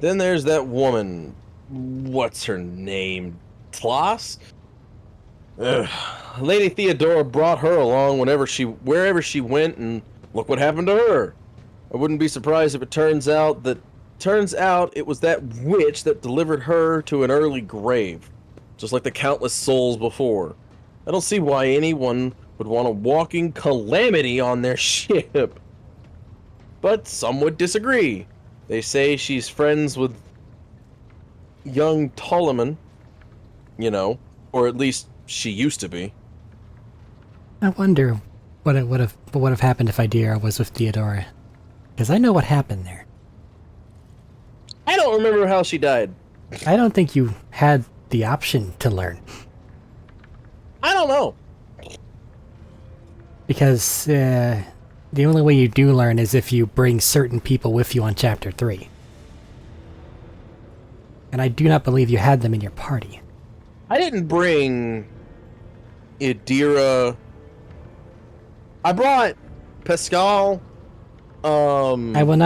Then there's that woman. What's her name? Tlas? Ugh. Lady Theodora brought her along wherever she went, and look what happened to her. I wouldn't be surprised if it turns out it was that witch that delivered her to an early grave, just like the countless souls before. I don't see why anyone would want a walking calamity on their ship. But some would disagree. They say she's friends with young Ptolemy, or at least she used to be. I wonder what would have happened if Idira was with Theodora. Because I know what happened there. I don't remember how she died. I don't think you had the option to learn. I don't know. Because the only way you do learn is if you bring certain people with you on Chapter 3. And I do not believe you had them in your party. I didn't bring Idira. I brought Pascal. I will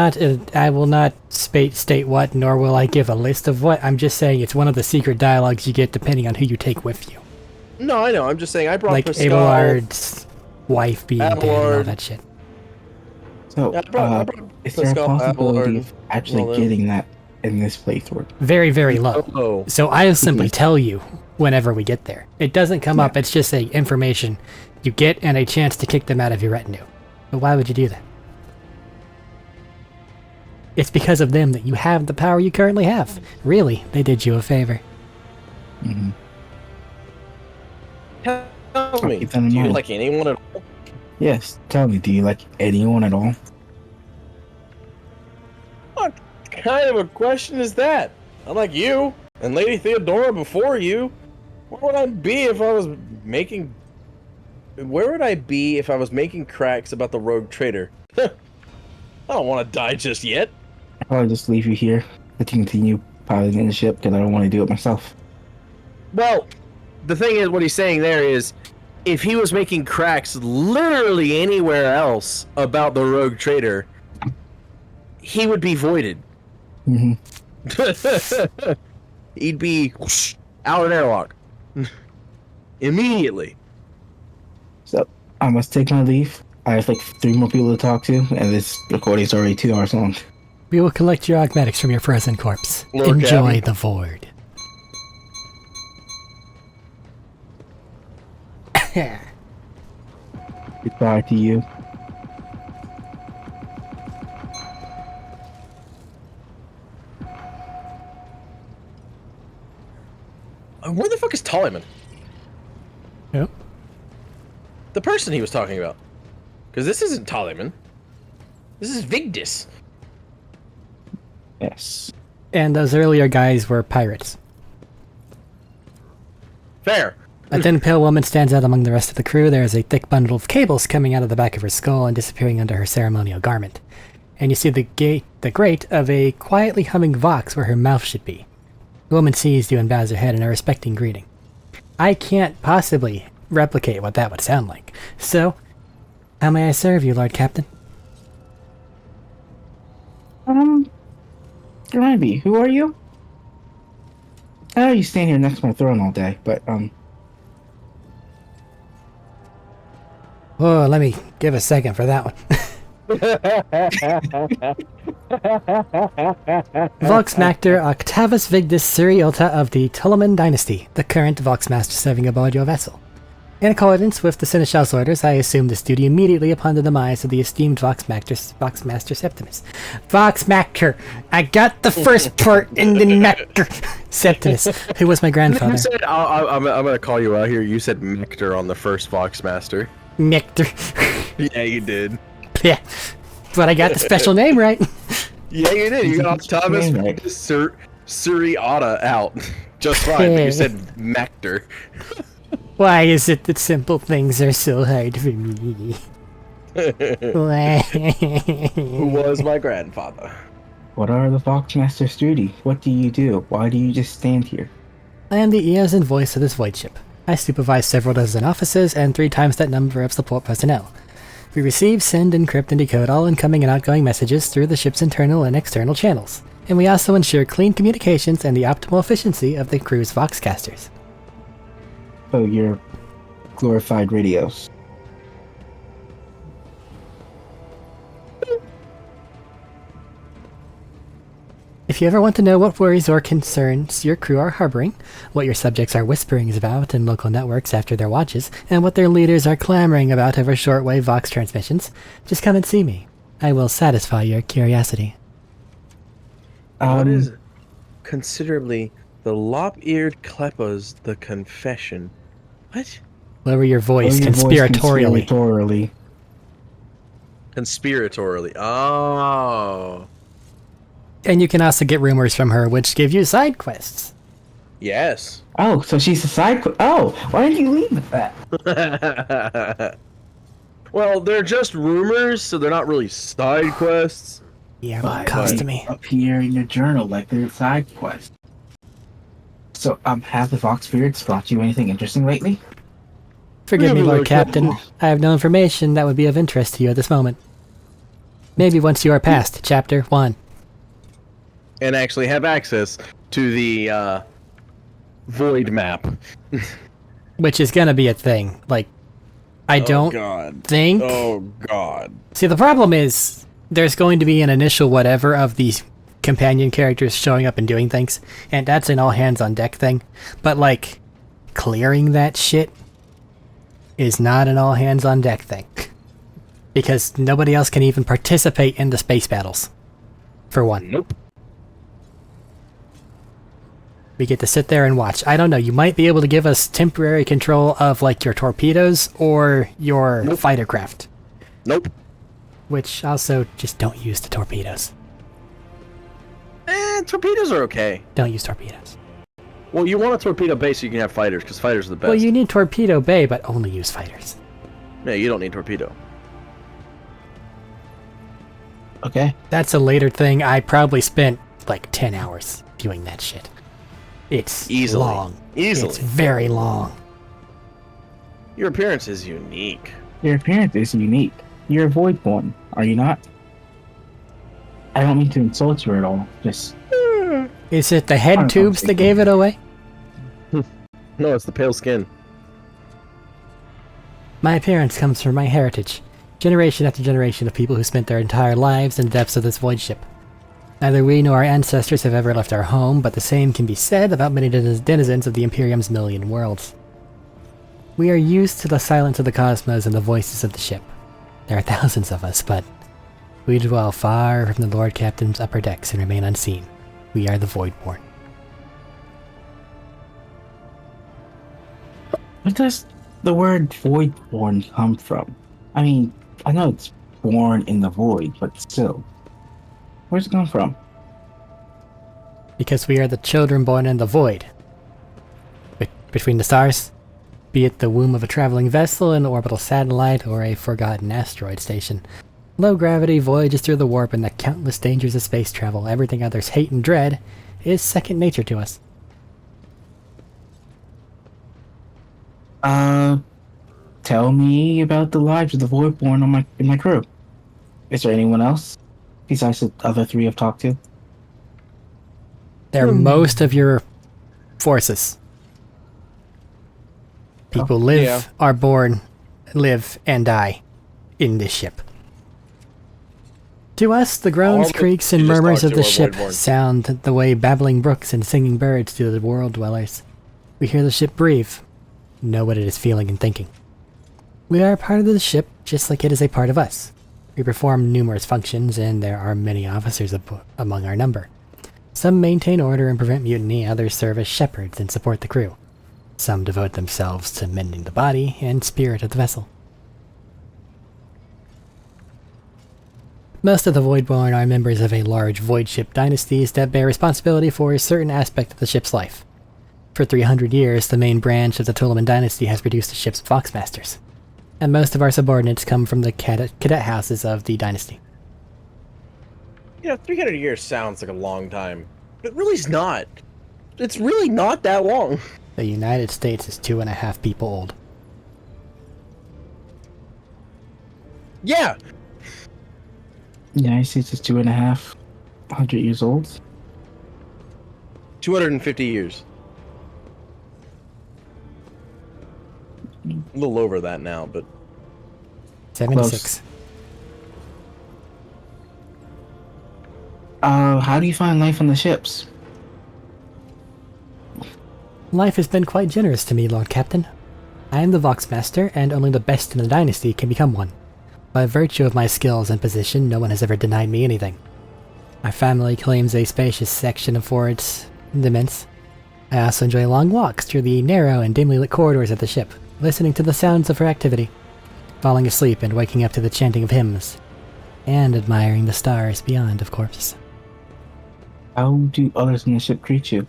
not state what, nor will I give a list of what. I'm just saying it's one of the secret dialogues you get depending on who you take with you. No, I know. I'm just saying I brought like Pascal. Abelard's wife being dead and all Abelard. that shit. So, I brought is there a Pascal, possibility Abelard, of actually getting that in this playthrough? Very, very low. Oh. So I'll simply tell you whenever we get there. It doesn't come up, it's just information you get and a chance to kick them out of your retinue. But why would you do that? It's because of them that you have the power you currently have. Really, they did you a favor. Mm-hmm. Tell me, keep that in do you mind. like anyone at all? Yes, tell me, do you like anyone at all? What kind of a question is that? I like you and Lady Theodora before you. Where would I be if I was making cracks about the rogue trader? I don't want to die just yet. I'll probably just leave you here to continue piloting the ship because I don't want to do it myself. Well, the thing is, what he's saying there is, if he was making cracks literally anywhere else about the rogue trader, he would be voided. Mm-hmm. He'd be out of airlock immediately. So, I must take my leave. I have like 3 more people to talk to, and this recording's already 2 hours long. We will collect your augmetics from your frozen corpse. Lord Enjoy Captain. the void. Goodbye to you. Where the fuck is Ptolemy? Yep. The person he was talking about. Because this isn't Ptolemy. This is Vigdis. Yes. And those earlier guys were pirates. Fair. A thin pale woman stands out among the rest of the crew. There is a thick bundle of cables coming out of the back of her skull and disappearing under her ceremonial garment. And you see the grate of a quietly humming vox where her mouth should be. The woman sees you and bows her head in a respecting greeting. I can't possibly replicate what that would sound like. So, how may I serve you, Lord Captain? Ivy, who are you? I know you stand here next to my throne all day, but, Oh, let me give a second for that one. Voxmaster Octavus Vigdus Seriota of the Ptolemon dynasty, the current Voxmaster serving aboard your vessel. In accordance with the Seneschal's orders, I assumed this duty immediately upon the demise of the esteemed Voxmaster Septimus. Voxmaster! I got the first part in the nectar! Septimus, who was my grandfather. You said, I'm gonna call you out here. You said Mector on the first Voxmaster. Nectar. Yeah, you did. Yeah. But I got the special name right. Yeah, you did. You got Thomas Suriata out just fine. But you said Mector. Why is it that simple things are so hard for me? Who was my grandfather? What are the Voxmaster's duty? What do you do? Why do you just stand here? I am the ears and voice of this void ship. I supervise several dozen officers and 3 times that number of support personnel. We receive, send, encrypt, and decode all incoming and outgoing messages through the ship's internal and external channels. And we also ensure clean communications and the optimal efficiency of the crew's Voxcasters. Oh, you're glorified radios. If you ever want to know what worries or concerns your crew are harboring, what your subjects are whispering about in local networks after their watches, and what their leaders are clamoring about over shortwave Vox transmissions, just come and see me. I will satisfy your curiosity. What is considerably the lop-eared Kleppa's the confession? What? Lower your voice conspiratorially. Conspiratorially. Oh. And you can also get rumors from her, which give you side quests. Yes. Oh, so she's a side oh, why didn't you leave with that? Well, they're just rumors, so they're not really side quests. Yeah, but cost me. Appear in your journal like they're side quests. So, have the Vox Spirits brought you anything interesting lately? Forgive me, Lord Captain. I have no information that would be of interest to you at this moment. Maybe once you are past Chapter 1. And actually have access to the void map. Which is gonna be a thing. Like, I don't think... Oh, God. See, the problem is, there's going to be an initial whatever of these companion characters showing up and doing things, and that's an all-hands-on-deck thing. But, like, clearing that shit is not an all-hands-on-deck thing. Because nobody else can even participate in the space battles. For one. Nope. We get to sit there and watch. I don't know, you might be able to give us temporary control of, like, your torpedoes or your fighter craft. Nope. Which also, just don't use the torpedoes. Torpedoes are okay. Don't use torpedoes. Well, you want a torpedo base so you can have fighters, because fighters are the best. Well, you need torpedo bay, but only use fighters. No, you don't need torpedo. Okay. That's a later thing. I probably spent, like, 10 hours viewing that shit. It's long. Easily. It's very long. Your appearance is unique. Your appearance is unique. You're a Voidborn, are you not? I don't mean to insult you at all, just... Is it the head tubes that gave it away? No, it's the pale skin. My appearance comes from my heritage. Generation after generation of people who spent their entire lives in the depths of this void ship. Neither we nor our ancestors have ever left our home, but the same can be said about many denizens of the Imperium's million worlds. We are used to the silence of the cosmos and the voices of the ship. There are thousands of us, but we dwell far from the Lord Captain's upper decks and remain unseen. We are the Voidborn. Where does the word Voidborn come from? I mean, I know it's born in the void, but still. Where's it come from? Because we are the children born in the void. Between the stars, be it the womb of a traveling vessel, an orbital satellite, or a forgotten asteroid station. Low gravity voyages through the warp and the countless dangers of space travel. Everything others hate and dread is second nature to us. Tell me about the lives of the Voidborn in my crew. Is there anyone else besides the other 3 I've talked to? They're most of your forces. People live, are born, live, and die in this ship. To us, the groans, creaks, and murmurs of the ship sound the way babbling brooks and singing birds do to the world dwellers. We hear the ship breathe, know what it is feeling and thinking. We are a part of the ship, just like it is a part of us. We perform numerous functions, and there are many officers among our number. Some maintain order and prevent mutiny, others serve as shepherds and support the crew. Some devote themselves to mending the body and spirit of the vessel. Most of the Voidborn are members of a large void ship dynasties that bear responsibility for a certain aspect of the ship's life. For 300 years, the main branch of the Tulaman dynasty has produced the ship's Voxmasters, and most of our subordinates come from the cadet houses of the dynasty. 300 years sounds like a long time. But it really's not. It's really not that long. The United States is 2.5 people old. Yeah! The United States is 2.5 years old. 250 years. A little over that now, but... 76. How do you find life on the ships? Life has been quite generous to me, Lord Captain. I am the Voxmaster, and only the best in the dynasty can become one. By virtue of my skills and position, no one has ever denied me anything. My family claims a spacious section for its demesne. I also enjoy long walks through the narrow and dimly lit corridors of the ship, listening to the sounds of her activity, falling asleep and waking up to the chanting of hymns, and admiring the stars beyond, of course. How do others in the ship treat you?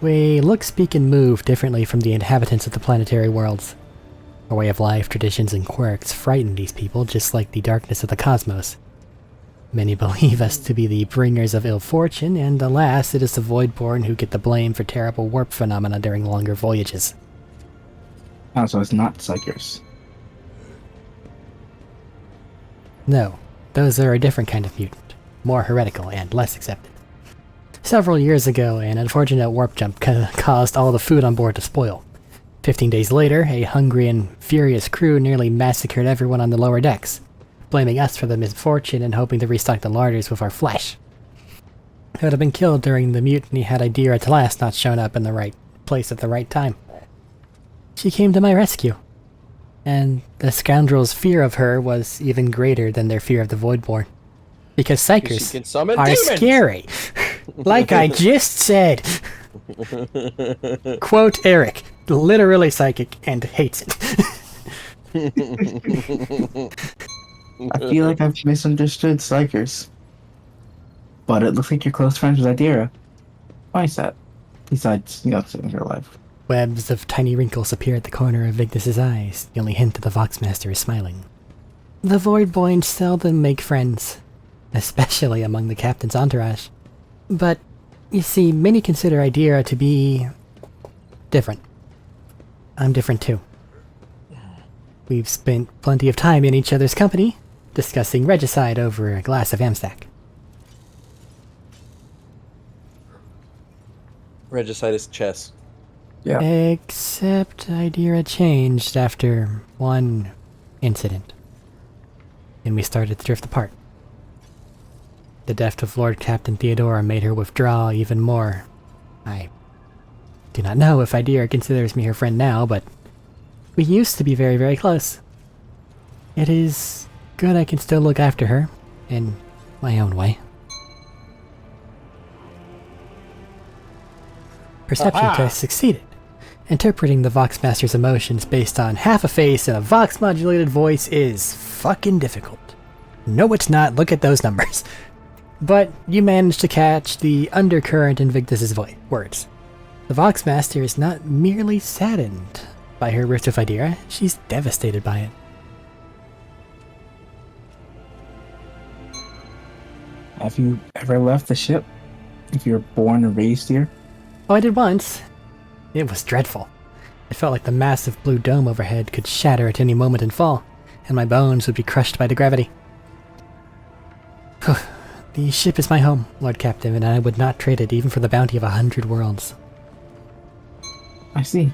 We look, speak, and move differently from the inhabitants of the planetary worlds. Our way of life, traditions, and quirks frighten these people just like the darkness of the cosmos. Many believe us to be the bringers of ill fortune, and alas, it is the Voidborn who get the blame for terrible warp phenomena during longer voyages. Oh, so it's not Psychers. No, those are a different kind of mutant, more heretical and less accepted. Several years ago, an unfortunate warp jump caused all the food on board to spoil. 15 days later, a hungry and furious crew nearly massacred everyone on the lower decks, blaming us for the misfortune and hoping to restock the larders with our flesh. I would have been killed during the mutiny had Idira at last not shown up in the right place at the right time. She came to my rescue, and the scoundrels' fear of her was even greater than their fear of the Voidborn. Because Psychers are scary, like I just said. Quote Arik, literally psychic and hates it. I feel like I've misunderstood Psychers. But it looks like you're close friends with Idira. Why is that? Besides, saving her life. Webs of tiny wrinkles appear at the corner of Vigdis's eyes. The only hint that the Voxmaster is smiling. The Voidborn seldom make friends, especially among the captain's entourage. But, you see, many consider Idira to be different. I'm different too. We've spent plenty of time in each other's company, discussing regicide over a glass of Amstack. Regicide is chess. Yeah. Except Idira changed after one incident, and we started to drift apart. The death of Lord Captain Theodora made her withdraw even more. I do not know if Idira considers me her friend now, but we used to be very, very close. It is good I can still look after her, in my own way. Perception test succeeded. Interpreting the Voxmaster's emotions based on half a face and a Vox-modulated voice is fucking difficult. No, it's not. Look at those numbers. But you managed to catch the undercurrent in Vigdis's words. The Voxmaster is not merely saddened by her rift with Idira, she's devastated by it. Have you ever left the ship? If you were born and raised here? Oh, I did once. It was dreadful. It felt like the massive blue dome overhead could shatter at any moment and fall, and my bones would be crushed by the gravity. The ship is my home, Lord Captain, and I would not trade it even for the bounty of 100 worlds. I see.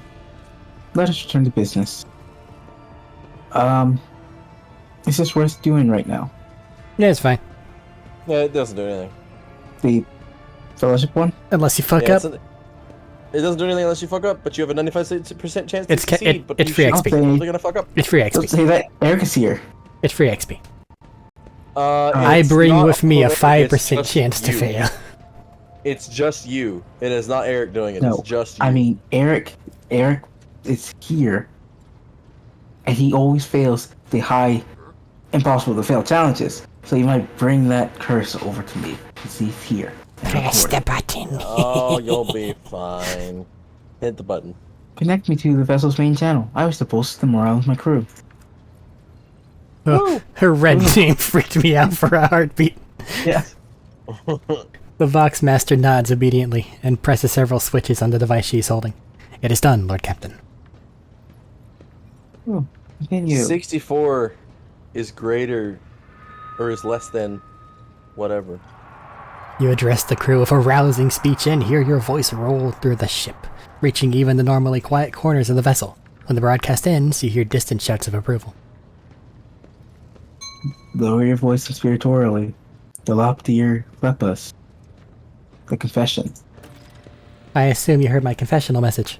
Let us return to business. Is this worth doing right now? Yeah, it's fine. Yeah, it doesn't do anything. The fellowship one? Unless you fuck Yeah, up. It doesn't do anything unless you fuck up, but you have a 95% chance to It's succeed. But it's you free should XP. probably gonna fuck up. It's free Don't XP. say that. Eric is here. It's free XP. I It's bring not with me a Eric, 5% it's just chance to you. fail. It's just you. It is not Eric doing it. No, It's just you. I mean, Eric is here, and he always fails the high, impossible to fail challenges. So you might bring that curse over to me, because he's here. Press the button. Oh, you'll be fine. Hit the button. Connect me to the vessel's main channel. I was to boost the morale of my crew. Oh, her red name freaked me out for a heartbeat. Yeah. The Vox Master nods obediently and presses several switches on the device she is holding. It is done, Lord Captain. Oh, continue. 64 is greater, or is less than, whatever. You address the crew with a rousing speech and hear your voice roll through the ship, reaching even the normally quiet corners of the vessel. When the broadcast ends, you hear distant shouts of approval. Lower your voice conspiratorially. Delopter Lepus. The confession. I assume you heard my confessional message.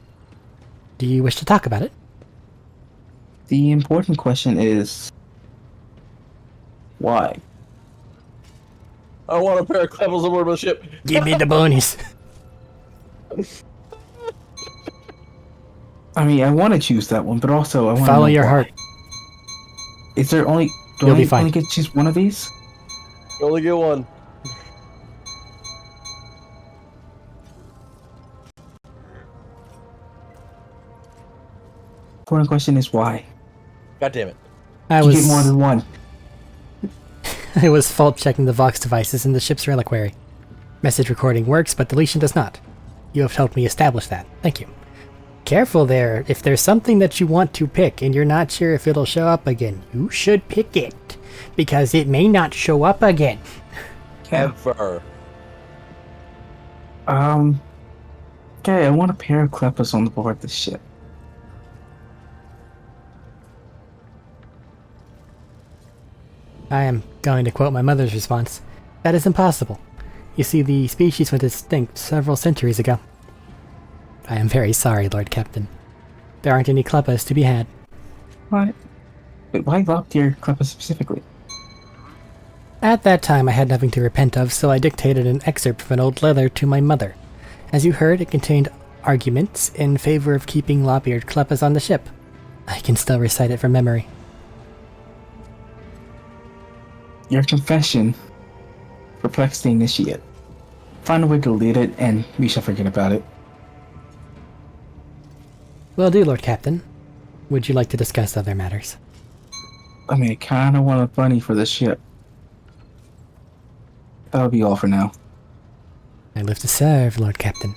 Do you wish to talk about it? The important question is... why? I want a pair of clappers aboard my ship. Give me the bonus. I mean, I want to choose that one, but also I want to Follow know your why. heart. Is there only... do You'll I be fine. only get to choose one of these? You only get one. Important question is why? God damn it. I You get more was than one. I was fault checking the Vox devices in the ship's reliquary. Message recording works, but deletion does not. You have helped me establish that. Thank you. Careful there. If there's something that you want to pick and you're not sure if it'll show up again, you should pick it. Because it may not show up again. Ever. Okay, I want a pair of Klepus on board the ship. I am going to quote my mother's response. That is impossible. You see, the species went extinct several centuries ago. I am very sorry, Lord Captain. There aren't any Kleppas to be had. What? But why Lopter Klepus specifically? At that time I had nothing to repent of, so I dictated an excerpt from an old letter to my mother. As you heard, it contained arguments in favor of keeping lop-eared Kleppas on the ship. I can still recite it from memory. Your confession perplexed the initiate. Find a way to delete it, and we shall forget about it. Will do, Lord Captain. Would you like to discuss other matters? I mean, I kinda want a bunny for the ship. That'll be all for now. I live to serve, Lord Captain.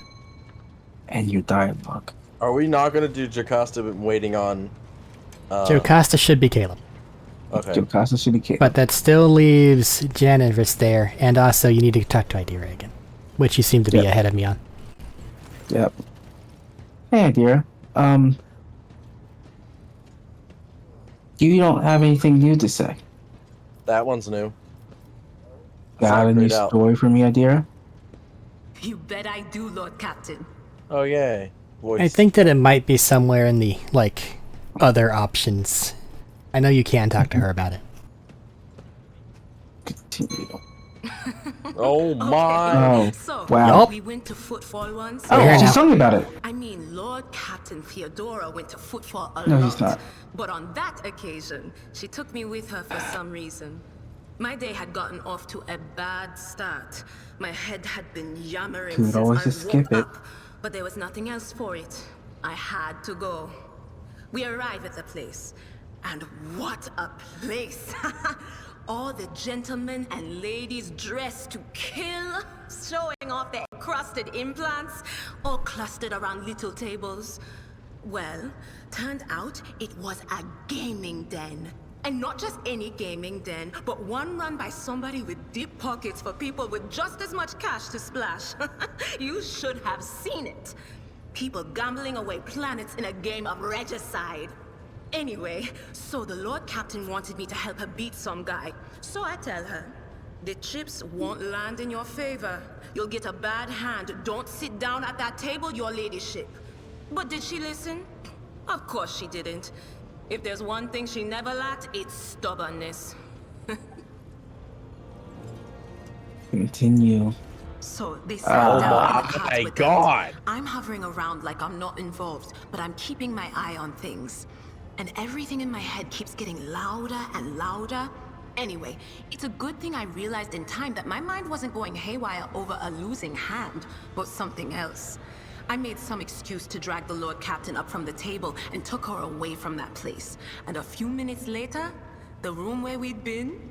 And your dialogue. Are we not going to do Jocasta waiting on... Jocasta should be Caleb. Okay. Jocasta should be kicked. But that still leaves Janivis there, and also you need to talk to Idira again. Which you seem to be Yep. ahead of me on. Yep. Hey, Adira. You don't have anything new to say. That one's new. Got a new Grayed out. story for me, Adira? You bet I do, Lord Captain. Oh, yay. Voice. I think that it might be somewhere in the, other options. I know you can talk to her about it. Continue. Oh, my. Oh, So, wow. we went to Footfall once. Oh, Here just now. tell me about it. I mean, Lord Captain Theodora went to Footfall a No, lot. he's not. But on that occasion, she took me with her for some reason. My day had gotten off to a bad start. My head had been yammering Could since always I just woke skip it. up, but there was nothing else for it. I had to go. We arrived at the place, and what a place! All the gentlemen and ladies dressed to kill, showing off their crusted implants, all clustered around little tables. Well, turned out it was a gaming den. And not just any gaming den, but one run by somebody with deep pockets for people with just as much cash to splash. You should have seen it. People gambling away planets in a game of regicide. Anyway, so the Lord Captain wanted me to help her beat some guy. So I tell her, the chips won't land in your favor. You'll get a bad hand. Don't sit down at that table, your ladyship. But did she listen? Of course she didn't. If there's one thing she never lacked, it's stubbornness. Continue. So they sat down in the cart my with God. us. I'm hovering around like I'm not involved, but I'm keeping my eye on things. And everything in my head keeps getting louder and louder. Anyway, it's a good thing I realized in time that my mind wasn't going haywire over a losing hand, but something else. I made some excuse to drag the Lord Captain up from the table and took her away from that place. And a few minutes later, the room where we'd been...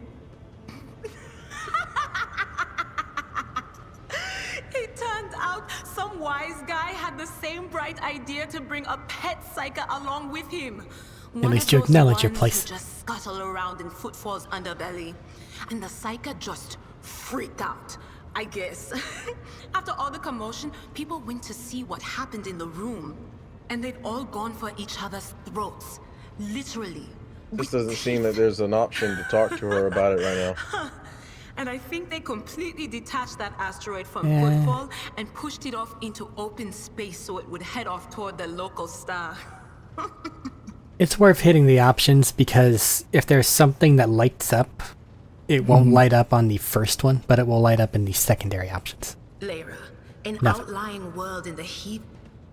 It turned out some wise guy had the same bright idea to bring a pet psyker along with him. At least you acknowledge your place. Who just scuttle around in Footfall's underbelly. And the psyker just freaked out, I guess. After all the commotion, people went to see what happened in the room. And they'd all gone for each other's throats. Literally. This doesn't seem that there's an option to talk to her about it right now. And I think they completely detached that asteroid from Yeah. Footfall and pushed it off into open space so it would head off toward the local star. It's worth hitting the options because if there's something that lights up, it won't light up on the first one, but it will light up in the secondary options. Lyra, an Nothing. outlying world in the heap.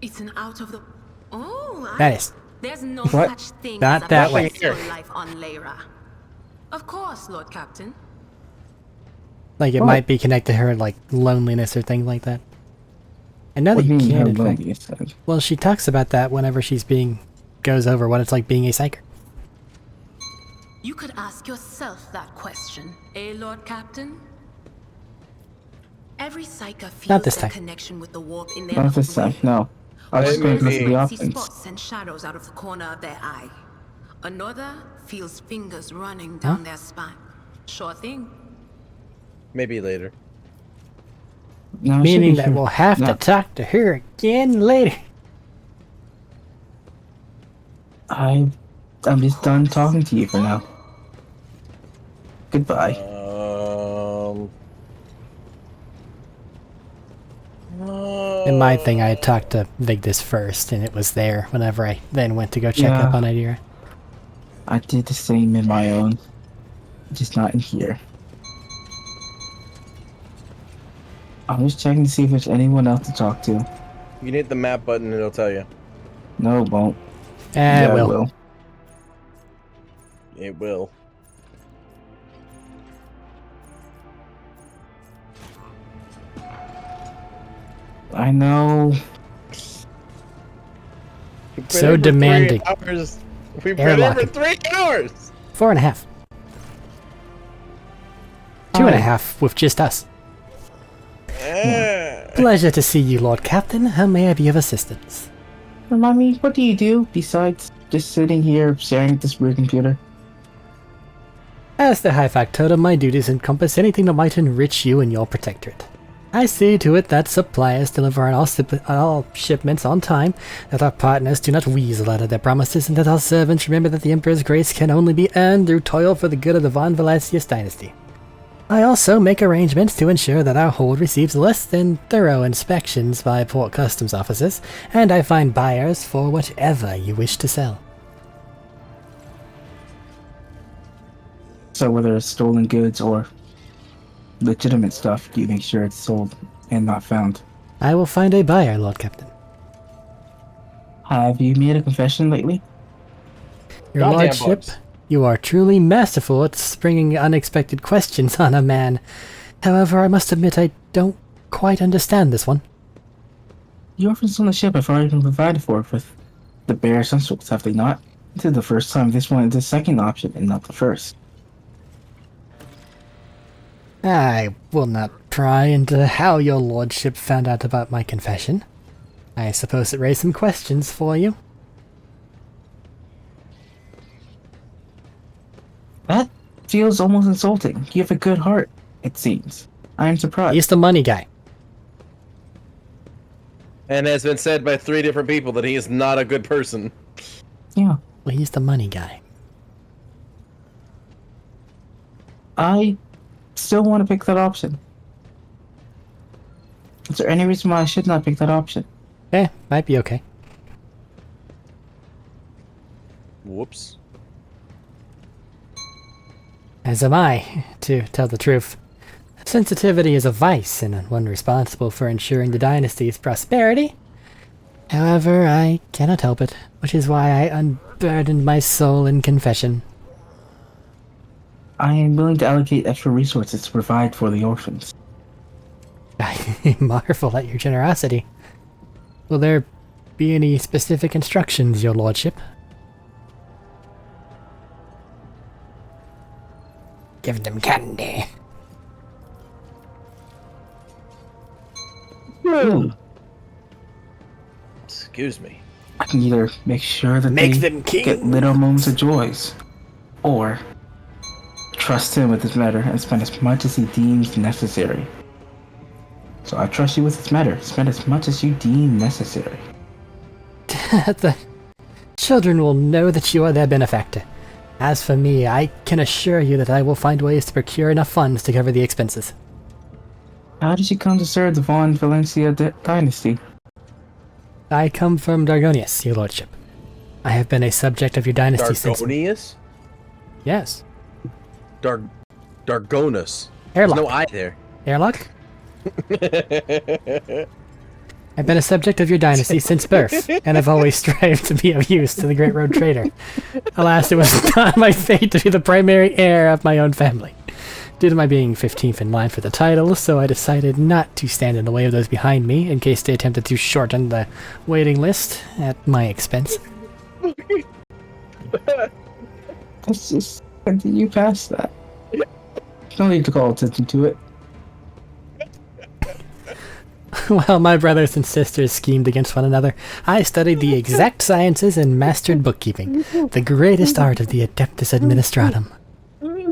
It's an out of the... Oh, That is. There's no What? such thing Not as a that way. peaceful life on Lyra. Of course, Lord Captain. Like, it What? might be connected to her, like, loneliness or things like that. Another What do you mean, can, how in fact. lonely is that? Well, she talks about that whenever goes over what it's like being a psyker. You could ask yourself that question, eh, Lord Captain? Every psyker feels this their time. connection with the warp in their Not this time, no. I was just going to Maybe. listen to the See options. spots and shadows out of the corner of their eye. Another feels fingers running down their spine. Sure thing. Maybe later. No, it should Meaning be that sure. we'll have No, to talk to her again later. I'm just done talking to you for now. Goodbye. In my thing, I had talked to Vigdis first, and it was there whenever I then went to go check Yeah. up on Adira. I did the same in my own, just not in here. I'm just checking to see if there's anyone else to talk to. You can hit the map button and it'll tell you. No, it won't. It it will. It will. I know. We put So in for 3 demanding. hours. We put Airlock in for it. 3 hours. 4.5. 2.5 with just us. Pleasure to see you, Lord Captain. How may I be of assistance? Remind me, what do you do besides just sitting here staring at this weird computer? As the High Factotum, my duties encompass anything that might enrich you and your protectorate. I see to it that suppliers deliver on all shipments on time, that our partners do not weasel out of their promises, and that our servants remember that the Emperor's grace can only be earned through toil for the good of the Von Valacius dynasty. I also make arrangements to ensure that our hold receives less than thorough inspections by port customs officers, and I find buyers for whatever you wish to sell. So whether it's stolen goods or legitimate stuff, do you make sure it's sold and not found? I will find a buyer, Lord Captain. Have you made a confession lately? Your Goddamn Lordship, bugs. you are truly masterful at springing unexpected questions on a man. However, I must admit I don't quite understand this one. The orphans on the ship have already been provided for with the bare essentials, have they not? This is the first time this one is the second option and not the first. I will not pry into how your lordship found out about my confession. I suppose it raised some questions for you. That feels almost insulting. You have a good heart, it seems. I am surprised. He's the money guy. And has been said by 3 different people that he is not a good person. Yeah. Well, he's the money guy. I still want to pick that option. Is there any reason why I should not pick that option? Might be okay. Whoops. As am I, to tell the truth. Sensitivity is a vice, and one responsible for ensuring the dynasty's prosperity. However, I cannot help it, which is why I unburdened my soul in confession. I am willing to allocate extra resources to provide for the orphans. I marvel at your generosity. Will there be any specific instructions, your lordship? Give them candy. Excuse me. I can either make sure that Make they them king. get little moments of joys, or trust him with this matter and spend as much as he deems necessary. So I trust you with this matter. Spend as much as you deem necessary. The children will know that you are their benefactor. As for me, I can assure you that I will find ways to procure enough funds to cover the expenses. How did you come to serve the Von Valencia dynasty? I come from Dargonius, your lordship. I have been a subject of your dynasty since... Dargonius? Yes. Dargonus. There's Airlock. no I there. Airlock? I've been a subject of your dynasty since birth, and I've always strived to be of use to the Great Road Trader. Alas, it was not my fate to be the primary heir of my own family. Due to my being 15th in line for the title, so I decided not to stand in the way of those behind me in case they attempted to shorten the waiting list at my expense. Let's just continue past that. No need to call attention to it. While my brothers and sisters schemed against one another, I studied the exact sciences and mastered bookkeeping, the greatest art of the Adeptus Administratum.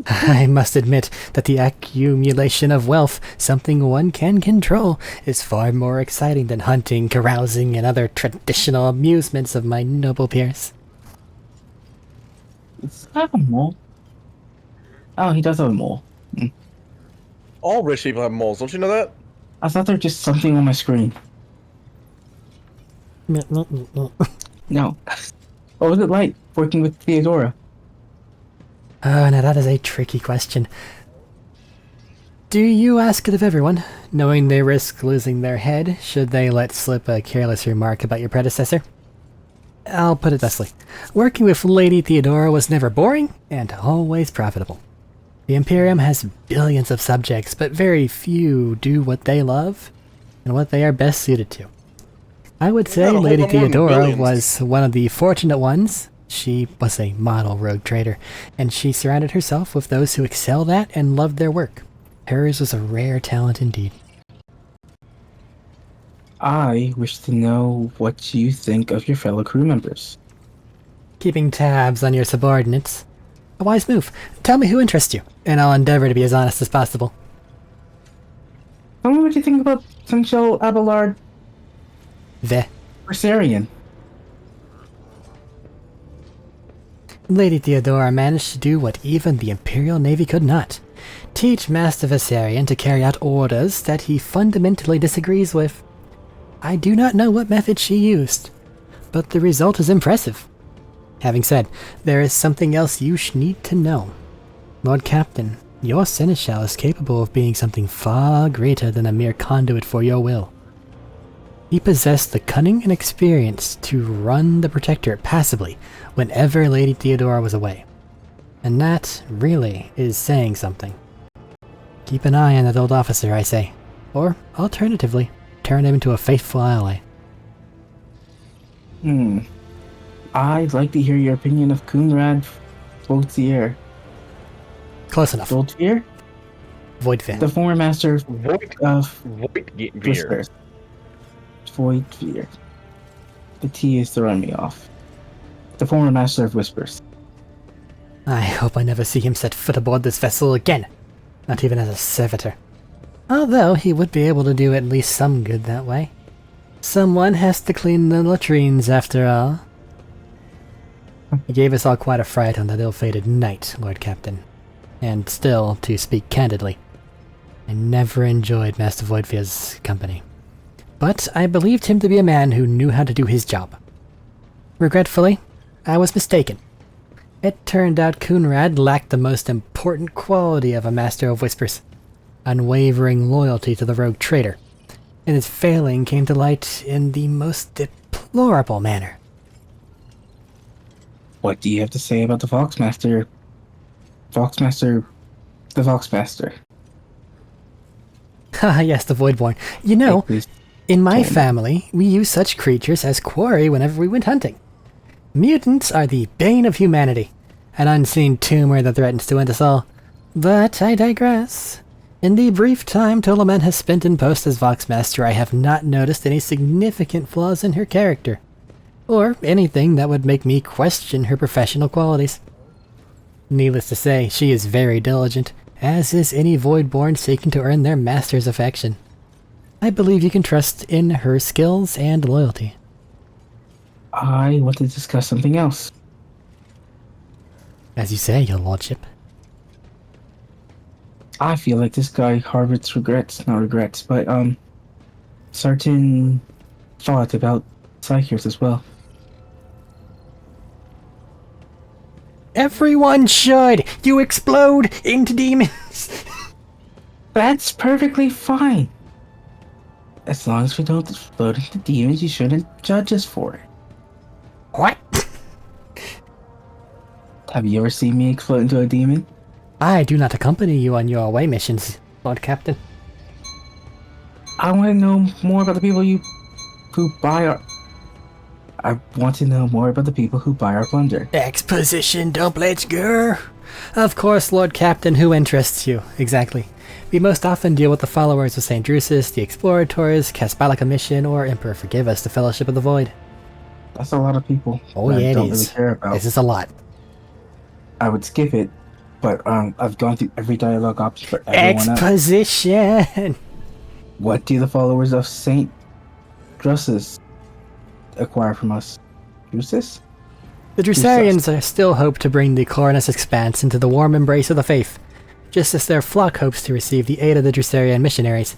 I must admit that the accumulation of wealth, something one can control, is far more exciting than hunting, carousing, and other traditional amusements of my noble peers. It's not a mole. Oh, he does have a mole. All rich people have moles, don't you know that? I thought they're just something on my screen. No. What was it like working with Theodora? Oh, now that is a tricky question. Do you ask it of everyone, knowing they risk losing their head should they let slip a careless remark about your predecessor? I'll put it thusly. Working with Lady Theodora was never boring, and always profitable. The Imperium has billions of subjects, but very few do what they love, and what they are best suited to. I would say Lady Theodora was one of the fortunate ones. She was a model rogue trader, and she surrounded herself with those who excelled at and loved their work. Hers was a rare talent indeed. I wish to know what you think of your fellow crew members. Keeping tabs on your subordinates. A wise move. Tell me who interests you, and I'll endeavor to be as honest as possible. Tell me what you think about Sancho Abelard Versarian. Lady Theodora managed to do what even the Imperial Navy could not. Teach Master Viserion to carry out orders that he fundamentally disagrees with. I do not know what method she used, but the result is impressive. Having said, there is something else you need to know. Lord Captain, your Seneschal is capable of being something far greater than a mere conduit for your will. He possessed the cunning and experience to run the Protectorate passively whenever Lady Theodora was away. And that, really, is saying something. Keep an eye on that old officer, I say. Or, alternatively, turn him into a faithful ally. I'd like to hear your opinion of Kunrad Voitier. Close enough. Voitier? Voidfin. The former master of Voitgear. Whispers. Voitvier. The T is throwing me off. The former master of Whispers. I hope I never see him set foot aboard this vessel again. Not even as a servitor. Although he would be able to do at least some good that way. Someone has to clean the latrines after all. He gave us all quite a fright on that ill-fated night, Lord Captain. And still, to speak candidly, I never enjoyed Master Voidfield's company. But I believed him to be a man who knew how to do his job. Regretfully, I was mistaken. It turned out Coonrad lacked the most important quality of a Master of Whispers, unwavering loyalty to the rogue traitor, and his failing came to light in the most deplorable manner. What do you have to say about the Foxmaster? The Foxmaster. Haha, yes, the Voidborn. You know, Hey, please in my tell me. family, we use such creatures as quarry whenever we went hunting. Mutants are the bane of humanity, an unseen tumor that threatens to end us all. But I digress. In the brief time Tolaman has spent in post as Voxmaster, I have not noticed any significant flaws in her character, or anything that would make me question her professional qualities. Needless to say, she is very diligent, as is any Voidborn seeking to earn their master's affection. I believe you can trust in her skills and loyalty. I want to discuss something else. As you say, your lordship. I feel like this guy harbors not regrets, but certain thoughts about Psychers as well. Everyone should! You explode into demons! That's perfectly fine. As long as we don't explode into demons, you shouldn't judge us for it. What? Have you ever seen me explode into a demon? I do not accompany you on your away missions, Lord Captain. I want to know more about the people who buy our... I want to know more about the people who buy our plunder. Exposition doublets, grr! Of course, Lord Captain, who interests you? Exactly. We most often deal with the followers of St. Drusus, the Explorators, Casbalica Mission, or Emperor Forgive Us, the Fellowship of the Void. That's a lot of people. Oh that yeah, I it don't is. really care about. This is a lot. I would skip it, but I've gone through every dialogue option for everyone else. Exposition! What do the followers of Saint Drusus acquire from us? Drusus? The Drusarians are still hope to bring the Coronus Expanse into the warm embrace of the faith, just as their flock hopes to receive the aid of the Drusarian missionaries.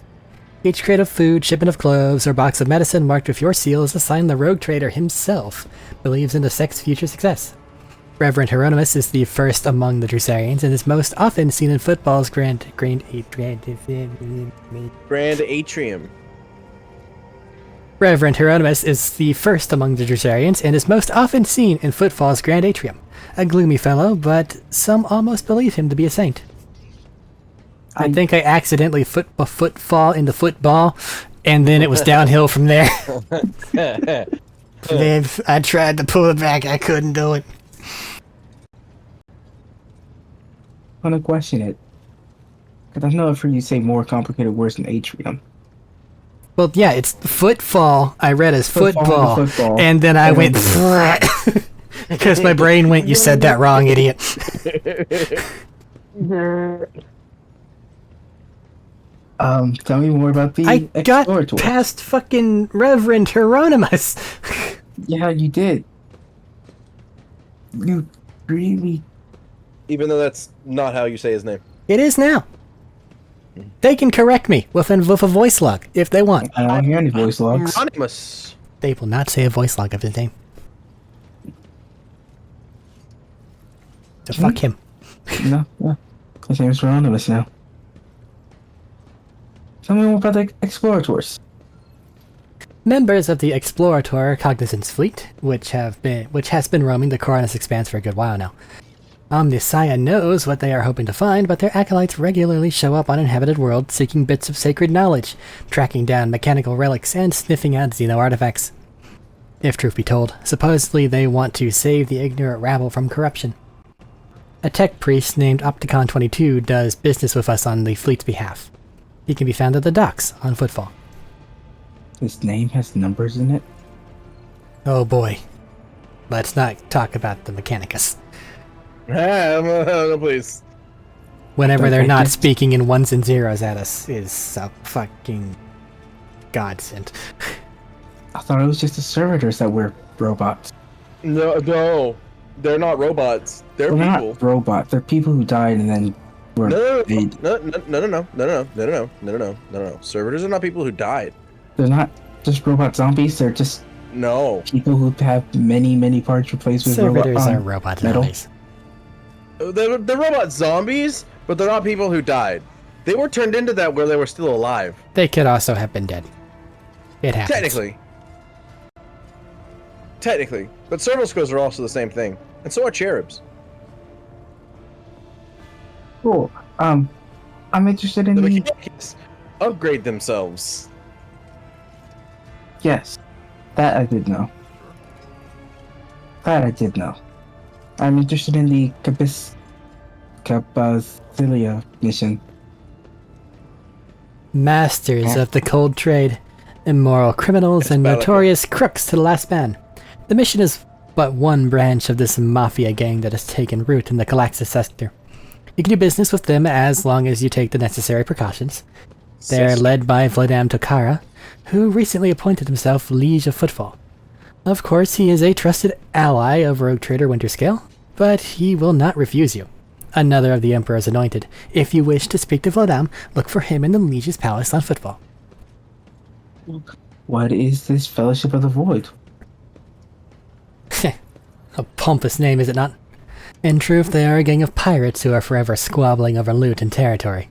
Each crate of food, shipment of clothes, or box of medicine marked with your seal is a sign the rogue trader himself believes in the sect's future success. Reverend Hieronymus is the first among the Drusarians and is most often seen in football's grand Atrium. Reverend Hieronymus is the first among the Drusarians and is most often seen in Footfall's Grand Atrium. A gloomy fellow, but some almost believe him to be a saint. I think I accidentally footfall into football, and then it was downhill from there. Then I tried to pull it back, I couldn't do it. I'm gonna question it. Because I know I've heard you say more complicated words than atrium. Well, yeah, it's footfall. I read as Football, football, and then I went because my brain went, you said that wrong, idiot. Tell me more about the I got Explorator. past fucking Reverend Hieronymus. Yeah, you did. You really... Even though that's not how you say his name. It is now. They can correct me with a voice log if they want. I don't hear any voice logs. Anonymous. They will not say a voice log of his name. So fuck him. No, yeah. His name's Anonymous now. Tell me more about the Explorators. Members of the Explorator Cognizance Fleet, which has been roaming the Coronus Expanse for a good while now. Omnissiah knows what they are hoping to find, but their acolytes regularly show up on inhabited worlds seeking bits of sacred knowledge, tracking down mechanical relics, and sniffing out xeno artifacts. If truth be told, supposedly they want to save the ignorant rabble from corruption. A tech priest named Opticon22 does business with us on the fleet's behalf. He can be found at the docks on Footfall. His name has numbers in it? Oh boy. Let's not talk about the Mechanicus. No, please. Whenever they're Okay, not just- speaking in ones and zeros at us is a fucking godsend. I thought it was just the servitors that were robots. No. They're not robots. They're Well, they're people. not robots. They're people who died and then were No, made. no. Servitors are not people who died. They're not just robot zombies. They're just No. people who have many parts replaced with Servitors are robot metal. zombies. They're robot zombies, but they're not people who died. They were turned into that where they were still alive. They could also have been dead. It happens. Technically. But servo squirrels are also the same thing. And so are cherubs. Cool. I'm interested in The the. mechanics upgrade themselves. Yes, that I did know. I'm interested in the Capasilia mission. Masters of the cold trade, immoral criminals, and notorious crooks to the last man. The mission is but one branch of this mafia gang that has taken root in the Calaxis sector. You can do business with them as long as you take the necessary precautions. They're led by Vladam Tokara, who recently appointed himself Liege of Footfall. Of course, he is a trusted ally of Rogue Trader Winterscale, but he will not refuse you. Another of the Emperor's anointed. If you wish to speak to Vladam, look for him in the Liege's palace on Footfall. What is this Fellowship of the Void? A pompous name, is it not? In truth, they are a gang of pirates who are forever squabbling over loot and territory.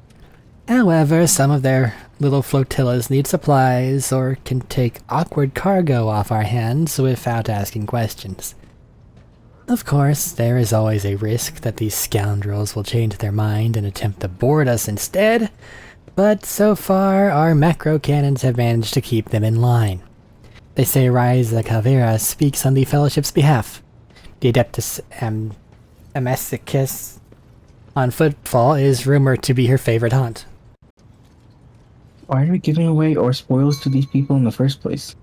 However, some of their little flotillas need supplies or can take awkward cargo off our hands without asking questions. Of course, there is always a risk that these scoundrels will change their mind and attempt to board us instead, but so far our macro cannons have managed to keep them in line. They say Ryza Cavera speaks on the Fellowship's behalf. The Adeptus Amesicus on Footfall is rumored to be her favorite haunt. Why are we giving away our spoils to these people in the first place?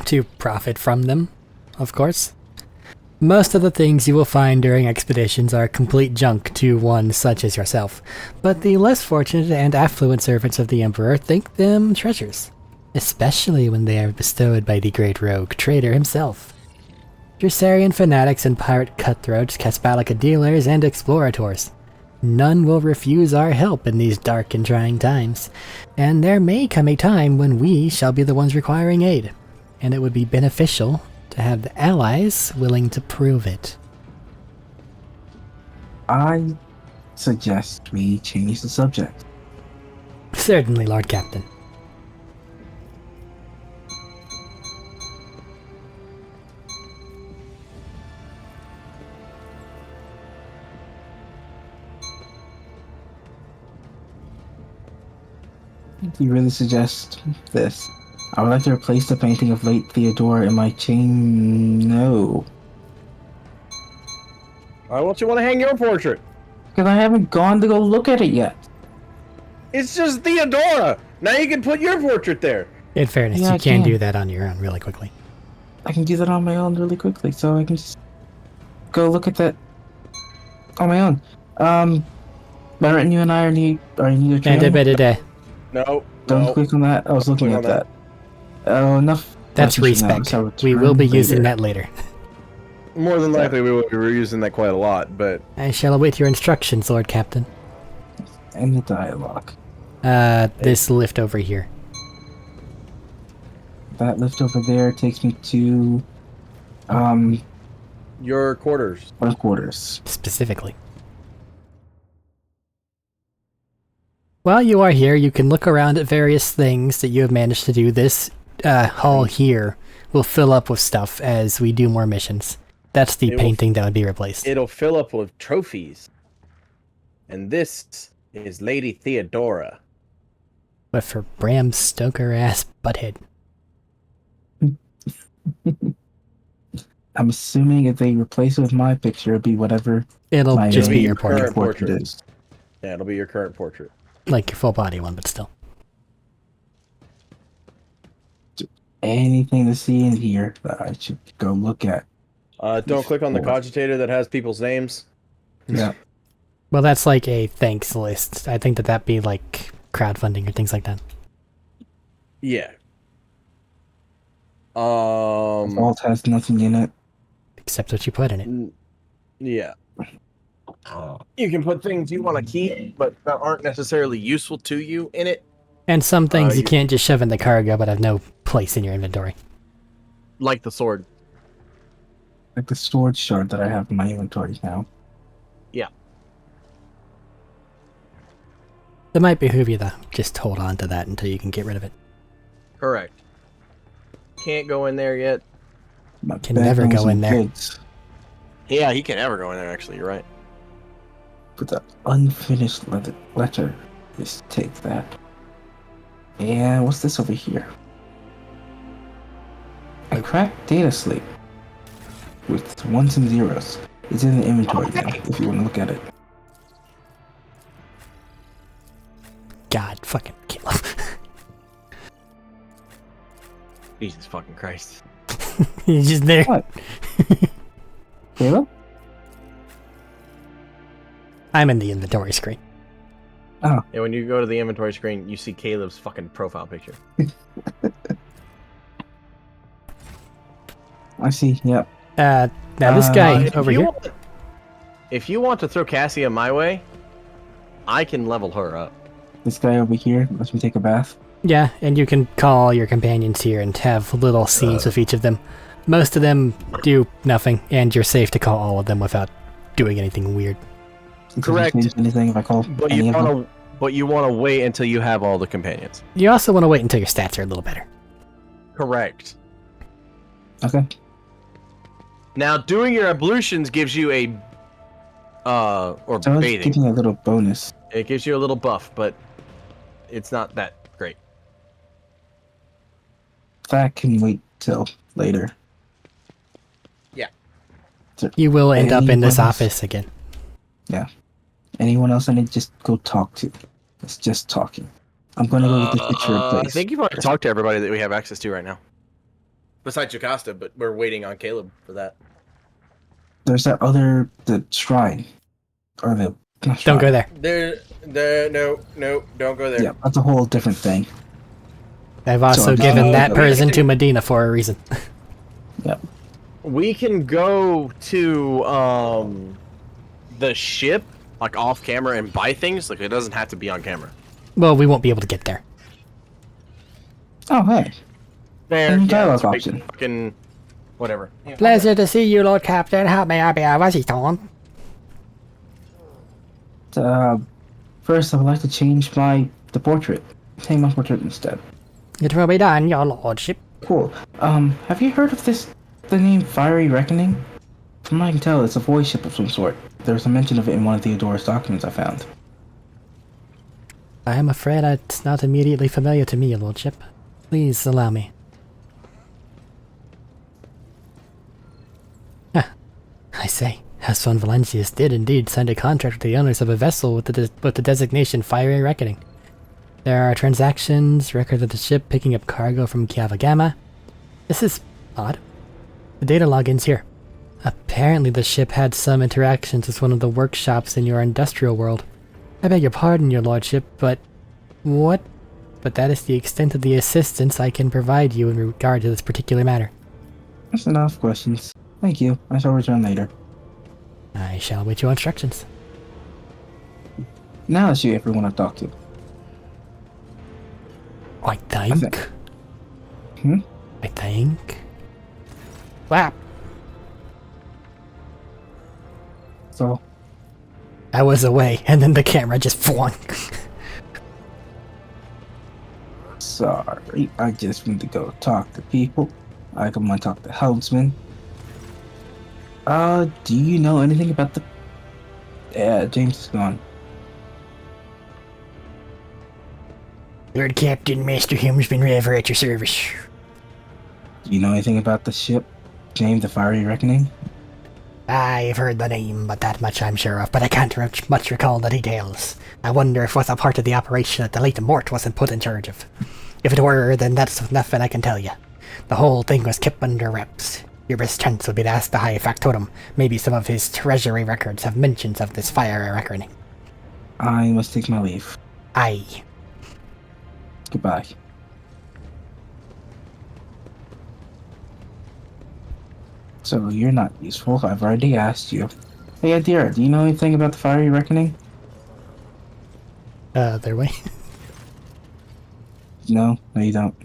To profit from them, of course. Most of the things you will find during expeditions are complete junk to one such as yourself, but the less fortunate and affluent servants of the Emperor think them treasures, especially when they are bestowed by the great rogue trader himself. Dressarian fanatics and pirate cutthroats, Casbalica dealers, and explorators. None will refuse our help in these dark and trying times, and there may come a time when we shall be the ones requiring aid, and it would be beneficial to have the allies willing to prove it. I suggest we change the subject. Certainly, Lord Captain. Do you really suggest this? I would like to replace the painting of late Theodora in my chain. No. Why don't you want to hang your portrait? Because I haven't gone to go look at it yet. It's just Theodora! Now you can put your portrait there! In fairness, Yeah, you I can can. do that on your own really quickly. I can do that on my own really quickly, so I can just go look at that on my own. Barrett, you and I are in either training. No. Don't click on that. I was looking click at on that. Oh, enough. That's questions now, respec. so We will be return using later. that later. More than likely, we will be reusing that quite a lot, but... I shall await your instructions, Lord Captain. And the dialogue. This lift over here. That lift over there takes me to, Your quarters. our quarters. Specifically. While you are here, you can look around at various things that you have managed to do. This hall here will fill up with stuff as we do more missions. That's the painting that would be replaced. It'll fill up with trophies. And this is Lady Theodora. With her Bram Stoker-ass butthead. I'm assuming if they replace it with my picture, it'll be whatever It'll my just be your current portrait. portrait. is. Yeah, it'll be your current portrait. Like your full body one, but still. Anything to see in here that I should go look at. Don't click on the Forward. cogitator that has people's names. Yeah. Well, that's like a thanks list. I think that'd be like crowdfunding or things like that. Yeah. Vault has nothing in it. Except what you put in it. Yeah. You can put things you want to keep, but that aren't necessarily useful to you in it. And some things you can't just shove in the cargo, but have no place in your inventory. Like the sword. Like the sword shard that I have in my inventory now. Yeah. It might behoove you to just hold on to that until you can get rid of it. Correct. Can't go in there yet. My Can never go in there. goods, Yeah, he can never go in there, actually. You're right. but the unfinished letter. Just take that. And what's this over here? A cracked data slate with ones and zeros. It's in the inventory now, if you want to look at it. God fucking Caleb. Jesus fucking Christ. He's just there. What? Caleb? I'm in the inventory screen. Oh. Yeah, when you go to the inventory screen, you see Caleb's fucking profile picture. I see, yep. Now this guy over here. If you want to throw Cassia my way, I can level her up. This guy over here lets me take a bath. Yeah, and you can call your companions here and have little scenes with each of them. Most of them do nothing, and you're safe to call all of them without doing anything weird. Correct. Anything if I call But any you of them? want to, but you want to wait until you have all the companions. You also want to wait until your stats are a little better. Correct. Okay. Now, doing your ablutions gives you a, or So I was bathing. giving a little bonus. It gives you a little buff, but it's not that great. That can wait till later. Yeah. So You will end up in this anyone else? office again. Yeah. Anyone else I need to just go talk to? It's just talking. I'm gonna go get this picture in I place. think you've already talked to everybody that we have access to right now. Besides Jocasta, but we're waiting on Caleb for that. There's that other, the shrine. Or the... not Don't go shrine. there. No, don't go there. Yeah, that's a whole different thing. I've also I'm given not- that person to Medina for a reason. Yep. We can go to the ship, like off camera, and buy things. Like it doesn't have to be on camera. Well, we won't be able to get there. Oh, hey. There, And dialogue that's right. option. Fucking whatever. Pleasure to see you, Lord Captain. How may I be of assistance? First, I would like to change the portrait. Hang my portrait instead. It will be done, your lordship. Cool. Have you heard of the name Fiery Reckoning? From what I can tell, it's a voice ship of some sort. There was a mention of it in one of Theodora's documents I found. I am afraid it's not immediately familiar to me, your lordship. Please allow me. I say, House von Valencius did indeed sign a contract with the owners of a vessel with the designation Fiery Reckoning. There are transactions, records of the ship picking up cargo from Kiava Gamma. This is odd. The data logins here. Apparently the ship had some interactions with one of the workshops in your industrial world. I beg your pardon, your lordship, but... what? But that is the extent of the assistance I can provide you in regard to this particular matter. That's enough questions. Thank you. I shall return later. I shall await your instructions. Now let's see everyone I talk to. I think. Hmm? I think. Wow. So, I was away, and then the camera just flung. sorry. I just need to go talk to people. I come to talk to Helmsman. Do you know anything about the... Yeah, James is gone. Lord Captain, Master Helmsman Rever at your service. Do you know anything about the ship named the Fiery Reckoning? I've heard the name, but that much I'm sure of, but I can't much recall the details. I wonder if it was a part of the operation that the late Mort wasn't put in charge of. If it were, then that's nothing I can tell you. The whole thing was kept under wraps. Your best chance would be to ask the High Factotum. Maybe some of his treasury records have mentions of this Fiery Reckoning. I must take my leave. Aye. Goodbye. So you're not useful. I've already asked you. Hey, Adira, do you know anything about the Fiery Reckoning? Their way. No, you don't.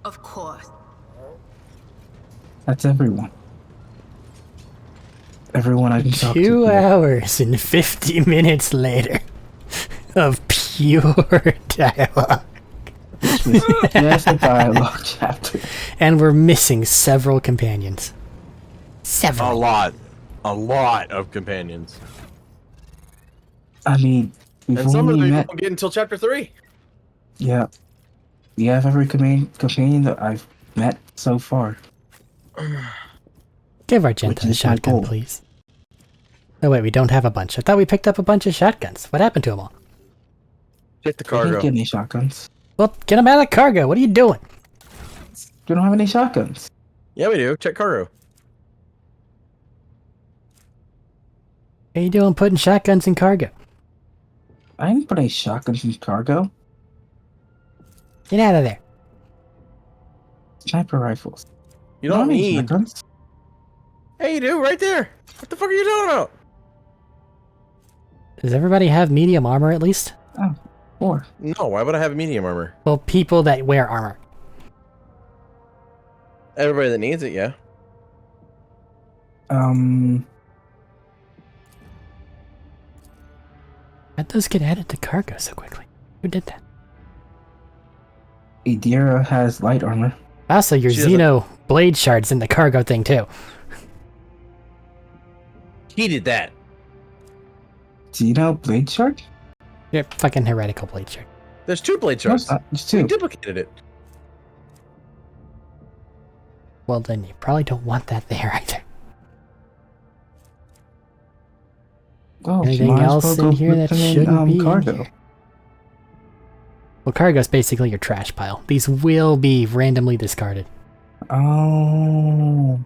Of course. That's everyone. Everyone I can talk to. 2 here. hours and 50 minutes later of pure dialogue. Yes, a dialogue chapter. And we're missing several companions. Several. A lot of companions. I mean, we've And some of only them met. don't get until chapter 3. Yeah. You have every companion that I've met so far. Give Which Argenta a is my shotgun, goal. please. Oh wait, we don't have a bunch. I thought we picked up a bunch of shotguns. What happened to them all? Check the We didn't cargo. get any shotguns. Well, get them out of the cargo. What are you doing? We don't have any shotguns. Yeah, we do. Check cargo. What are you doing putting shotguns in cargo? I didn't put any shotguns in cargo. Get out of there. Sniper rifles. You don't have any need. shotguns. Hey, you do right there. What the fuck are you talking about? Does everybody have medium armor at least? Oh, 4. No, why would I have medium armor? Well, people that wear armor. Everybody that needs it, yeah. How'd those get added to cargo so quickly? Who did that? Adira has light armor. Also, your She doesn't- Xeno blade shards in the cargo thing too. He did that. Do you know Blade Shard? Your fucking heretical blade shard. There's 2 blade No, shards. it's not. It's We 2. duplicated it. Well, then you probably don't want that there either. Well, Anything might as else well in go here put that them in, shouldn't be in cargo. here? Well, cargo's basically your trash pile. These will be randomly discarded. Oh.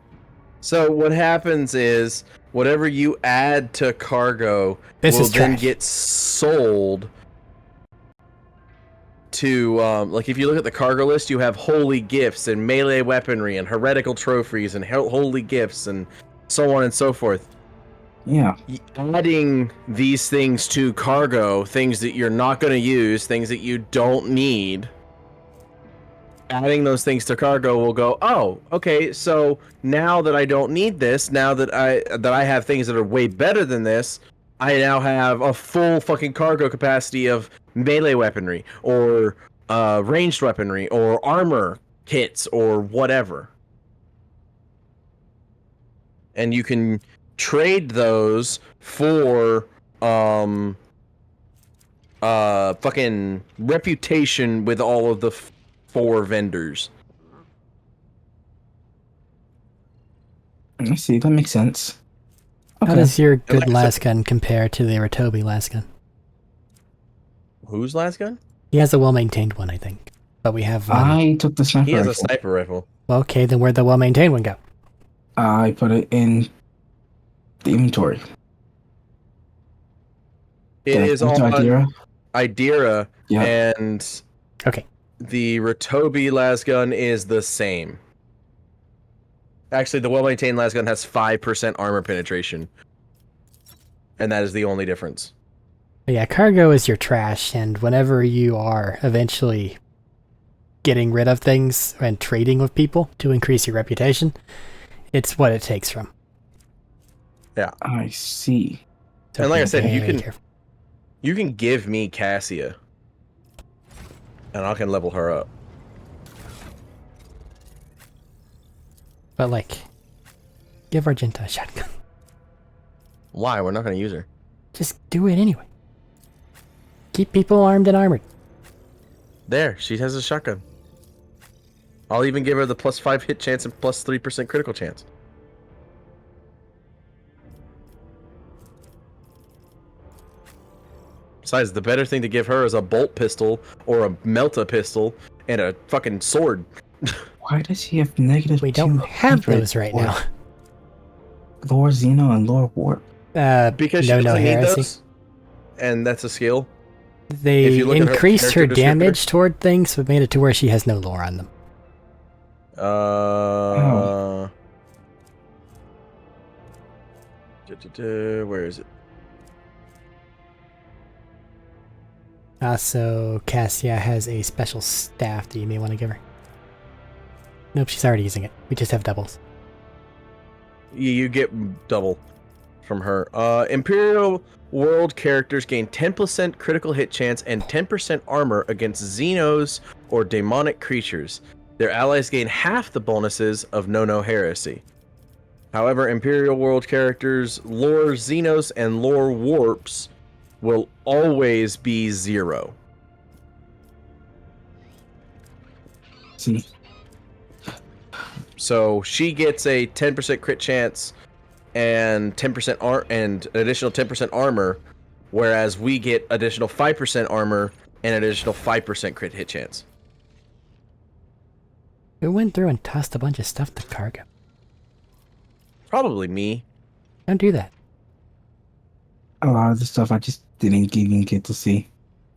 So what happens is whatever you add to cargo This will is then trash. get sold to like if you look at the cargo list, you have holy gifts and melee weaponry and heretical trophies and holy gifts and so on and so forth. Yeah. Adding these things to cargo, things that you're not going to use, things that you don't need, adding those things to cargo will go, oh, okay, so now that I don't need this, now that I have things that are way better than this, I now have a full fucking cargo capacity of melee weaponry or ranged weaponry or armor kits or whatever. And you can trade those for fucking reputation with all of the 4 vendors. I see. That makes sense. How Okay. does your like good I said- lasgun compare to the Ratobi lasgun? Whose last gun? He has a well-maintained one, I think. But we have one. I took the sniper He has a rifle. sniper rifle. Well, okay, then where'd the well-maintained one go? I put it in the inventory. It Did I is put it on to Adira? Idira, Yeah. and Okay. the Ratobi lasgun is the same. Actually, the well-maintained lasgun has 5% armor penetration. And that is the only difference. But yeah, cargo is your trash, and whenever you are eventually getting rid of things and trading with people to increase your reputation, it's what it takes from. I see. So And like I be said, you very can- careful. You can give me Cassia. And I can level her up. But like, give Argenta a shotgun. Why? We're not going to use her. Just do it anyway. Keep people armed and armored. There, she has a shotgun. I'll even give her the +5 hit chance and +3% critical chance. Besides, the better thing to give her is a bolt pistol or a melta pistol and a fucking sword. Why does he have negative? We don't have 200 those right for now. Lore Xeno and Lore Warp. Because she no doesn't need heresy. those. And that's a skill. They If you look at her increased her character descriptor- damage toward things, but made it to where she has no lore on them. Where is it? Also, Cassia has a special staff that you may want to give her. Nope, she's already using it. We just have doubles. You get double from her. Imperial World characters gain 10% critical hit chance and 10% armor against Xenos or demonic creatures. Their allies gain half the bonuses of No Heresy. However, Imperial World characters, lore Xenos and lore warps will always be 0. See, So she gets a 10% crit chance and 10% and an additional 10% armor, whereas we get additional 5% armor and an additional 5% crit hit chance. Who went through and tossed a bunch of stuff to cargo? Probably me. Don't do that. a lot of the stuff I just didn't even get to see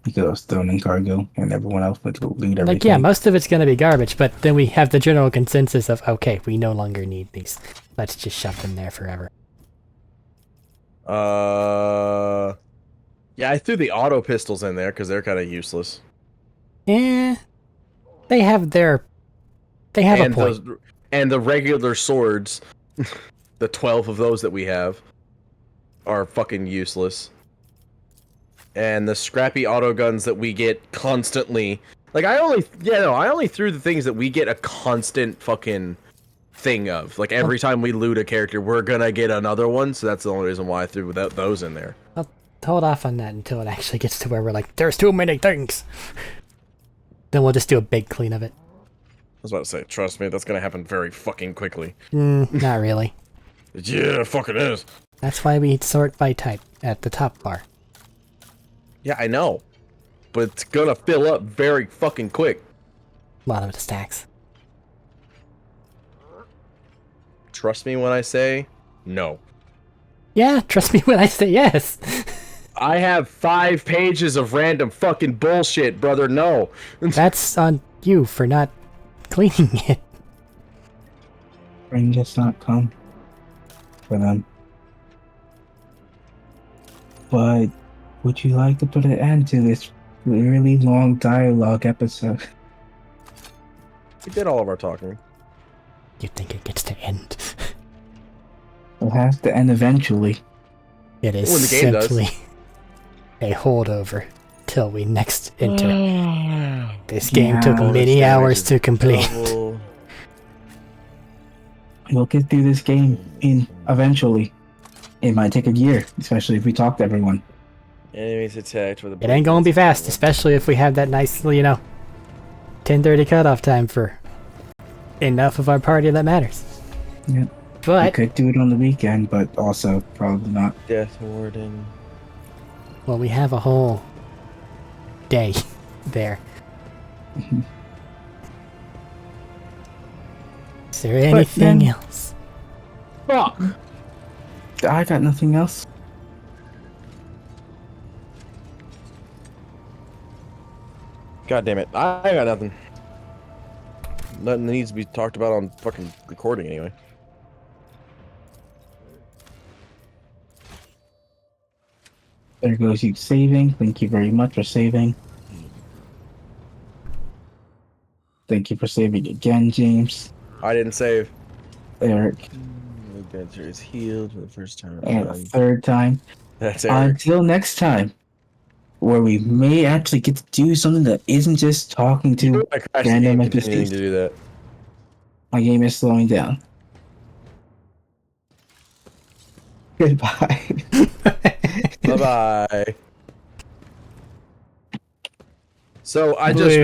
because I was thrown in cargo and everyone else went to loot everything. Like, yeah, most of it's going to be garbage, but then we have the general consensus of, okay, we no longer need these. Let's just shove them there forever. Yeah, I threw the auto pistols in there because they're kind of useless. Eh, they have their... They have and a point. And the regular swords, the 12 of those that we have, are fucking useless. And the scrappy auto guns that we get constantly, like I only threw the things that we get a constant fucking thing of. Like every time we loot a character, we're gonna get another one. So that's the only reason why I threw those in there. I'll hold off on that until it actually gets to where we're like, there's too many things. Then we'll just do a big clean of it. I was about to say, trust me, that's gonna happen very fucking quickly. Not really. Yeah, it fucking is. That's why we sort by type at the top bar. Yeah, I know. But it's gonna fill up very fucking quick. A lot of it stacks. Trust me when I say no. Yeah, trust me when I say yes. I have 5 pages of random fucking bullshit, brother, no. That's on you for not cleaning it. Spring does not come for them. But would you like to put an end to this really long dialogue episode? We did all of our talking. You think it gets to end? It has to end eventually. It is When the game does. simply a holdover till we next enter. This game took Yeah, many hours to complete. We'll get through this game eventually. It might take a year, especially if we talk to everyone. Enemies attacked with a... It ain't gonna be fast, especially if we have that nice, 10:30 cutoff time for enough of our party that matters. Yeah. We But, could do it on the weekend, but also probably not. Death Warden. well, we have a whole day there. Is there anything then- else? Fuck! I got nothing else. God damn it. I got nothing. Nothing that needs to be talked about on fucking recording anyway. There goes you saving. Thank you very much for saving. Thank you for saving again, James. I didn't save. Eric. The dancer is healed for the first time. And a third time. That's Eric. Until next time, where we may actually get to do something that isn't just talking to I crashed the random game continuing to NPCs. do that. My game is slowing down. Goodbye. Bye-bye. So I just...